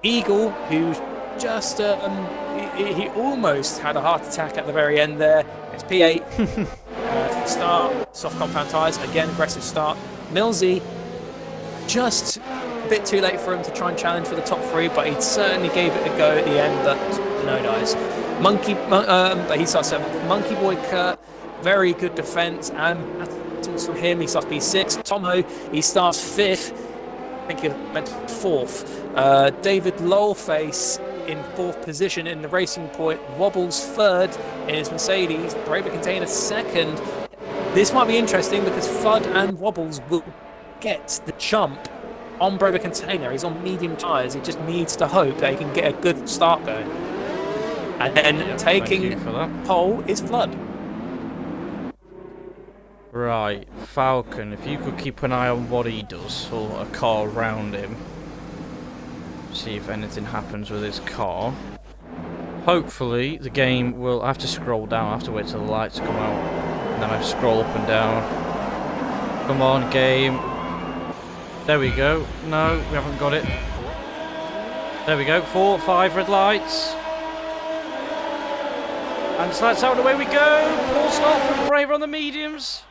Speaker 2: Eagle, who just, he almost had a heart attack at the very end there. It's P8, start, soft compound tyres, again, aggressive start. Millsy, just a bit too late for him to try and challenge for the top 3, but he certainly gave it a go at the end, but no dice. But he starts 7th. Monkey Boy Kurt, very good defence, and from him, he starts P6. Tomo, he starts 5th. I think he meant 4th. David Lowface in 4th position in the Racing Point. Wobbles 3rd in his Mercedes. Braver Container 2nd. This might be interesting because Fudd and Wobbles will get the jump on Braver Container. He's on medium tyres. He just needs to hope that he can get a good start going. And then taking pole is Flood.
Speaker 1: Right, Falcon, if you could keep an eye on what he does, or a car around him. See if anything happens with his car. Hopefully the game will... I have to scroll down, I have to wait till the lights come out. And then I scroll up and down. Come on, game. There we go. No, we haven't got it. There we go, 4, 5 red lights. And so that's out, away we go. Paul start from Braver on the mediums.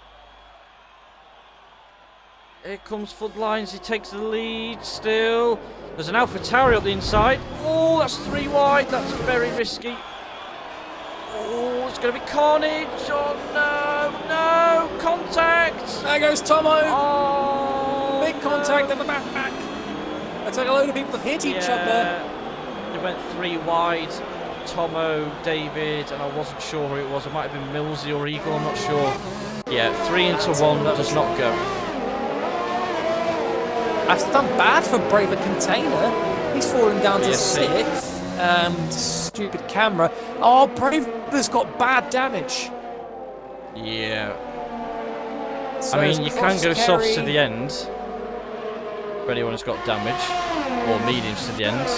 Speaker 1: Here comes Floodlines, he takes the lead still. There's an AlphaTauri up the inside. Oh, that's 3 wide, that's very risky. Oh, it's going to be carnage. Oh no, no, contact.
Speaker 2: There goes Tomo.
Speaker 1: Oh,
Speaker 2: big contact at the back. Looks like a load of people have hit each other.
Speaker 1: They went 3 wide. Tomo, David, and I wasn't sure who it was. It might have been Millsy or Eagle, I'm not sure. Yeah, 3 into 1 does not go.
Speaker 2: That's done bad for Braver Container. He's fallen down to
Speaker 1: Yes,
Speaker 2: 6th. Stupid camera. Oh, Braver's got bad damage.
Speaker 1: Yeah.
Speaker 2: So
Speaker 1: I mean, you can go
Speaker 2: Cross
Speaker 1: softs to
Speaker 2: Kerry-
Speaker 1: the end. For anyone who's got damage. Or mediums to the end.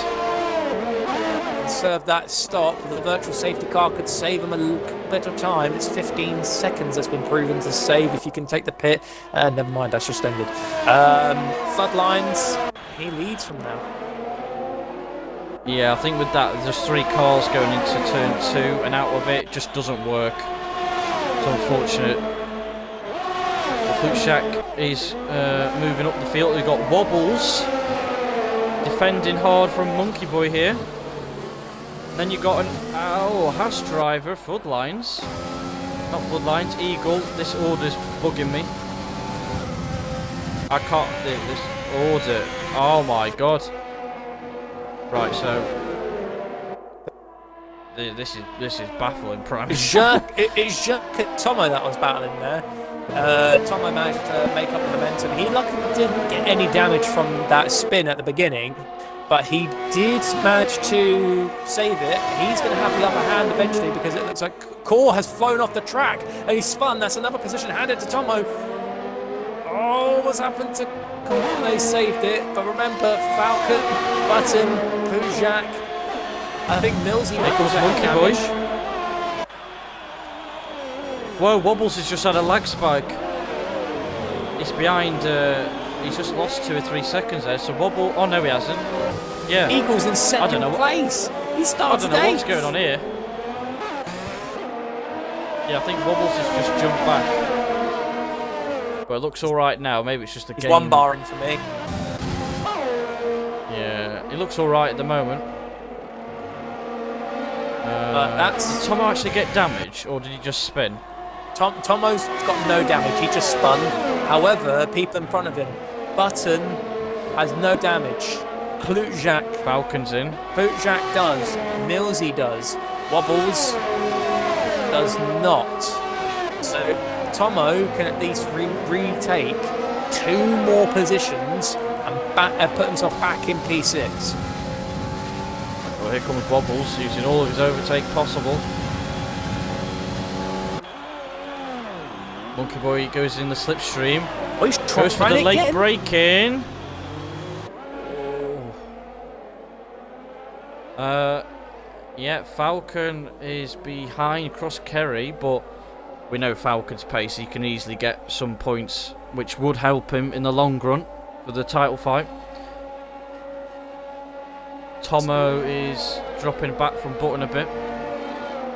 Speaker 2: Serve that stop. The virtual safety car could save him a little bit of time. It's 15 seconds that's been proven to save if you can take the pit. Never mind, that's just ended. Floodlines, he leads from now.
Speaker 1: Yeah, I think with that, there's 3 cars going into turn 2 and out of it just doesn't work. It's unfortunate. Kluchak is moving up the field. We've got Wobbles defending hard from Monkey Boy here. Then you got an Haas driver, Floodlines. Not Floodlines, Eagle. This order's bugging me. I can't. This order. Oh my god. Right, so this is baffling, Prime.
Speaker 2: It's Jacques and Tomo that was battling there. Tomo managed to make up the momentum. He luckily didn't get any damage from that spin at the beginning, but he did manage to save it. He's going to have the upper hand eventually because it looks like Core has flown off the track and he's spun. That's another position handed to Tomo. Oh, what's happened to Core? They saved it, but remember, Falcon, Button, Pujak, I think Millsy
Speaker 1: Here comes Monkey Boy. Whoa, Wobbles has just had a lag spike. He's behind, he's just lost 2 or 3 seconds there, so Wobble, oh no he hasn't. Yeah.
Speaker 2: Eagles in second place. He
Speaker 1: I
Speaker 2: started
Speaker 1: don't know what's going on here. Yeah, I think Wobbles has just jumped back. But it looks alright now, maybe it's just the
Speaker 2: He's
Speaker 1: game.
Speaker 2: 1 barring for me.
Speaker 1: Yeah, it looks alright at the moment.
Speaker 2: That's
Speaker 1: Did Tomo actually get damage, or did he just spin?
Speaker 2: Tomo's got no damage, he just spun. However, people in front of him. Button has no damage. Klutjak
Speaker 1: Falcon's in.
Speaker 2: does. Millsy does. Wobbles does not. So Tomo can at least retake 2 more positions and put himself back in P6.
Speaker 1: Well, here comes Wobbles, using all of his overtake possible. Monkey Boy goes in the slipstream.
Speaker 2: Oh, he's
Speaker 1: Goes for the
Speaker 2: trying
Speaker 1: late
Speaker 2: again.
Speaker 1: break-in. Yeah, Falcon is behind Cross Kerry, but we know Falcon's pace. He can easily get some points, which would help him in the long run for the title fight. Tomo is dropping back from Button a bit.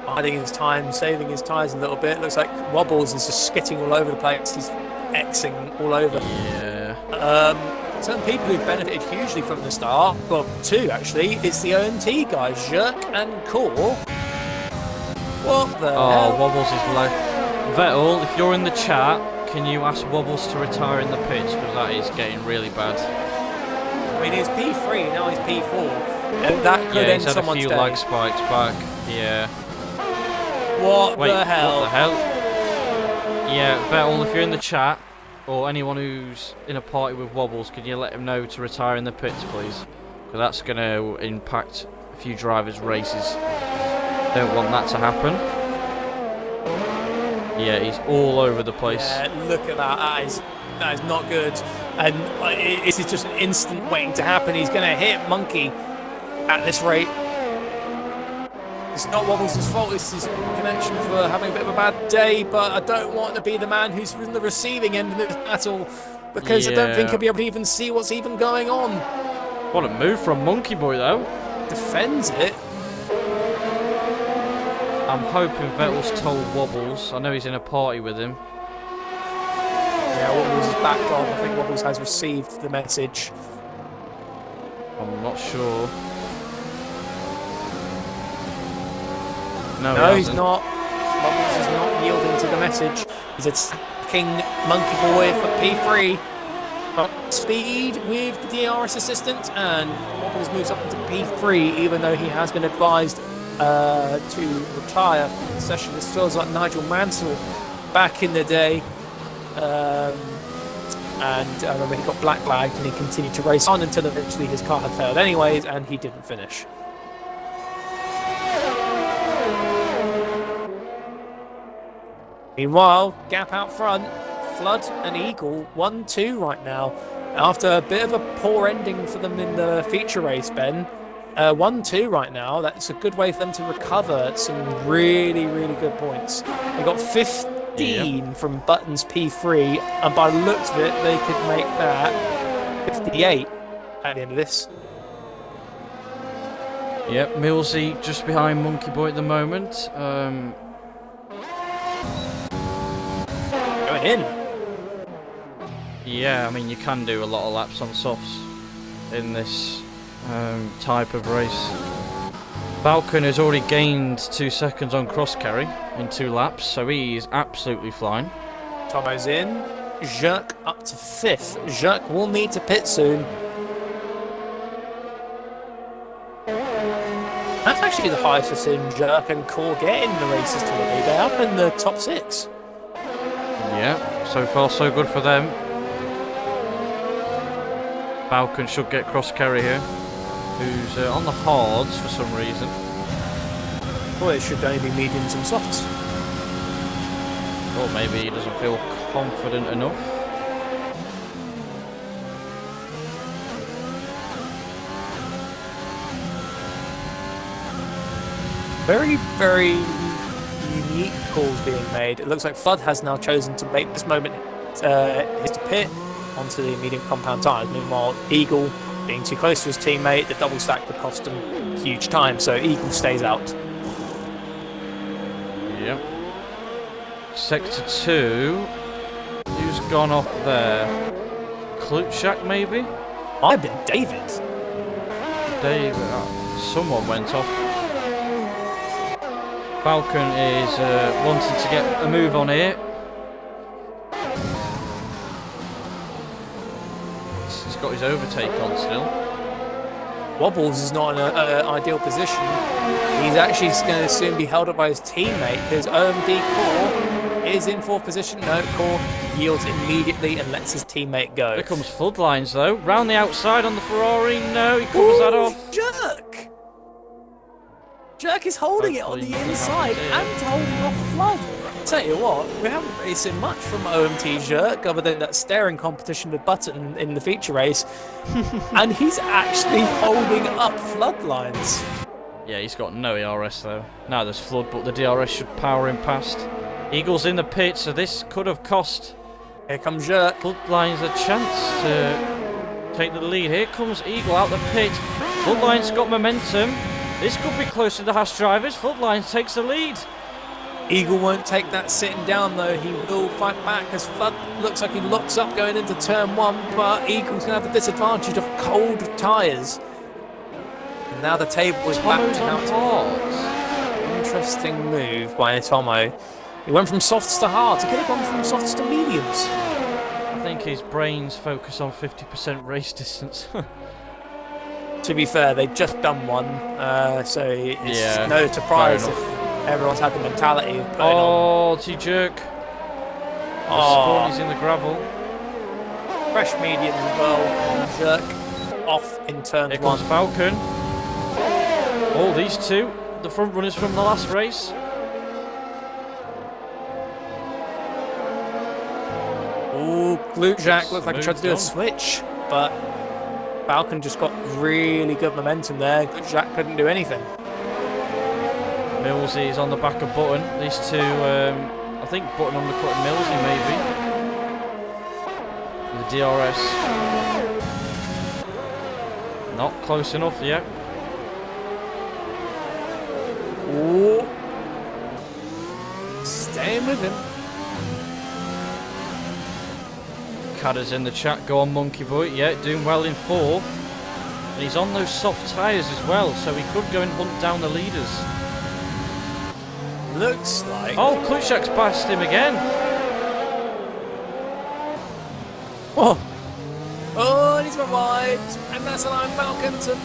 Speaker 2: Biding his time, saving his tyres a little bit. Looks like Wobbles is just skitting all over the place. He's Xing all over.
Speaker 1: Yeah.
Speaker 2: Some people who've benefited hugely from the start, well, 2 actually, it's the OMT guys, Jerk and Core. What the hell?
Speaker 1: Wobbles is low. Vettel, if you're in the chat, can you ask Wobbles to retire in the pits, because that is getting really bad.
Speaker 2: I mean, he's P3, now he's P4. And that could end
Speaker 1: he's had a
Speaker 2: someone's
Speaker 1: few
Speaker 2: day.
Speaker 1: lag spikes back. Yeah.
Speaker 2: What
Speaker 1: Wait,
Speaker 2: the hell?
Speaker 1: what the hell? Yeah, Vettel, if you're in the chat, or anyone who's in a party with Wobbles, could you let him know to retire in the pits, please? Because that's going to impact a few drivers' races. Don't want that to happen. Yeah, he's all over the place.
Speaker 2: Yeah, look at that. That is not good. And this is just an instant waiting to happen. He's going to hit Monkey at this rate. It's not Wobbles' fault, it's his connection for having a bit of a bad day, but I don't want to be the man who's in the receiving end of this battle, because I don't think he'll be able to even see what's even going on.
Speaker 1: What a move from Monkey Boy, though.
Speaker 2: Defends it.
Speaker 1: I'm hoping Vettel's told Wobbles. I know he's in a party with him.
Speaker 2: Yeah, Wobbles is backed off. I think Wobbles has received the message.
Speaker 1: I'm not sure. No,
Speaker 2: He's not. Wobbles is not yielding to the message. He's attacking Monkey Boy for P3. Speed with the DRS assistant, and Wobbles moves up into P3, even though he has been advised to retire from the session. This feels like Nigel Mansell back in the day. And I remember he got black flagged and he continued to race on until eventually his car had failed anyways and he didn't finish. Meanwhile, gap out front, Flood and Eagle 1-2 right now. After a bit of a poor ending for them in the feature race, Ben, 1-2 right now. That's a good way for them to recover some really, really good points. They got 15 from Button's P3, and by the looks of it, they could make that 58 at the end of this.
Speaker 1: Yep, Millsy just behind Monkey Boy at the moment.
Speaker 2: Going in.
Speaker 1: Yeah, I mean, you can do a lot of laps on softs in this type of race. Falcon has already gained 2 seconds on cross carry in 2 laps, so he's absolutely flying.
Speaker 2: Tomo's in. Jacques up to 5th. Jacques will need to pit soon. That's actually the highest I've seen Jacques and Core get in the races today. They're up in the top 6.
Speaker 1: Yeah, so far so good for them. Falcon should get cross carry here, who's on the hards for some reason.
Speaker 2: Well, it should only be mediums and softs.
Speaker 1: Or maybe he doesn't feel confident enough.
Speaker 2: Very, very unique calls being made. It looks like Flood has now chosen to make this moment his pit onto the medium compound tyres. Meanwhile, Eagle, being too close to his teammate, the double stack would cost him huge time, so Eagle stays out.
Speaker 1: Yep. Sector 2. Who's gone off there? Klutschak maybe?
Speaker 2: I've been David.
Speaker 1: David. Someone went off. Falcon is wanting to get a move on here. He's got his overtake on still.
Speaker 2: Wobbles is not in an ideal position. He's actually going to soon be held up by his teammate because OMD Core is in 4th position. No, Core yields immediately and lets his teammate go.
Speaker 1: Here comes Floodlines though. Round the outside on the Ferrari. No, he covers that off.
Speaker 2: Jerk! Jerk is holding it on the inside and holding off Flood. Tell you what, we haven't really seen much from OMT Jerk other than that staring competition with Button in the feature race. And he's actually holding up Floodlines.
Speaker 1: Yeah, he's got no ERS though. Now there's Flood, but the DRS should power him past. Eagle's in the pit, so this could have cost
Speaker 2: Here comes Jerk.
Speaker 1: Floodlines a chance to take the lead. Here comes Eagle out the pit. Floodlines got momentum. This could be close to the Haas drivers. Floodlines takes the lead.
Speaker 2: Eagle won't take that sitting down though. He will fight back as Flood looks like he locks up going into turn 1, but Eagle's going to have the disadvantage of cold tyres. And now the table is back to hard. Interesting move by Tomo. He went from softs to hards. He could have gone from softs to mediums.
Speaker 1: I think his brain's focus on 50% race distance.
Speaker 2: To be fair, they've just done one, so it's no surprise if everyone's had the mentality of putting on.
Speaker 1: T-Jerk.
Speaker 2: Oh,
Speaker 1: He's in the gravel.
Speaker 2: Fresh medium as well. Jerk off in turn 1.
Speaker 1: Here comes Falcon. Oh, these two, the front runners from the last race.
Speaker 2: Ooh, Glutjak looked like he tried to do a switch, but Falcon just got really good momentum there. Glutjak couldn't do anything.
Speaker 1: Millsy is on the back of Button. These two, I think Button undercutting Millsy maybe. The DRS. Not close enough yet.
Speaker 2: Ooh. Staying with him.
Speaker 1: Cadder's in the chat. Go on, Monkey Boy. Yeah, doing well in 4th. And he's on those soft tyres as well, so he could go and hunt down the leaders.
Speaker 2: Looks like...
Speaker 1: Oh, Klutschak's passed him again.
Speaker 2: Oh, and he's revived. And that's allowing Falcon to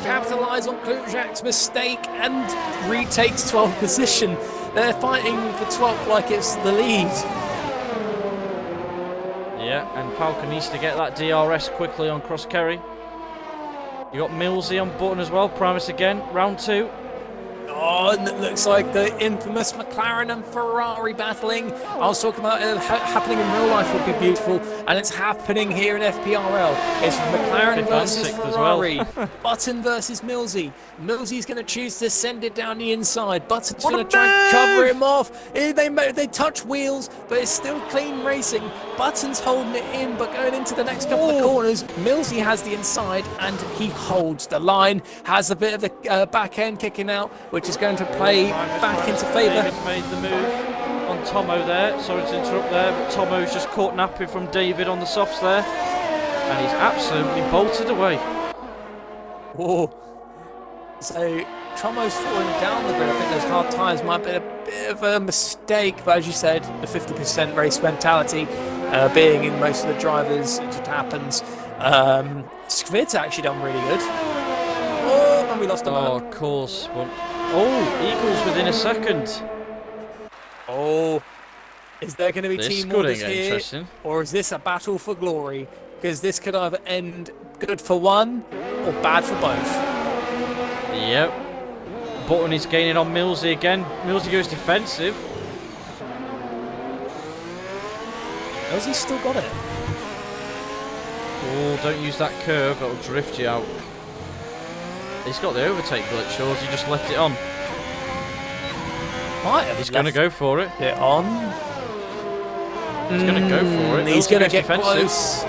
Speaker 2: capitalise on Klujac's mistake and retakes 12th position. They're fighting for 12th like it's the lead.
Speaker 1: Yeah, and Falcon needs to get that DRS quickly on Cross Kerry. You got Millsy on button as well. Primus again, round 2.
Speaker 2: Oh, and it looks like the infamous McLaren and Ferrari battling. I was talking about it happening in real life would be beautiful, and it's happening here in FPRL. It's McLaren versus Ferrari, Button versus Millsy. Millsy's going to choose to send it down the inside. Button's going to try and cover him off. They touch wheels, but it's still clean racing. Button's holding it in, but going into the next couple of corners, Millsy has the inside, and he holds the line. Has a bit of the back end kicking out, which is going to play back into favour.
Speaker 1: David made the move on Tomo there. Sorry to interrupt there, but Tomo's just caught napping from David on the softs there. And he's absolutely bolted away.
Speaker 2: Oh. So Tomo's falling down the grid. I think those hard tyres might be a bit of a mistake, but as you said, the 50% race mentality being in most of the drivers, it just happens. Skvid's actually done really good. Oh, and we lost a man.
Speaker 1: Oh, of course. But, Eagles within a second.
Speaker 2: Oh, is there going to be
Speaker 1: This
Speaker 2: team
Speaker 1: could
Speaker 2: orders
Speaker 1: get
Speaker 2: here,
Speaker 1: interesting.
Speaker 2: or is this a battle for glory? Because this could either end good for one or bad for both.
Speaker 1: Yep. Button is gaining on Millsy again. Millsy goes defensive.
Speaker 2: Has he still got it?
Speaker 1: Oh, don't use that curve, it'll drift you out. He's got the overtake glitch, or has he just left it on?
Speaker 2: Might have.
Speaker 1: He's going to go for it.
Speaker 2: It on.
Speaker 1: He's going to go for it.
Speaker 2: He's going to get
Speaker 1: defensive.
Speaker 2: close.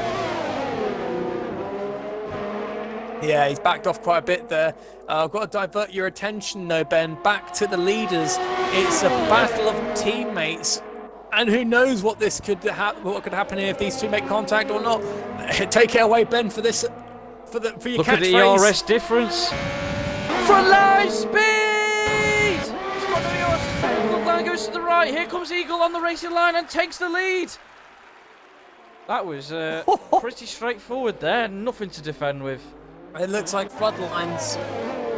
Speaker 2: Yeah, he's backed off quite a bit there. I've got to divert your attention though, Ben, back to the leaders. It's a battle of teammates, and who knows what this could what could happen here if these two make contact or not. Take it away, Ben, for this, for your
Speaker 1: Look at the
Speaker 2: catchphrase.
Speaker 1: ERS difference. Front line speed. He's got the ERS. Front line goes to the right. Here comes Eagle on the racing line and takes the lead. That was pretty straightforward there. Nothing to defend with.
Speaker 2: It looks like Floodlines.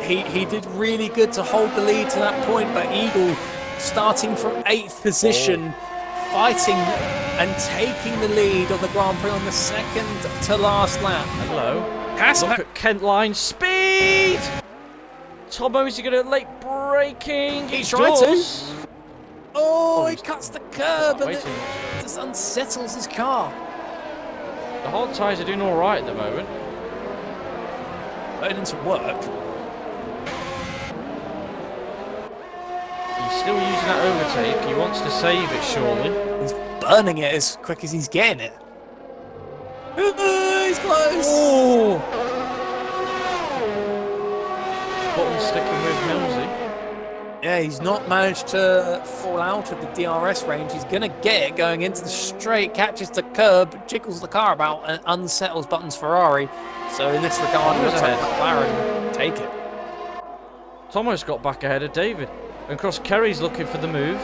Speaker 2: He did really good to hold the lead to that point, but Eagle starting from 8th position, fighting and taking the lead of the Grand Prix on the second to last lap.
Speaker 1: Hello. Look at Kent line speed. Tomo, is he going to late braking?
Speaker 2: He tried to.
Speaker 1: does.
Speaker 2: Oh, he
Speaker 1: he's
Speaker 2: cuts the curb and
Speaker 1: way
Speaker 2: it
Speaker 1: too much.
Speaker 2: just unsettles his car.
Speaker 1: The hard tyres are doing all right at the moment.
Speaker 2: Putting into work.
Speaker 1: He's still using that overtake. He wants to save it, surely.
Speaker 2: He's burning it as quick as he's getting it. He's close.
Speaker 1: Oh! Button sticking with Millsy.
Speaker 2: Yeah, he's not managed to fall out of the DRS range. He's going to get it going into the straight, catches the curb, jiggles the car about, and unsettles Button's Ferrari. So in this regard, it looks like McLaren take it.
Speaker 1: Tomo's got back ahead of David. And Cross Kerry's looking for the move.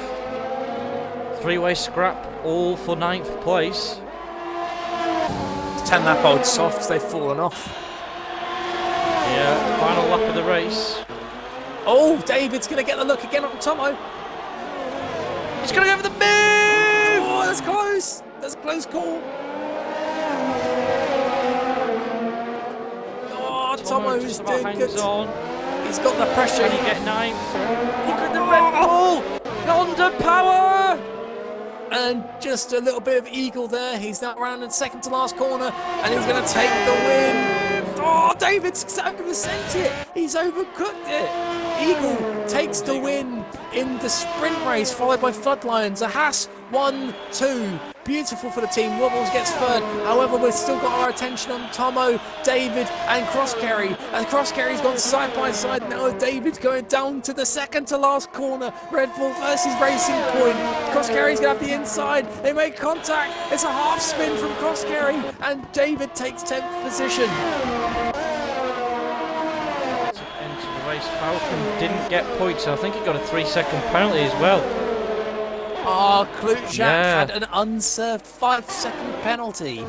Speaker 1: Three-way scrap, all for 9th place.
Speaker 2: 10 lap old softs, they've fallen off.
Speaker 1: Yeah, final lap of the race.
Speaker 2: Oh, David's going to get the look again on Tomo.
Speaker 1: He's going to go for the move!
Speaker 2: Oh, that's close. That's a close call. Oh, Tomo is
Speaker 1: just about
Speaker 2: doing good.
Speaker 1: hangs on.
Speaker 2: He's got the pressure.
Speaker 1: Can he get 9th? Look at the Red Bull! Honda power!
Speaker 2: And just a little bit of eagle there. He's now around in second to last corner, and he's going to take the win. Oh, David's over sent it. He's overcooked it. Eagle takes the win in the sprint race, followed by Floodlines. A Haas 1-2. Beautiful for the team. Wobbles gets third. However, we've still got our attention on Tomo, David, and Crosscarry. And Crosscarry's gone side by side now. David's going down to the second to last corner. Red Bull versus Racing Point. Crosscarry's going to have the inside. They make contact. It's a half spin from Crosscarry, and David takes 10th position.
Speaker 1: Into the race, Falcon didn't get points. I think he got a 3-second penalty as well.
Speaker 2: Ah, Klujak had an unserved 5-second penalty.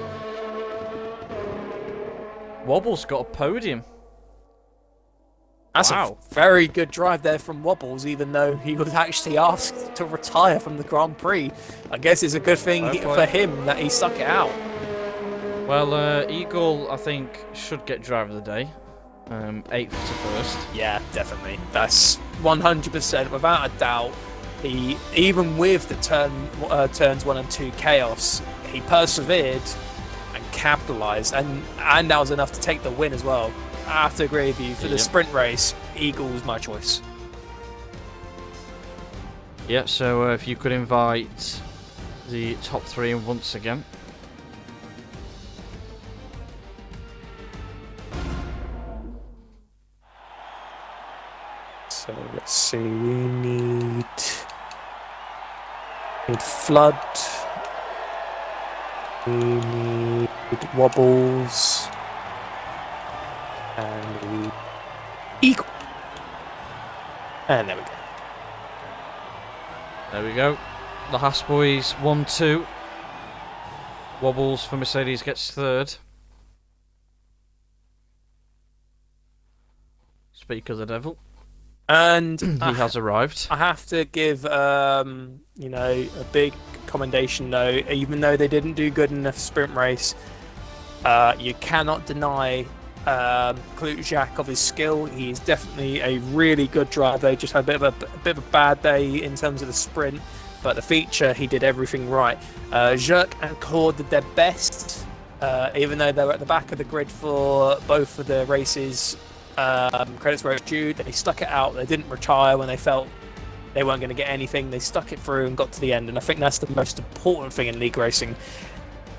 Speaker 1: Wobble's got a podium.
Speaker 2: That's
Speaker 1: Wow.
Speaker 2: a very good drive there from Wobbles, even though he was actually asked to retire from the Grand Prix. I guess it's a good thing
Speaker 1: Fair play.
Speaker 2: for him that he stuck it out.
Speaker 1: Well, Eagle, I think, should get driver of the day. 8th to 1st.
Speaker 2: Yeah, definitely. That's 100%, without a doubt. He, even with the turns 1 and 2 chaos, he persevered and capitalised, and that was enough to take the win as well. I have to agree with you. For the sprint race, Eagle was my choice.
Speaker 1: Yeah, so if you could invite the top 3 in once again.
Speaker 2: So let's see, we need Flood, we need Wobbles, and we need Eagle. And there we go.
Speaker 1: There we go. The Haas boys 1-2. Wobbles for Mercedes gets 3rd. Speak of the devil.
Speaker 2: And
Speaker 1: He has arrived.
Speaker 2: I have to give, a big commendation though. Even though they didn't do good in the sprint race, you cannot deny Klutjak of his skill. He's definitely a really good driver. He just had a bit of a bad day in terms of the sprint, but the feature he did everything right. Zerk and Claude did their best, even though they were at the back of the grid for both of the races. Credits where it's due. They stuck it out. They didn't retire when they felt they weren't going to get anything. They stuck it through and got to the end. And I think that's the most important thing in league racing,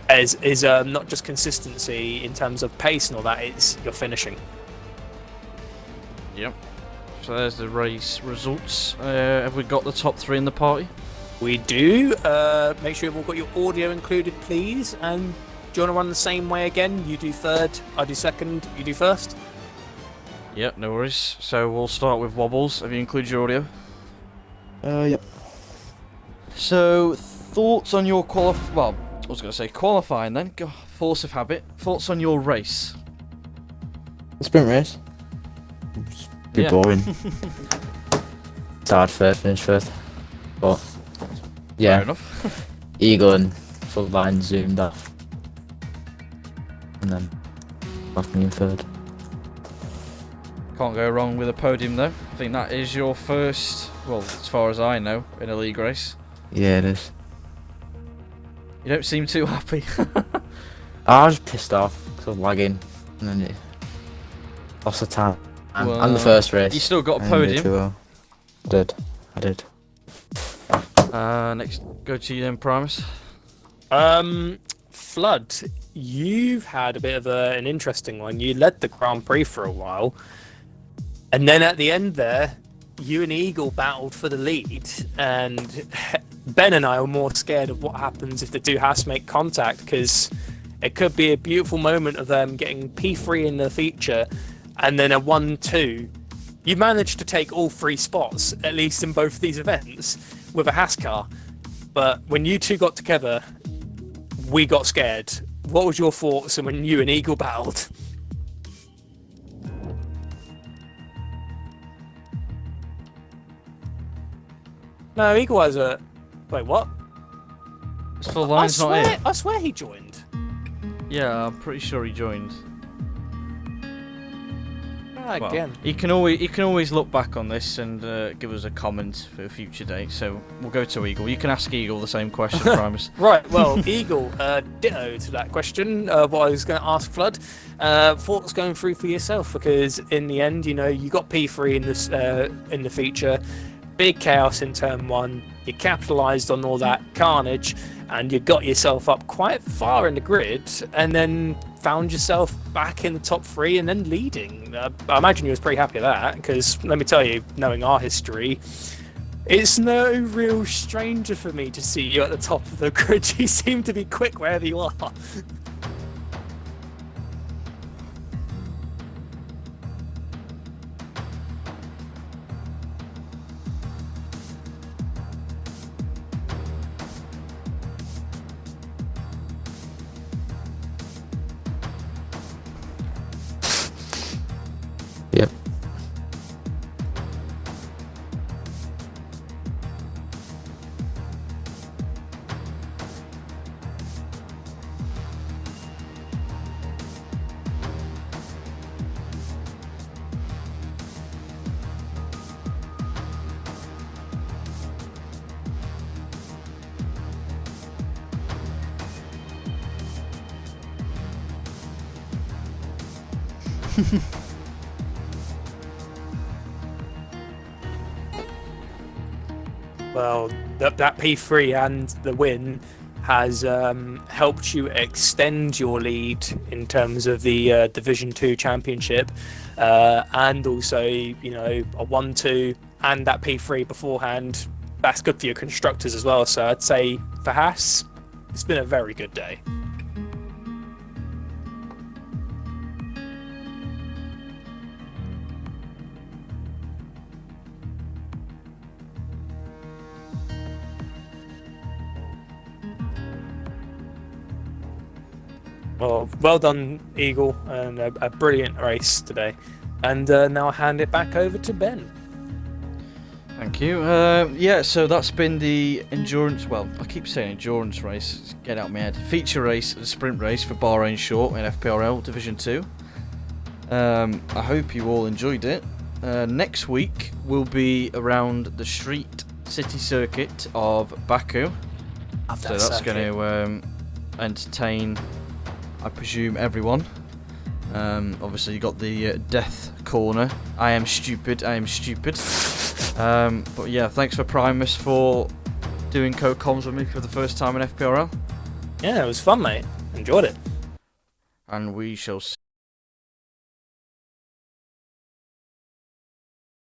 Speaker 2: is not just consistency in terms of pace and all that. It's your finishing.
Speaker 1: Yep. So there's the race results. Have we got the top 3 in the party?
Speaker 2: We do. Make sure you've all got your audio included, please. And do you want to run the same way again? You do 3rd, I do 2nd, you do 1st.
Speaker 1: Yep, no worries. So we'll start with Wobbles. Have you included your audio?
Speaker 5: Yep.
Speaker 1: So, thoughts on your well, I was going to say qualifying then. Force of habit. Thoughts on your race?
Speaker 7: Sprint race. It's a bit boring. Start 3rd, finish 1st. But, yeah.
Speaker 1: Fair enough.
Speaker 7: Eagle and full line zoomed off. And then left me in 3rd.
Speaker 1: Can't go wrong with a podium though. I think that is your first, well, as far as I know, in a league race.
Speaker 7: Yeah, it is.
Speaker 1: You don't seem too happy.
Speaker 7: I was pissed off because I was lagging. And then it lost the time. And the first race.
Speaker 1: You still got a
Speaker 7: I didn't do
Speaker 1: podium.
Speaker 7: too well. I did.
Speaker 1: Next, go to you then, Primus.
Speaker 2: Flood, you've had a bit of an interesting one. You led the Grand Prix for a while, and then at the end there, you and Eagle battled for the lead, and Ben and I were more scared of what happens if the two Haas make contact, because it could be a beautiful moment of them getting P3 in the feature, and then a 1-2. You managed to take all 3 spots, at least in both these events, with a Haas car. But when you two got together, we got scared. What was your thoughts when you and Eagle battled? No, Eagle has a... Wait, what?
Speaker 1: It's full line's not here.
Speaker 2: I swear he joined.
Speaker 1: Yeah, I'm pretty sure he joined. Well,
Speaker 2: Again.
Speaker 1: he can always look back on this and give us a comment for a future date. So we'll go to Eagle. You can ask Eagle the same question, Primus.
Speaker 2: Right, well, Eagle, ditto to that question, what I was going to ask Flood. Thoughts going through for yourself, because in the end, you got P3 in this in the feature, big chaos in turn 1, you capitalised on all that carnage, and you got yourself up quite far in the grid, and then found yourself back in the top 3 and then leading. I imagine you was pretty happy at that, because let me tell you, knowing our history, it's no real stranger for me to see you at the top of the grid. You seem to be quick wherever you are.
Speaker 7: Yep.
Speaker 2: Well, that P3 and the win has helped you extend your lead in terms of the Division 2 championship, and also, you know, a 1-2 and that P3 beforehand. That's good for your constructors as well. So I'd say for Haas, it's been a very good day. Well done, Eagle, and a brilliant race today. And now I'll hand it back over to Ben.
Speaker 1: Thank you. Yeah, so that's been the endurance. Well, I keep saying endurance race. Get out of my head. Feature race, the sprint race for Bahrain Short in FPRL Division 2. I hope you all enjoyed it. Next week will be around the street city circuit of Baku. So that's going to entertain, I presume, everyone. Obviously you got the death corner. I am stupid. But yeah, thanks for Primus for doing co-coms with me for the first time in FPRL.
Speaker 2: Yeah, it was fun, mate. Enjoyed it.
Speaker 1: And we shall see